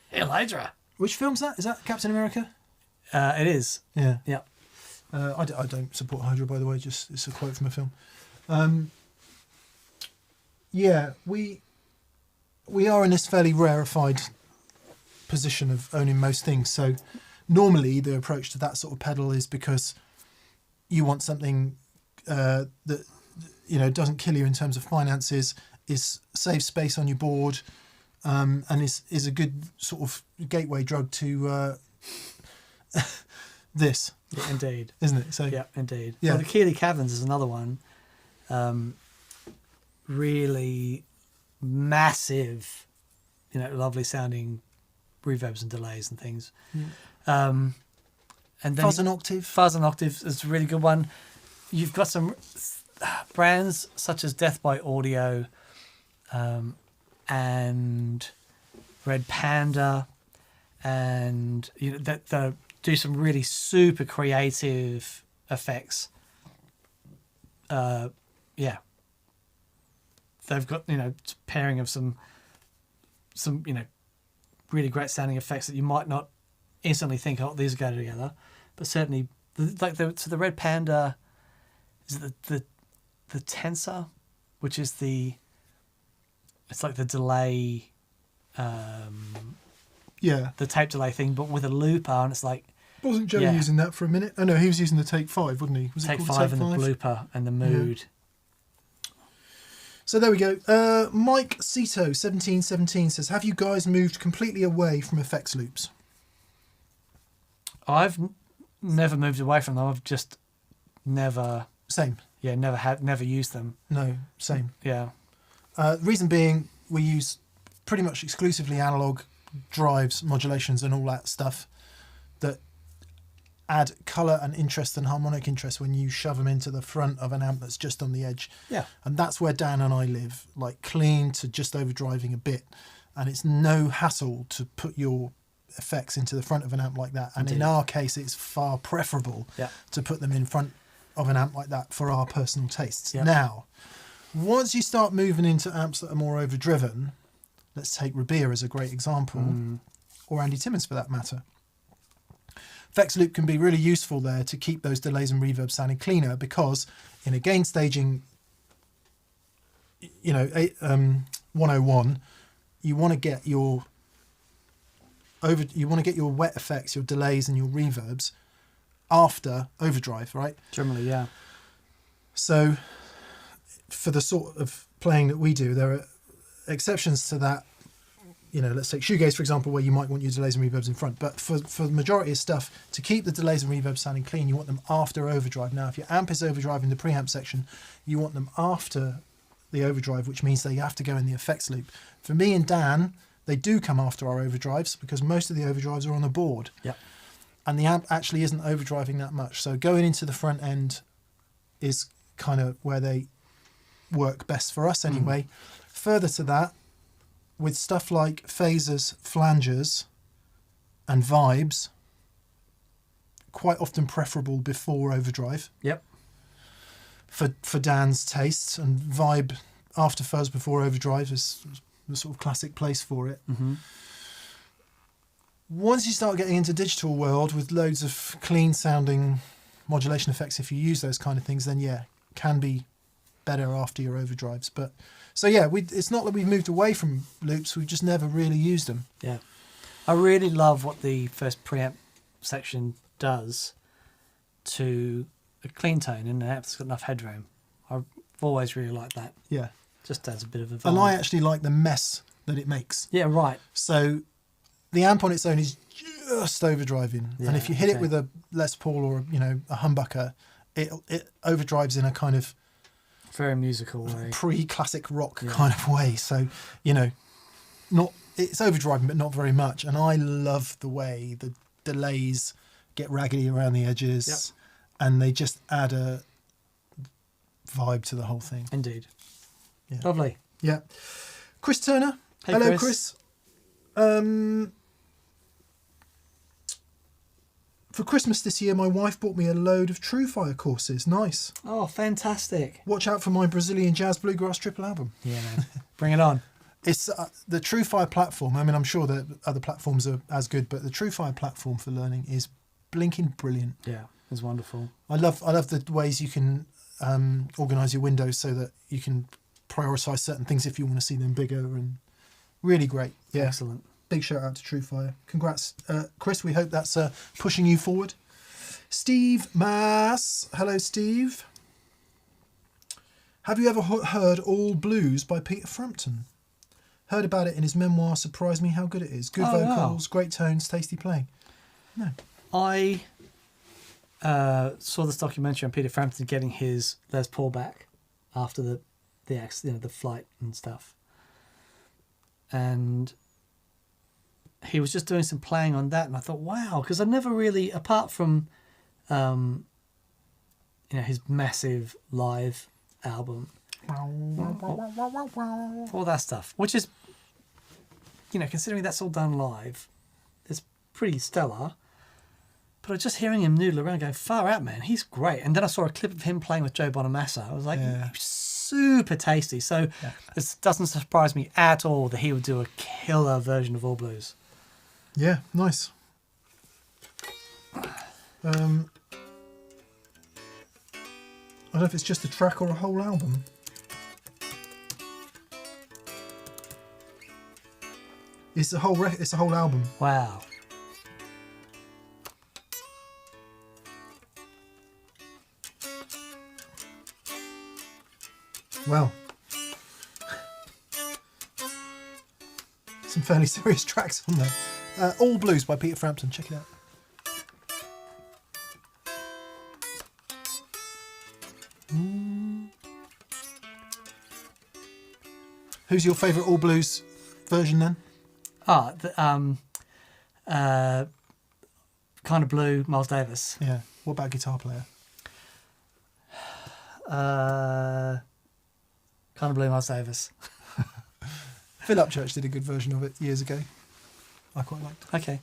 Hail Hydra. Which film's that? Is that Captain America? It is. Yeah. Yeah. I don't support Hydra, by the way. Just it's a quote from a film. We are in this fairly rarefied position of owning most things. So normally the approach to that sort of pedal is because you want something that doesn't kill you in terms of finances, is saves space on your board, and is a good sort of gateway drug to this. Yeah, indeed. Isn't it? So yeah, indeed. Yeah. Well, the Keeley Caverns is another one. Really massive, lovely sounding reverbs and delays and things. And then Fuzz and Octave. Fuzz and Octave is a really good one. You've got some brands such as Death by Audio and Red Panda, and that do some really super creative effects. They've got pairing of some really great sounding effects that you might not instantly think, oh, these go together, but certainly the Red Panda is the tensor, which is it's like the delay, the tape delay thing, but with a looper, and it's like. Wasn't Joe using that for a minute? Oh no, he was using the Take 5, wasn't he? Was Take it called 5 Take and the blooper and the mood. Yeah. So there we go. Mike Cito 1717 says, have you guys moved completely away from effects loops? I've never moved away from them. I've just never. Same. Yeah, never used them. No, same. Yeah. Reason being, we use pretty much exclusively analog drives, modulations, and all that stuff that add colour and interest and harmonic interest when you shove them into the front of an amp that's just on the edge. Yeah. And that's where Dan and I live, like clean to just overdriving a bit. And it's no hassle to put your effects into the front of an amp like that. And Indeed. in our case, it's far preferable to put them in front of an amp like that for our personal tastes. Yep. Now, once you start moving into amps that are more overdriven, let's take Rabea as a great example, or Andy Timmins for that matter. Effects loop can be really useful there to keep those delays and reverbs sounding cleaner, because in a gain staging, 101, you want to get your wet effects, your delays and your reverbs after overdrive, right? Generally, yeah. So for the sort of playing that we do, there are exceptions to that. Let's take shoegaze, for example, where you might want your delays and reverbs in front. But for the majority of stuff, to keep the delays and reverbs sounding clean, you want them after overdrive. Now, if your amp is overdrive in the preamp section, you want them after the overdrive, which means they have to go in the effects loop. For me and Dan, they do come after our overdrives because most of the overdrives are on the board. Yep. And the amp actually isn't overdriving that much. So going into the front end is kind of where they work best for us anyway. Further to that, with stuff like phasers, flangers and vibes, quite often preferable before overdrive. Yep. For Dan's tastes, and vibe after fuzz before overdrive is the sort of classic place for it. Mm-hmm. Once you start getting into digital world with loads of clean sounding modulation effects, if you use those kind of things, then yeah, can be better after your overdrives. But so yeah, it's not that we've moved away from loops, we've just never really used them. Yeah. I really love what the first preamp section does to a clean tone in an amp that's got enough headroom. I've always really liked that. Yeah. Just adds a bit of a vibe. And I actually like the mess that it makes. Yeah, right. So the amp on its own is just overdriving. Yeah, and if you hit it with a Les Paul or a humbucker, it overdrives in a kind of very musical way. Pre-classic rock kind of way. So, it's overdriving, but not very much. And I love the way the delays get raggedy around the edges, and they just add a vibe to the whole thing. Indeed. Yeah. Lovely. Yeah. Chris Turner. Hey, Hello, Chris. For Christmas this year, my wife bought me a load of TrueFire courses. Nice. Oh, fantastic. Watch out for my Brazilian jazz bluegrass triple album. Yeah, man. Bring it on. It's the TrueFire platform. I mean, I'm sure that other platforms are as good, but the TrueFire platform for learning is blinking brilliant. Yeah, it's wonderful. I love the ways you can organise your windows so that you can prioritise certain things if you want to see them bigger, and really great. Yeah. Excellent. Big shout out to TrueFire. Congrats, Chris. We hope that's pushing you forward. Steve Mass. Hello, Steve. Have you ever heard All Blues by Peter Frampton? Heard about it in his memoir. Surprised me how good it is. Good vocals, great tones, tasty playing. No. I saw this documentary on Peter Frampton getting his Les Paul back after the flight and stuff, and he was just doing some playing on that, and I thought, wow, because I've never really, apart from his massive live album, all that stuff, which is, considering that's all done live, it's pretty stellar. But just hearing him noodle around going, far out, man, he's great. And then I saw a clip of him playing with Joe Bonamassa. I was like, super tasty. So it doesn't surprise me at all that he would do a killer version of All Blues. Yeah, nice. I don't know if it's just a track or a whole album. It's a whole album. Wow. Wow. Some fairly serious tracks on there. All Blues by Peter Frampton. Check it out. Who's your favourite All Blues version then? Kind of Blue, Miles Davis. Yeah. What about guitar player? Kind of Blue, Miles Davis. Phil Upchurch did a good version of it years ago. I quite liked it. Okay.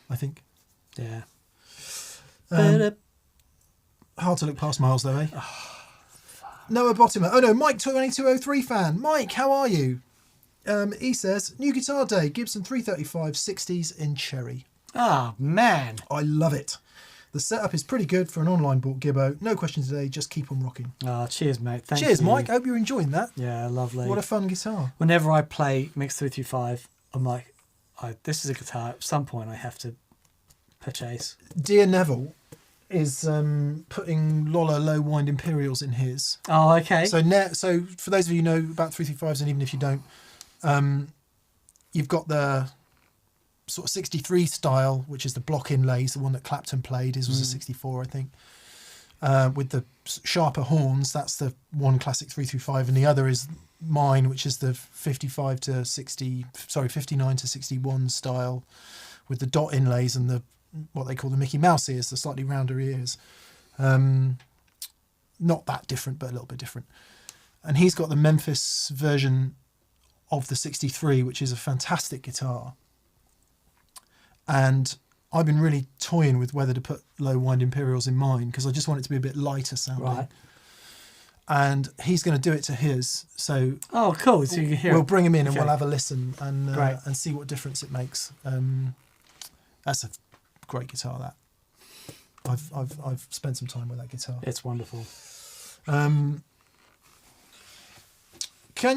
I think. Yeah. Hard to look past Miles, though, eh? Noah Bottimer. Oh, no, Mike 2203 fan. Mike, how are you? He says, new guitar day, Gibson 335 60s in cherry. Ah, man. I love it. The setup is pretty good for an online bought Gibbo. No questions today, just keep on rocking. Oh, cheers, mate. Thank Cheers, you. Mike. I hope you're enjoying that. Yeah, lovely. What a fun guitar. Whenever I play Mix 335, I'm like, this is a guitar at some point I have to purchase. Dear Neville is putting Lola low wind Imperials in his. Oh, okay. So for those of you who know about 335s, and even if you don't, you've got the sort of 63 style, which is the block inlays, the one that Clapton played. His was a 64, I think, with the sharper horns. That's the one classic 335, and the other is mine, which is the 59 to 61 style, with the dot inlays and the what they call the Mickey Mouse ears, the slightly rounder ears. Not that different, but a little bit different. And he's got the Memphis version of the 63, which is a fantastic guitar. And I've been really toying with whether to put low wind Imperials in mine, because I just want it to be a bit lighter sounding. Right. And he's going to do it to his. So oh, cool. So you can hear we'll it. bring him in and Okay. we'll have a listen and Great. and see what difference it makes. That's a great guitar. That I've spent some time with that guitar. It's wonderful. Can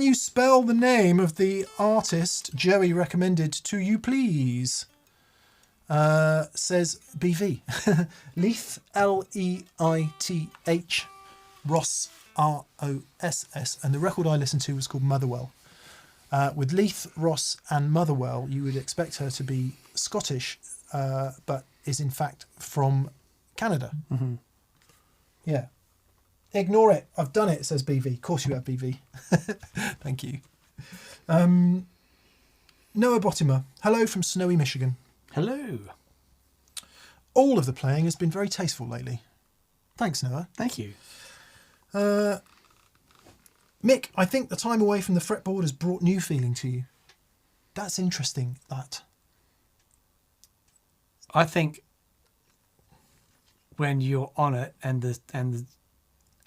you spell the name of the artist Joey recommended to you, please? Says BV. Leith, Leith, Ross, Ross. And the record I listened to was called Motherwell. With Leith, Ross and Motherwell, you would expect her to be Scottish, but is in fact from Canada. Mm-hmm. Yeah. Ignore it. I've done it, says BV. Of course you have, BV. Thank you. Noah Bottimer. Hello from snowy Michigan. Hello. All of the playing has been very tasteful lately. Thanks, Noah. Thank you. Mick, I think the time away from the fretboard has brought new feeling to you. That's interesting, that. I think when you're on it and the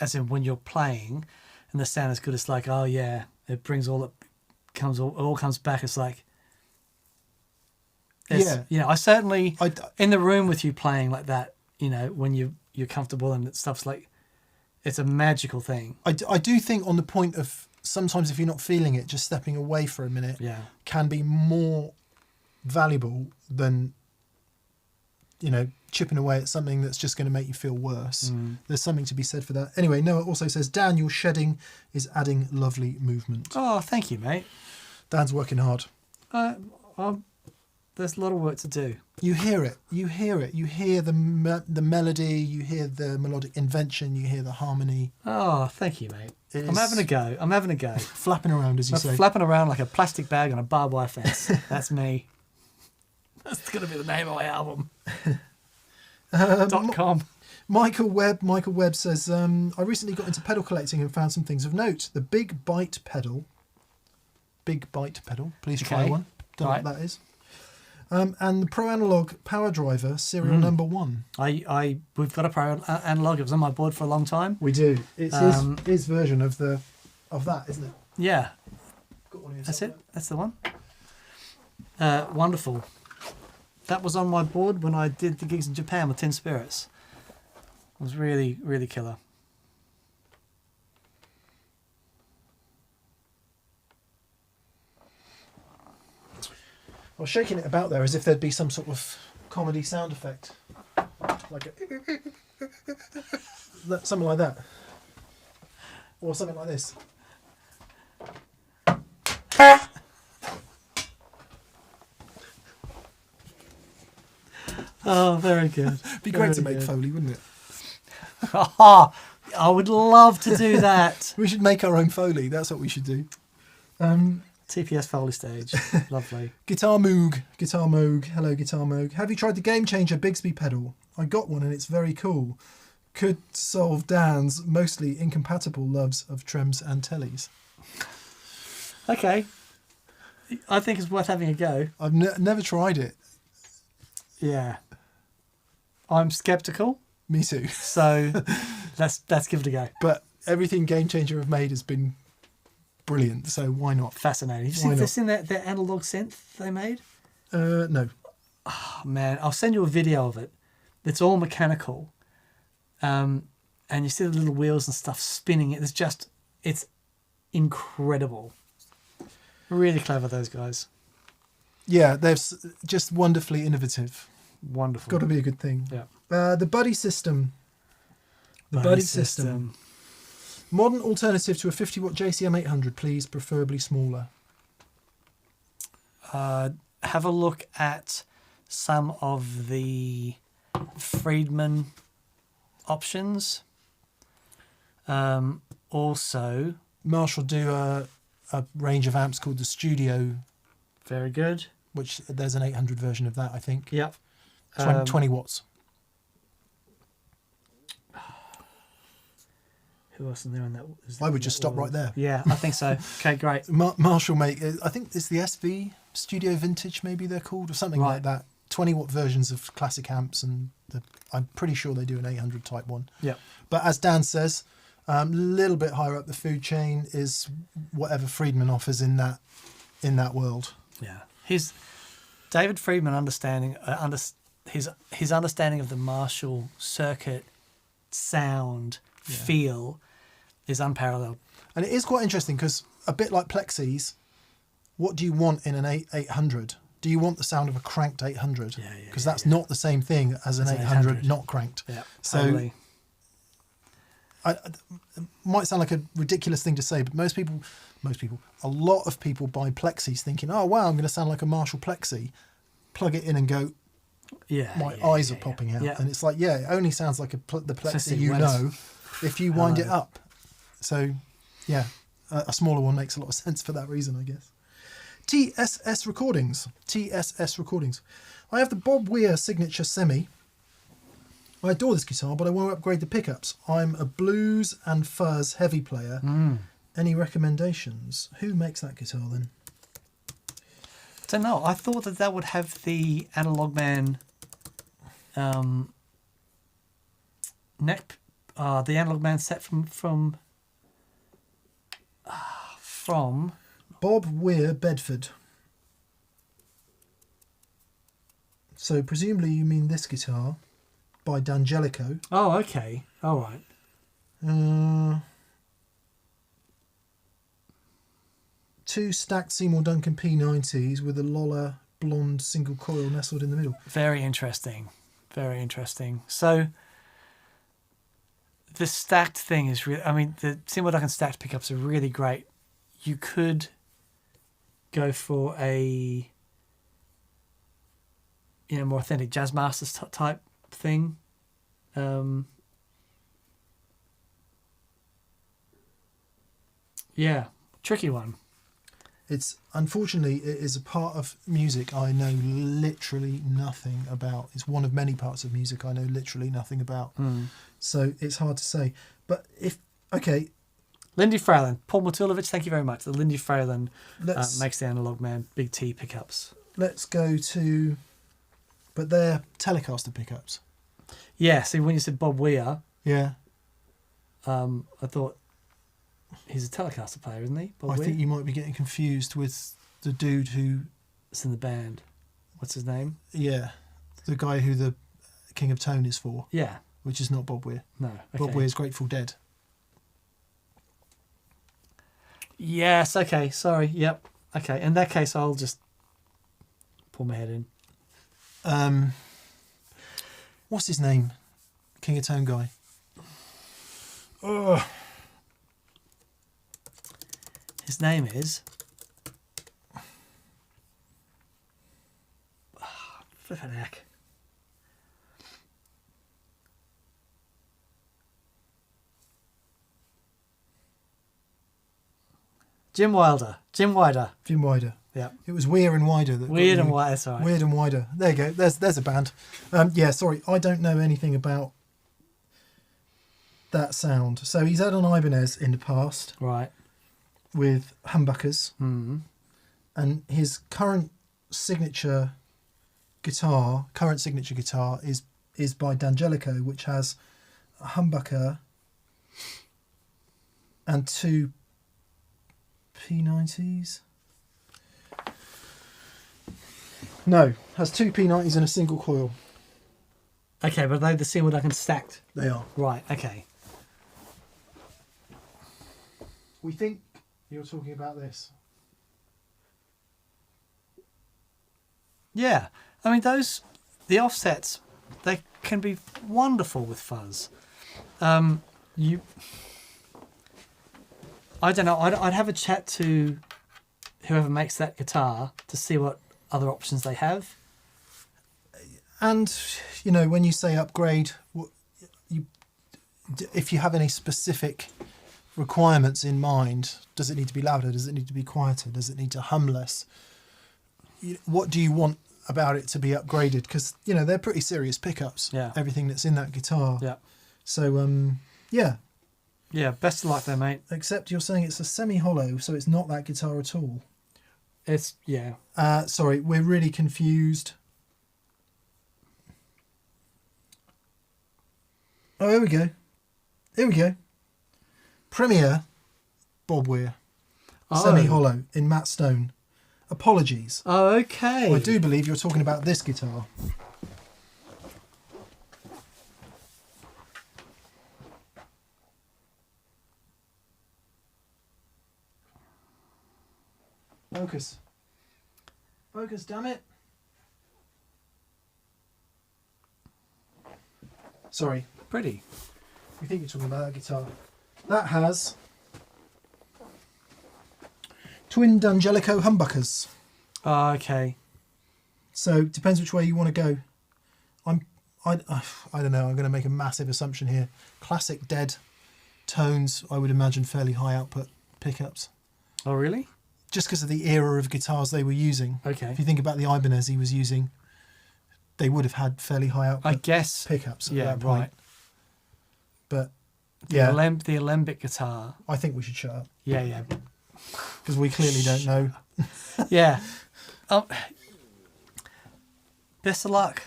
as in when you're playing and the sound is good, it's like, oh yeah, it brings all comes back. It's like, Yeah. You know, I certainly in the room with you playing like that, you know, when you're comfortable and stuff's like, it's a magical thing. I do think on the point of sometimes if you're not feeling it, just stepping away for a minute can be more valuable than, you know, chipping away at something that's just going to make you feel worse. There's something to be said for that. Anyway, Noah also says, Dan, your shedding is adding lovely movement. Oh, thank you, mate. Dan's working hard. There's a lot of work to do. You hear it. You hear it. You hear the melody. You hear the melodic invention. You hear the harmony. Oh, thank you, mate. I'm having a go. Flapping around, as you say. Flapping around like a plastic bag on a barbed wire fence. That's me. That's going to be the name of my album. .com. Michael Webb says, I recently got into pedal collecting and found some things of note. The Big Bite pedal. Please try one. Don't know what that is. And the Pro Analog Power Driver serial number 1. We've got a Pro Analog. It was on my board for a long time. We do. It's his version of that, isn't it? Yeah. Got one here That's somewhere. it. That's the one. Wonderful. That was on my board when I did the gigs in Japan with Tin Spirits. It was really, really killer. I was shaking it about there as if there'd be some sort of comedy sound effect. Like something like that. Or something like this. Oh, very good. Be great to make Foley, wouldn't it? I would love to do that. We should make our own Foley. That's what we should do. TPS Family stage. Lovely. Guitar Moog. Hello, Guitar Moog. Have you tried the Game Changer Bigsby pedal? I got one and it's very cool. Could solve Dan's mostly incompatible loves of trems and tellies. Okay. I think it's worth having a go. I've never tried it. Yeah. I'm sceptical. Me too. So let's give it a go. But everything Game Changer have made has been brilliant, so why not? Fascinating. Have you seen their analog synth they made? No. Oh, man, I'll send you a video of it. It's all mechanical. And you see the little wheels and stuff spinning. It's incredible. Really clever, those guys. Yeah, they're just wonderfully innovative. Wonderful. Got to be a good thing. Yeah. The Buddy system. Buddy system. Modern alternative to a 50-watt JCM 800, please, preferably smaller. Have a look at some of the Friedman options. Also, Marshall do a range of amps called the Studio, very good. which there's an 800 version of that, I think. Yep. 20 watts. Who else is there on that? I would just stop right there. Yeah, I think so. Okay, great. Marshall make, I think it's the SV Studio Vintage, maybe they're called, or something like that. 20-watt versions of classic amps, and I'm pretty sure they do an 800 type one. Yeah. But as Dan says, a little bit higher up the food chain is whatever Friedman offers in that world. Yeah. David Friedman his understanding of the Marshall circuit sound feel is unparalleled. And it is quite interesting because a bit like Plexis, what do you want in an 800? Do you want the sound of a cranked 800? Yeah. Because that's not the same thing as an 800 not cranked. Yeah, totally. So it might sound like a ridiculous thing to say, but a lot of people buy Plexis thinking, oh wow, I'm going to sound like a Marshall Plexi. Plug it in and go, my eyes are popping out. Yeah. And it's like, it only sounds like the Plexi if you wind it up. So, a smaller one makes a lot of sense for that reason, I guess. TSS Recordings. I have the Bob Weir Signature Semi. I adore this guitar, but I want to upgrade the pickups. I'm a blues and fuzz heavy player. Any recommendations? Who makes that guitar then? I don't know. I thought that would have the Analog Man neck. The Analog Man set from Bob Weir, Bedford. So presumably you mean this guitar by D'Angelico. Oh, okay. All right. 2 stacked Seymour Duncan P90s with a Lola blonde single coil nestled in the middle. Very interesting. Very interesting. So the stacked thing is really, the Seymour Duncan stacked pickups are really great. You could go for a more authentic Jazz Masters type thing. Tricky one. It's unfortunately it is a part of music I know literally nothing about. It's one of many parts of music I know literally nothing about. So it's hard to say. But Lindy Fralin, Paul Matulovich, thank you very much. The Lindy Fralin makes the Analog Man Big T pickups. Let's go to, but they're Telecaster pickups. Yeah, see when you said Bob Weir, I thought he's a Telecaster player, isn't he? Bob I Weir? think you might be getting confused with the dude who... It's in the band. What's his name? Yeah, the guy who the King of Tone is for. Yeah. Which is not Bob Weir. No. Okay. Bob Weir's Grateful Dead. Yes, okay, sorry, yep. Okay, in that case, I'll just pull my head in. What's his name? King of Tone guy. Ugh. His name is... Flippin' heck. Jim Wilder. Jim Wider. Yeah. It was Weir and Wider. Weird and Wider, sorry. Weird and Wider. There you go. There's a band. Sorry, I don't know anything about that sound. So he's had an Ibanez in the past. Right. With humbuckers. Mm-hmm. And his current signature guitar is is by D'Angelico, which has a humbucker and 2 P90s. No, has 2 P90s and a single coil. Okay, but are they the single duck and stacked? They are. Right, okay. We think you're talking about this. Yeah. I mean, the offsets, they can be wonderful with fuzz. I don't know, I'd have a chat to whoever makes that guitar to see what other options they have. And, you know, when you say upgrade, if you have any specific requirements in mind, does it need to be louder? Does it need to be quieter? Does it need to hum less? What do you want about it to be upgraded? Because, you know, they're pretty serious pickups. Yeah. Everything that's in that guitar. Yeah. So, yeah. Yeah, best of luck there, mate. Except you're saying it's a semi-hollow, so it's not that guitar at all. It's, yeah. Sorry, we're really confused. Oh, here we go. Here we go. Premier Bob Weir. Oh. Semi-hollow in matte stone. Apologies. Oh, okay. I do believe you're talking about this guitar. Focus. Focus, damn it. Sorry. Pretty. We think you're talking about that guitar. That has twin D'Angelico humbuckers. Oh, okay. So depends which way you want to go. I don't know. I'm going to make a massive assumption here. Classic dead tones. I would imagine fairly high output pickups. Oh, really? Just because of the era of guitars they were using. Okay. If you think about the Ibanez he was using, they would have had fairly high output I guess. pickups at Yeah, that point. right. But The yeah, the alembic guitar. I think we should shut up Yeah, yeah. because we clearly don't know. Yeah. Best of luck.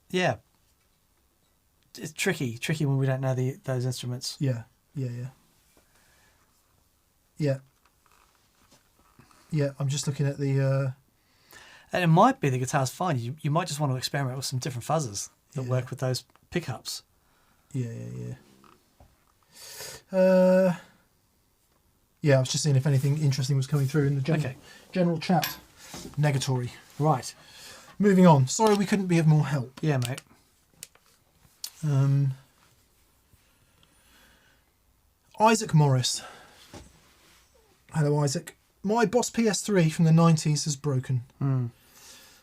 Yeah. It's tricky when we don't know those instruments. Yeah. I'm just looking at the. And it might be the guitar's fine. You might just want to experiment with some different fuzzers that Yeah. work with those pickups. Yeah. I was just seeing if anything interesting was coming through in the general chat. Negatory. Right. Moving on. Sorry we couldn't be of more help. Yeah, mate. Isaac Morris. Hello, Isaac. My Boss PS3 from the 90s has broken.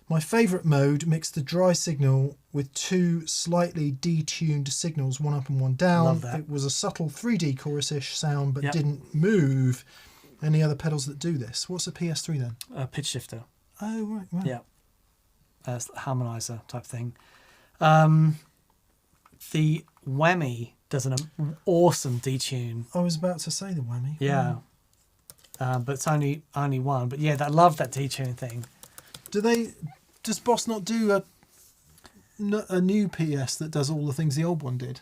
My favourite mode mixed the dry signal with 2 slightly detuned signals, one up and one down. Love that. It was a subtle 3D chorus-ish sound, but Yep. didn't move. Any other pedals that do this? What's a PS3 then? A pitch shifter. Oh, right. Wow. Yeah. Harmonizer type thing. The whammy does an awesome detune. I was about to say the whammy. Yeah. But it's only one. But yeah, I love that detune thing. Does Boss not do a new PS that does all the things the old one did?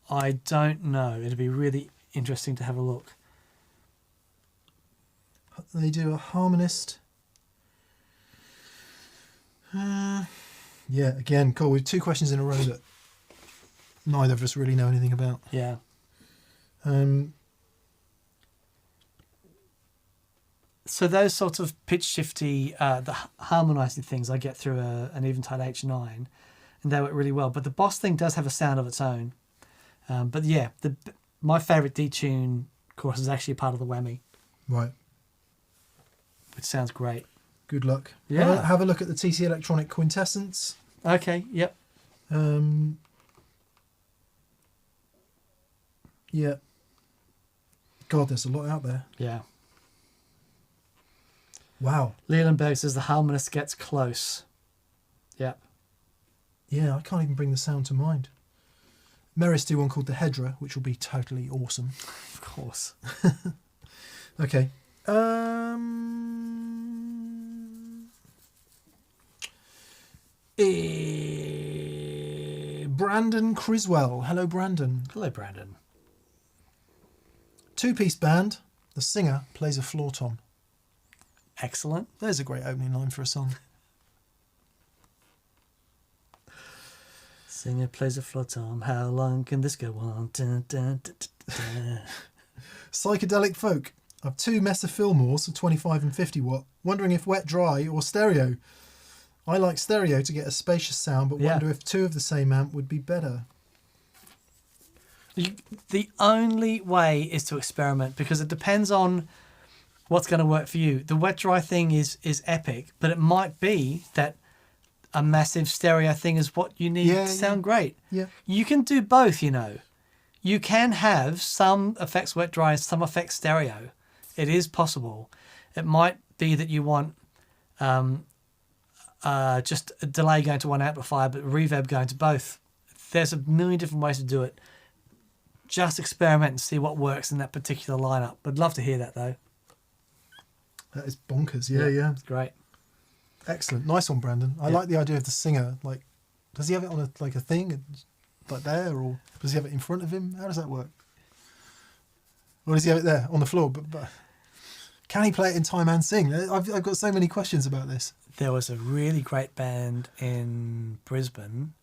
I don't know. It'd be really interesting to have a look. They do a harmonist. Yeah, again, cool. We've 2 questions in a row that neither of us really know anything about. Yeah. So those sorts of pitch shifty, the harmonizing things I get through an Eventide H9, and they work really well. But the Boss thing does have a sound of its own. But yeah, my favourite detune course is actually part of the whammy, Right. which sounds great. Good luck. Yeah. Have a look at the TC Electronic Quintessence. Okay. Yep. Yeah. God, there's a lot out there. Yeah. Wow. Lelandberg says the harmonist gets close. Yep. Yeah, I can't even bring the sound to mind. Meris do one called the Hedra, which will be totally awesome. Of course. Okay. Brandon Criswell. Hello, Brandon. Hello, Brandon. Two-piece band. The singer plays a floor tom. Excellent. There's a great opening line for a song. Singer plays a floor tom. How long can this go on? Dun, dun, dun, dun, dun. Psychedelic folk. I've two Messer Fillmores, 25 and 50 watt. Wondering if wet, dry or stereo. I like stereo to get a spacious sound, but wonder if two of the same amp would be better. The only way is to experiment, because it depends on what's going to work for you. The wet dry thing is epic, but it might be that a massive stereo thing is what you need to sound great. Yeah. You can do both, you know. You can have some effects wet dry and some effects stereo. It is possible. It might be that you want just a delay going to one amplifier, but reverb going to both. There's a million different ways to do it. Just experiment and see what works in that particular lineup. I'd love to hear that, though. That is bonkers. Yeah. It's great. Excellent. Nice one, Brandon. I like the idea of the singer. Like, does he have it on a thing, like there, or does he have it in front of him? How does that work? Or does he have it there on the floor? But can he play it in time and sing? I've got so many questions about this. There was a really great band in Brisbane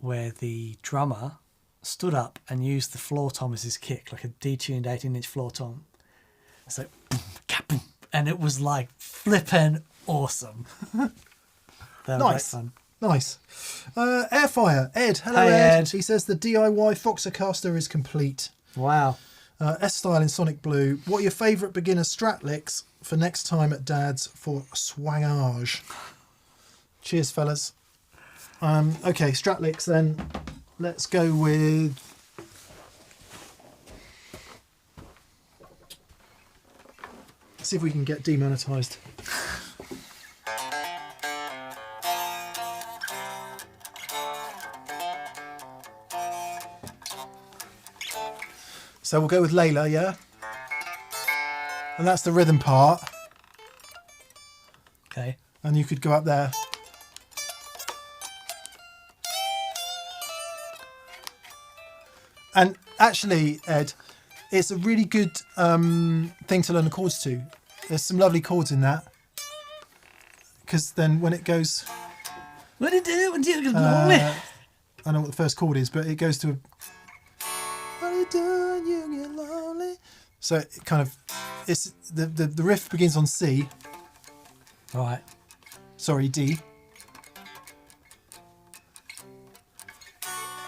where the drummer stood up and used the floor tom as his kick, like a detuned 18-inch floor tom. So, and it was like flippin' awesome. That was Nice. great fun. Nice. Airfire. Ed. Hello, Hey, Ed. He says the DIY Foxercaster is complete. Wow. S-Style in Sonic Blue. What are your favourite beginner Strat licks for next time at Dad's for swangage? Cheers, fellas. Okay, Strat licks then. Let's go with... See if we can get demonetised. So we'll go with Layla, yeah? And that's the rhythm part. Okay. And you could go up there. And actually, Ed, it's a really good thing to learn the chords to. There's some lovely chords in that. Because then when it goes... What did it do? I don't know what the first chord is, but it goes to... What are you doing? You get lonely. So it kind of... It's the riff begins on C. Right. Sorry, D.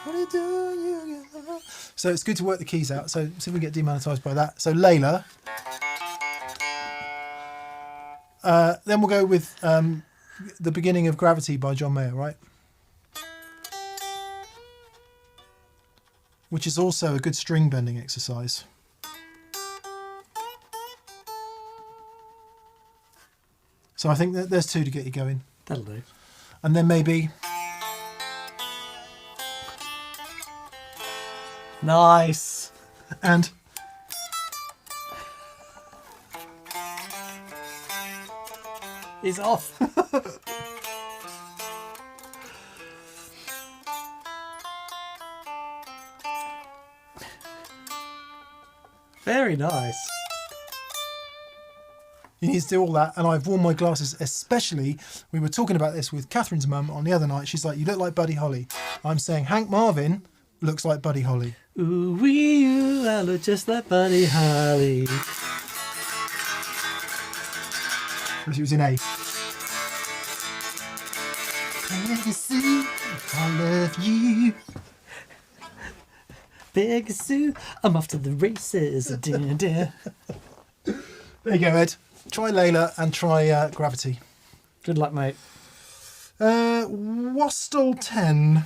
What are you doing? You get lonely. So it's good to work the keys out. So see if we get demonetised by that. So Layla. Then we'll go with the beginning of Gravity by John Mayer, right? Which is also a good string bending exercise. So I think that there's two to get you going. That'll do. And then maybe... Nice. And... He's off. Very nice. You need to do all that, and I've worn my glasses, especially, we were talking about this with Catherine's mum on the other night. She's like, you look like Buddy Holly. I'm saying Hank Marvin looks like Buddy Holly. Ooh, wee, ooh, I look just like Buddy Holly. Because he was in A. Legacy, I love you. Pegasus, I'm off to the races. There you go, Ed. Try Layla and try Gravity. Good luck, mate. Wastel 10.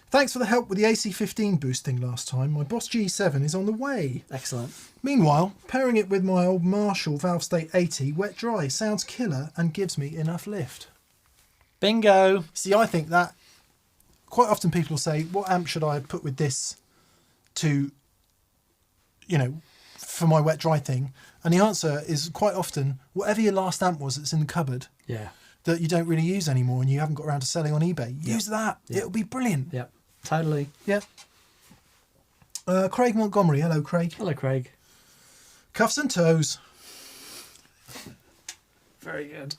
Thanks for the help with the AC15 boosting last time. My Boss G7 is on the way. Excellent. Meanwhile, pairing it with my old Marshall Valve State 80 wet dry sounds killer and gives me enough lift. Bingo. See, I think that quite often people will say, what amp should I put with this to, you know, for my wet dry thing? And the answer is quite often, whatever your last amp was that's in the cupboard, Yeah. that you don't really use anymore and you haven't got around to selling on eBay. Use that. Yep. It'll be brilliant. Yep. Totally. Yeah. Craig Montgomery. Hello, Craig. Hello, Craig. Cuffs and toes. Very good.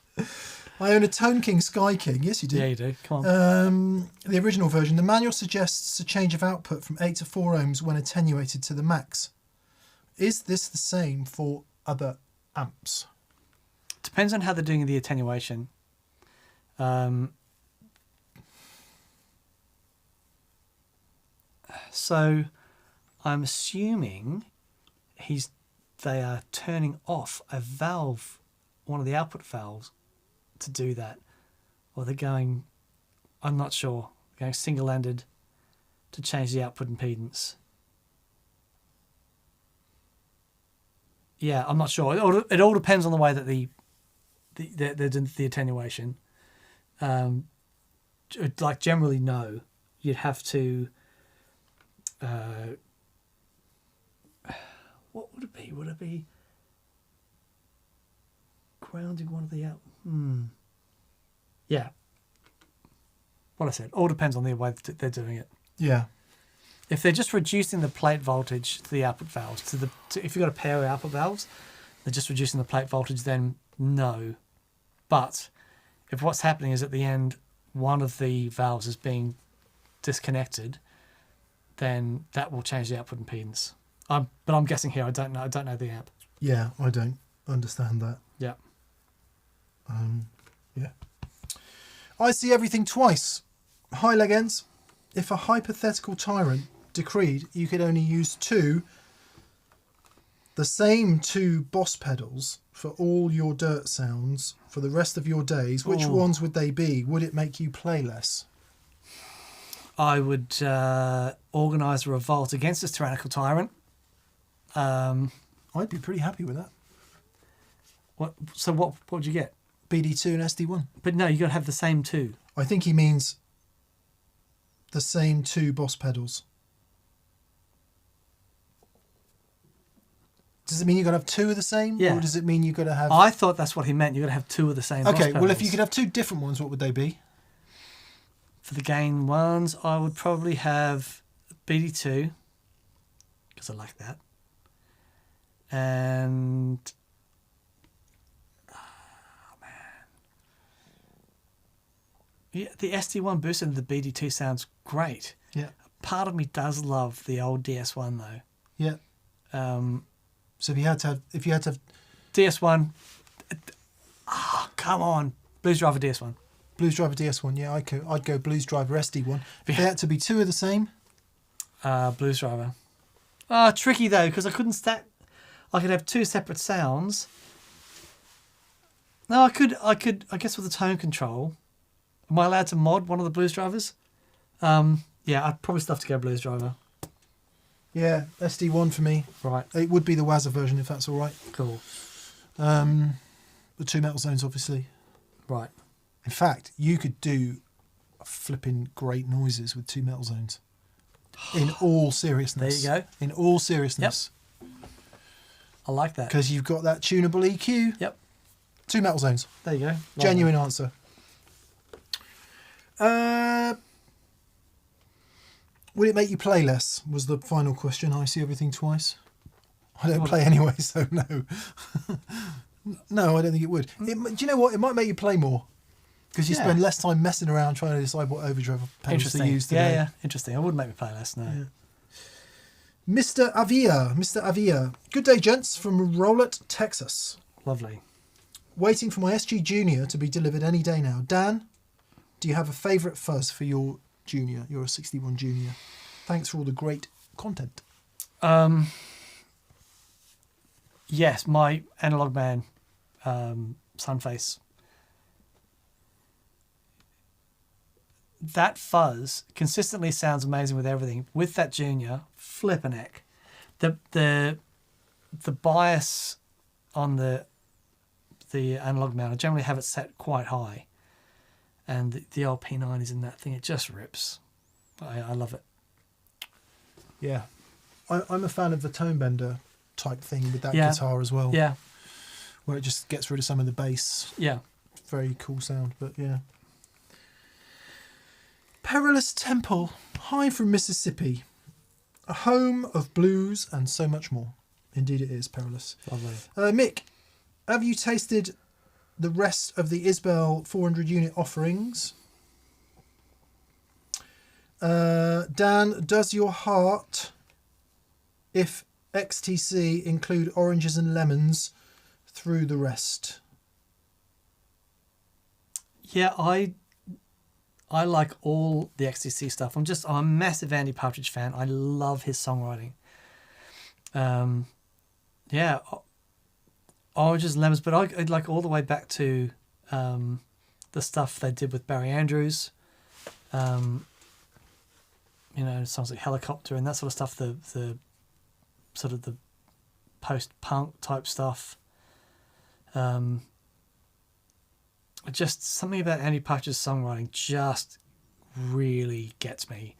I own a Tone King Sky King. Yes, you do. Yeah, you do. Come on. The original version. The manual suggests a change of output from 8 to 4 ohms when attenuated to the max. Is this the same for other amps? Depends on how they're doing the attenuation. So I'm assuming they are turning off a valve, one of the output valves, to do that. Or they're going, I'm not sure, going single-ended to change the output impedance. Yeah, I'm not sure. It all depends on the way that the attenuation. Like generally, no. You'd have to. What would it be? Would it be grounding one of the out? Yeah. What I said. All depends on the way that they're doing it. Yeah. If they're just reducing the plate voltage to the output valves, if you've got a pair of output valves, they're just reducing the plate voltage, then no. But if what's happening is at the end, one of the valves is being disconnected, then that will change the output impedance. But I'm guessing here. I don't know. I don't know the amp. Yeah, I don't understand that. Yeah. Yeah. I see everything twice. Hi, leg ends. If a hypothetical tyrant decreed you could only use the same two boss pedals for all your dirt sounds for the rest of your days, which ones would they be? Would it make you play less? I would organise a revolt against this tyrannical tyrant. I'd be pretty happy with that. What would you get? BD2 and SD1. But no, you got to have the same two. I think he means the same two boss pedals. Does it mean you've got to have two of the same? Yeah. Or does it mean you've got to have... I thought that's what he meant. You've got to have two of the same boss Okay, well, if pedals. you could have two different ones, what would they be? For the gain ones, I would probably have BD2, because I like that. And... Yeah, the SD1 boost and the BD2 sounds great. Yeah. Part of me does love the old DS1 though. Yeah. So if you had to have DS1, come on, Blues Driver DS1. Blues Driver DS1, yeah, I'd go Blues Driver SD1. If they had to be two of the same, Blues Driver. Tricky though, because I couldn't stack. I could have two separate sounds. No, I could. I guess with the tone control. Am I allowed to mod one of the Blues Drivers? Yeah, I'd probably still have to go Blues Driver. yeah, SD1 for me. Right. It would be the Wazza version if that's all right. Cool. The two metal zones, obviously. Right. In fact, you could do flipping great noises with two metal zones. In all seriousness. There you go. In all seriousness. I like that. Because you've got that tunable EQ. Yep. Two metal zones. There you go. Genuine answer. Would it make you play less? Was the final question. I see everything twice. I don't play anyway, so no. No, I don't think it would. Do you know what? It might make you play more. Because you spend less time messing around trying to decide what overdrive pedals to use today. Yeah, interesting. It would make me play less, no. Yeah. Mr. Avia. Good day, gents, from Rowlett, Texas. Lovely. Waiting for my SG Junior to be delivered any day now. Dan, do you have a favourite fuzz for your Junior? You're a 61 Junior. Thanks for all the great content. Yes, my Analog Man Sunface. That fuzz consistently sounds amazing with everything. With that Junior, flippin' heck. The bias on the Analog Man, I generally have it set quite high. And the old P9 is in that thing. It just rips. I love it. Yeah. I'm a fan of the tone bender type thing with that guitar as well. Yeah. Where it just gets rid of some of the bass. Yeah. very cool sound. But yeah. Perilous Temple, hi from Mississippi. A home of blues and so much more. Indeed it is, Perilous. Lovely. Mick, have you tasted the rest of the Isbell 400 unit offerings? Dan, does your heart, if XTC, include oranges and lemons through the rest? Yeah, I like all the XTC stuff. I'm a massive Andy Partridge fan. I love his songwriting. Yeah, oranges and lemons, but I'd like all the way back to the stuff they did with Barry Andrews. Songs like Helicopter and that sort of stuff. The sort of the post-punk type stuff. Just something about Andy Partridge's songwriting just really gets me.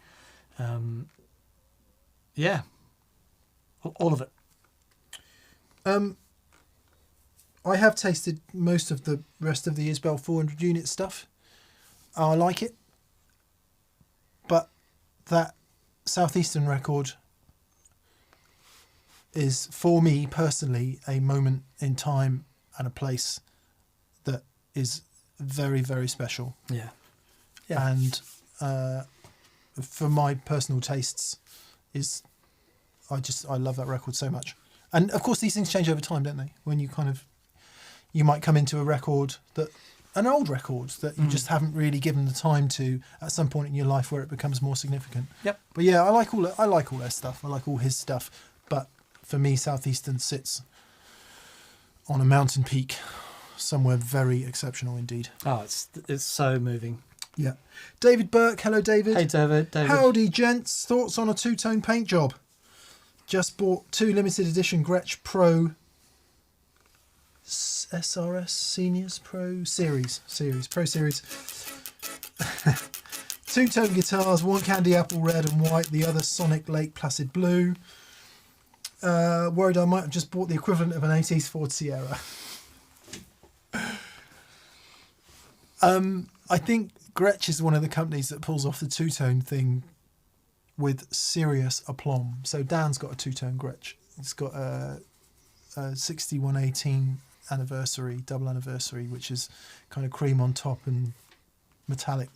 Yeah, all of it. I have tasted most of the rest of the Isbell 400 unit stuff. I like it. But that Southeastern record is, for me personally, a moment in time and a place that is very, very special. Yeah. And for my personal tastes, I love that record so much. And of course, these things change over time, don't they? When you might come into an old record that you just haven't really given the time to at some point in your life where it becomes more significant. Yep. But yeah, I like all their stuff. I like all his stuff. But for me, Southeastern sits on a mountain peak, somewhere very exceptional indeed. Oh, it's so moving. Yeah. David Burke, hello David. Hey David. Howdy gents, thoughts on a two-tone paint job? Just bought 2 limited edition Gretsch Pro SRS Seniors Pro Series. Pro Series. 2-tone guitars, one candy apple red and white, the other Sonic Lake Placid blue. Worried I might have just bought the equivalent of an 80s Ford Sierra. I think Gretsch is one of the companies that pulls off the two-tone thing with serious aplomb. So Dan's got a two-tone Gretsch. It's got a 6118 anniversary, double anniversary, which is kind of cream on top and metallic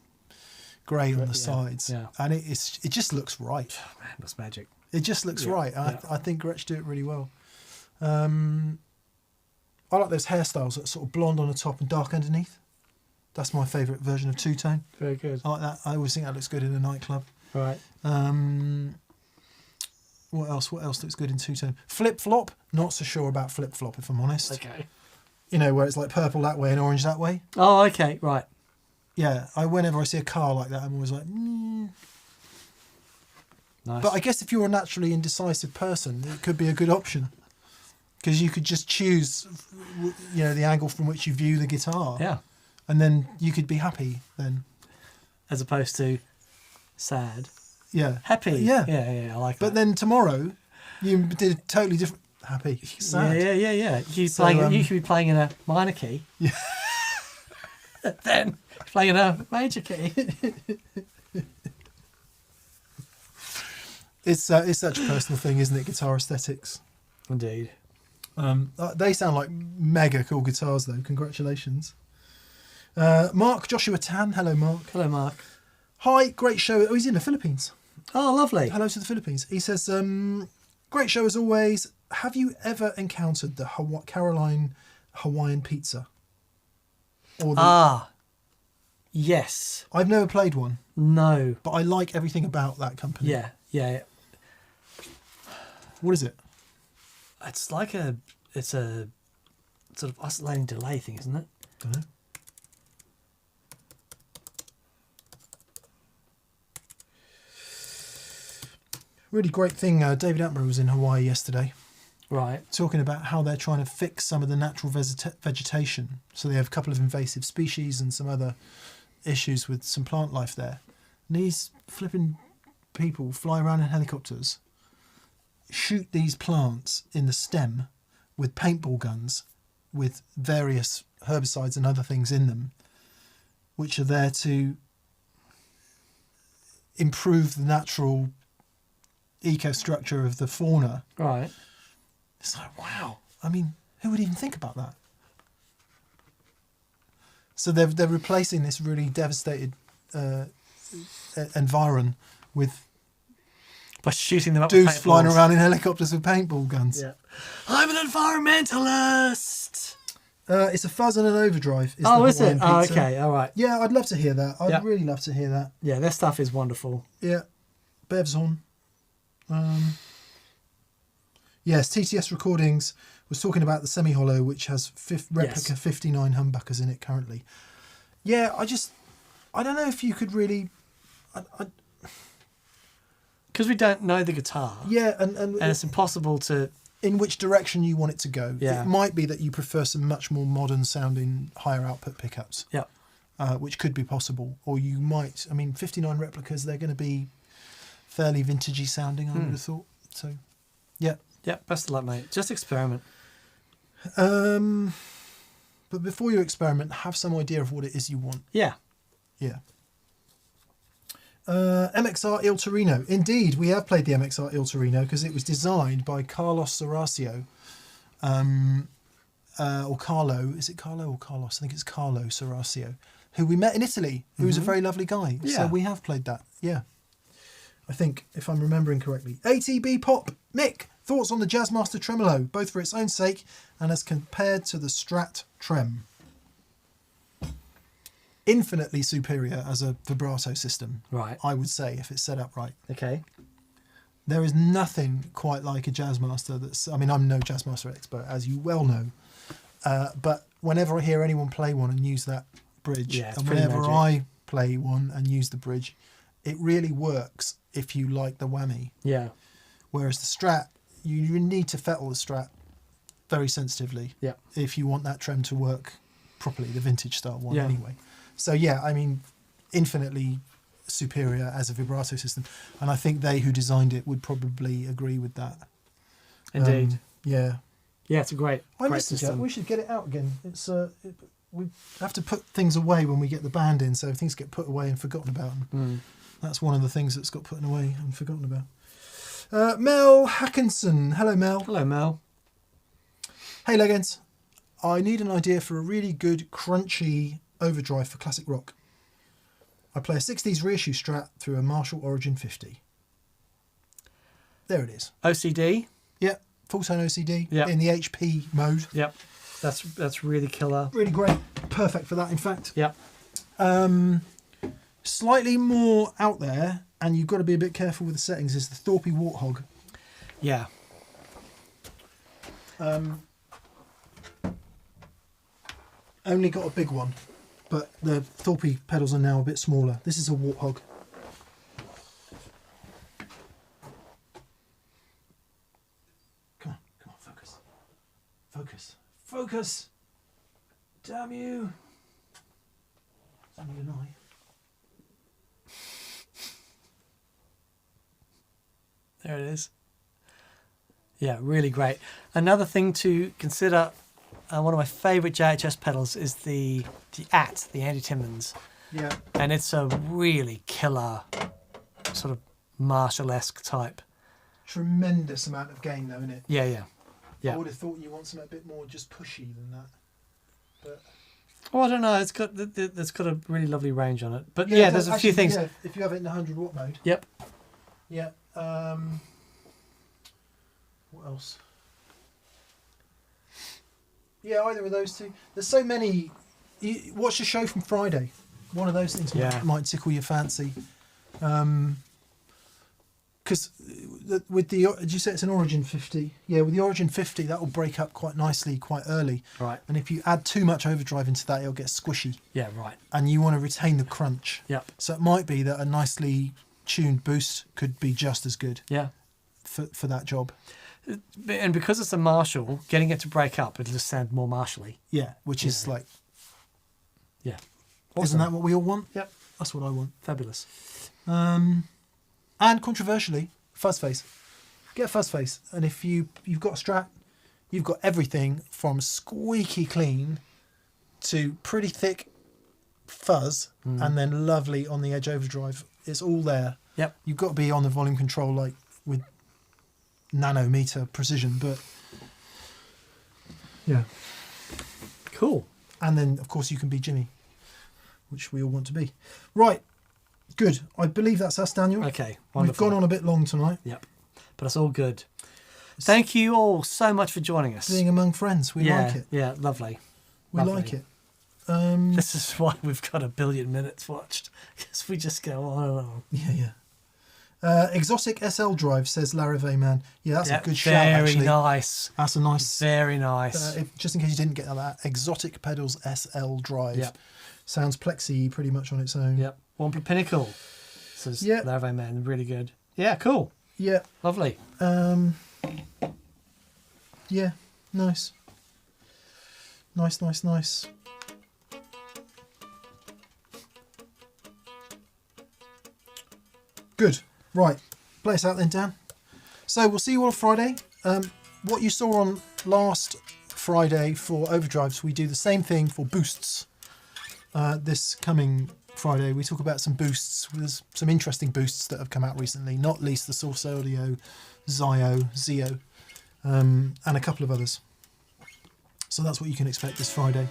grey on the sides. Yeah. And it just looks right. Oh, man, that's magic. It just looks right. I think Gretsch do it really well. I like those hairstyles that are sort of blonde on the top and dark underneath. That's my favourite version of two-tone. Very good. I like that. I always think that looks good in a nightclub. Right. What else looks good in two-tone? Flip-flop. Not so sure about flip-flop, if I'm honest. Okay. Where it's like purple that way and orange that way. Oh, okay. Right. Yeah. Whenever I see a car like that, I'm always like, Nice. But I guess if you're a naturally indecisive person, it could be a good option. Because you could just choose, the angle from which you view the guitar. Yeah. And then you could be happy then. As opposed to sad. Yeah. Happy. Yeah. Yeah, I like that. But then tomorrow, you did a totally different... Happy. Sad. Yeah. You could be playing in a minor key. Yeah. Then playing in a major key. It's such a personal thing, isn't it? Guitar aesthetics. Indeed. They sound like mega cool guitars, though. Congratulations. Mark Joshua Tan. Hello, Mark. Hello, Mark. Hi, great show. Oh, he's in the Philippines. Oh, lovely. Hello to the Philippines. He says, great show as always. Have you ever encountered the Caroline Hawaiian pizza? Yes. I've never played one. No. But I like everything about that company. Yeah. What is it? It's a sort of oscillating delay thing, isn't it? Don't know. Really great thing. David Attenborough was in Hawaii yesterday. Right. Talking about how they're trying to fix some of the natural vegetation. So they have a couple of invasive species and some other issues with some plant life there. And these flipping people fly around in helicopters, shoot these plants in the stem with paintball guns with various herbicides and other things in them, which are there to improve the natural ecostructure of the fauna. Right. It's like, wow. I mean, who would even think about that? So they're replacing this really devastated environ with By shooting them up dudes with flying paintballs. around in helicopters with paintball guns. Yeah. I'm an environmentalist. It's a fuzz and an overdrive. Is Oh, the is it? Hawaiian Oh, pizza. okay. All right. Yeah, I'd love to hear that. I'd Yeah. really love to hear that. Yeah, their stuff is wonderful. Yeah. Bev's on. Yes, TTS Recordings was talking about the semi-hollow, which has replica 59 humbuckers in it currently. Yeah, I don't know if you could really... Because we don't know the guitar. Yeah, and it's impossible to... in which direction you want it to go. Yeah. It might be that you prefer some much more modern sounding, higher output pickups. Yeah. Which could be possible. Or you might... I mean, 59 replicas, they're going to be fairly vintagey sounding, I would have thought. So, yeah. Yeah, best of luck, mate. Just experiment. But before you experiment, have some idea of what it is you want. Yeah. Yeah. MXR Il Torino. Indeed, we have played the MXR Il Torino because it was designed by Carlos Serracio. Or Carlo. Is it Carlo or Carlos? I think it's Carlo Serracio, who we met in Italy, who was a very lovely guy. Yeah. So we have played that. Yeah. I think, if I'm remembering correctly. ATB Pop. Mick, thoughts on the Jazzmaster Tremolo, both for its own sake and as compared to the Strat Trem? Infinitely superior as a vibrato system, Right. I would say, if it's set up right. Okay. There is nothing quite like a Jazzmaster that's... I mean, I'm no Jazzmaster expert, as you well know. But whenever I hear anyone play one and use that bridge, Yeah, it's and pretty whenever magic. I play one and use the bridge, it really works if you like the whammy. Yeah. Whereas the Strat, you need to fettle the Strat very sensitively Yeah. if you want that trem to work properly, the vintage style one Yeah. anyway. So yeah, I mean, infinitely superior as a vibrato system. And I think they who designed it would probably agree with that. Indeed. Yeah. Yeah, it's a great I great missed it. system. We should get it out again. We have to put things away when we get the band in, so things get put away and forgotten about. That's one of the things that's got put away and forgotten about. Mel Hackinson. Hello, Mel. Hello, Mel. Hey, Legends. I need an idea for a really good, crunchy overdrive for classic rock. I play a 60s reissue Strat through a Marshall Origin 50. There it is. OCD. Yep. Full tone OCD Yep. in the HP mode. Yep. That's really killer. Really great. Perfect for that, in fact. Yep. Slightly more out there, and you've got to be a bit careful with the settings, is the Thorpe Warthog. Yeah. Only got a big one, but the Thorpe pedals are now a bit smaller. This is a Warthog. Come on, focus. Focus! Damn you! It's only an eye. There it is. Yeah, really great. Another thing to consider, one of my favourite JHS pedals is the Andy Timmons. Yeah. And it's a really killer, sort of Marshall-esque type. Tremendous amount of gain, though, isn't it? Yeah, yeah. Yeah. I would have thought you want something a bit more just pushy than that. But Oh, I don't know. It's got a really lovely range on it. But yeah, there's a few things. Yeah, if you have it in 100 watt mode. Yep. Yeah. What else? Yeah, either of those two. There's so many. Watch the show from Friday. One of those things might tickle your fancy. Because with the, did you say it's an Origin 50? Yeah, with the Origin 50, that will break up quite nicely quite early. Right. And if you add too much overdrive into that, it'll get squishy. Yeah, right. And you want to retain the crunch. Yep. So it might be that a nicely tuned boost could be just as good Yeah. for that job. And because it's a Marshall, getting it to break up, it'll just sound more Marshally. Yeah, which is like, Yeah. isn't that what we all want? Yep. That's what I want. Fabulous. And controversially, fuzz face. Get a fuzz face, and if you've got a Strat, you've got everything from squeaky clean to pretty thick fuzz and then lovely on the edge overdrive. It's all there. Yep. You've got to be on the volume control like with nanometer precision, but yeah. Cool. And then of course you can be Jimmy, which we all want to be. Right. Good. I believe that's us, Daniel. Okay. We've Wonderful. gone on a bit long tonight. Yep. But it's all good. Thank you all so much for joining us. Being among friends, we like it. Yeah, lovely. We Lovely. like it. This is why we've got 1 billion minutes watched, because we just go on and on. Yeah. Exotic SL drive, says Larive Man. Yeah, that's a good shout, Very actually. nice. That's a nice... Very nice. just in case you didn't get that, Exotic Pedals SL drive. Yep. Sounds plexi pretty much on its own. Yep. Wampler Pinnacle, says Yep. Larive Man. Really good. Yeah, cool. Yeah. Lovely. Yeah, nice. Nice. Good. Right. Play us out then, Dan. So we'll see you on Friday. What you saw on last Friday for overdrives, we do the same thing for boosts. This coming Friday, we talk about some boosts. There's some interesting boosts that have come out recently, not least the Source Audio Zio, and a couple of others. So that's what you can expect this Friday.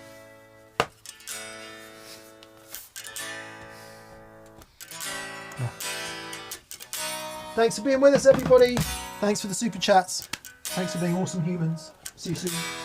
Thanks for being with us, everybody. Thanks for the super chats. Thanks for being awesome humans. See you soon.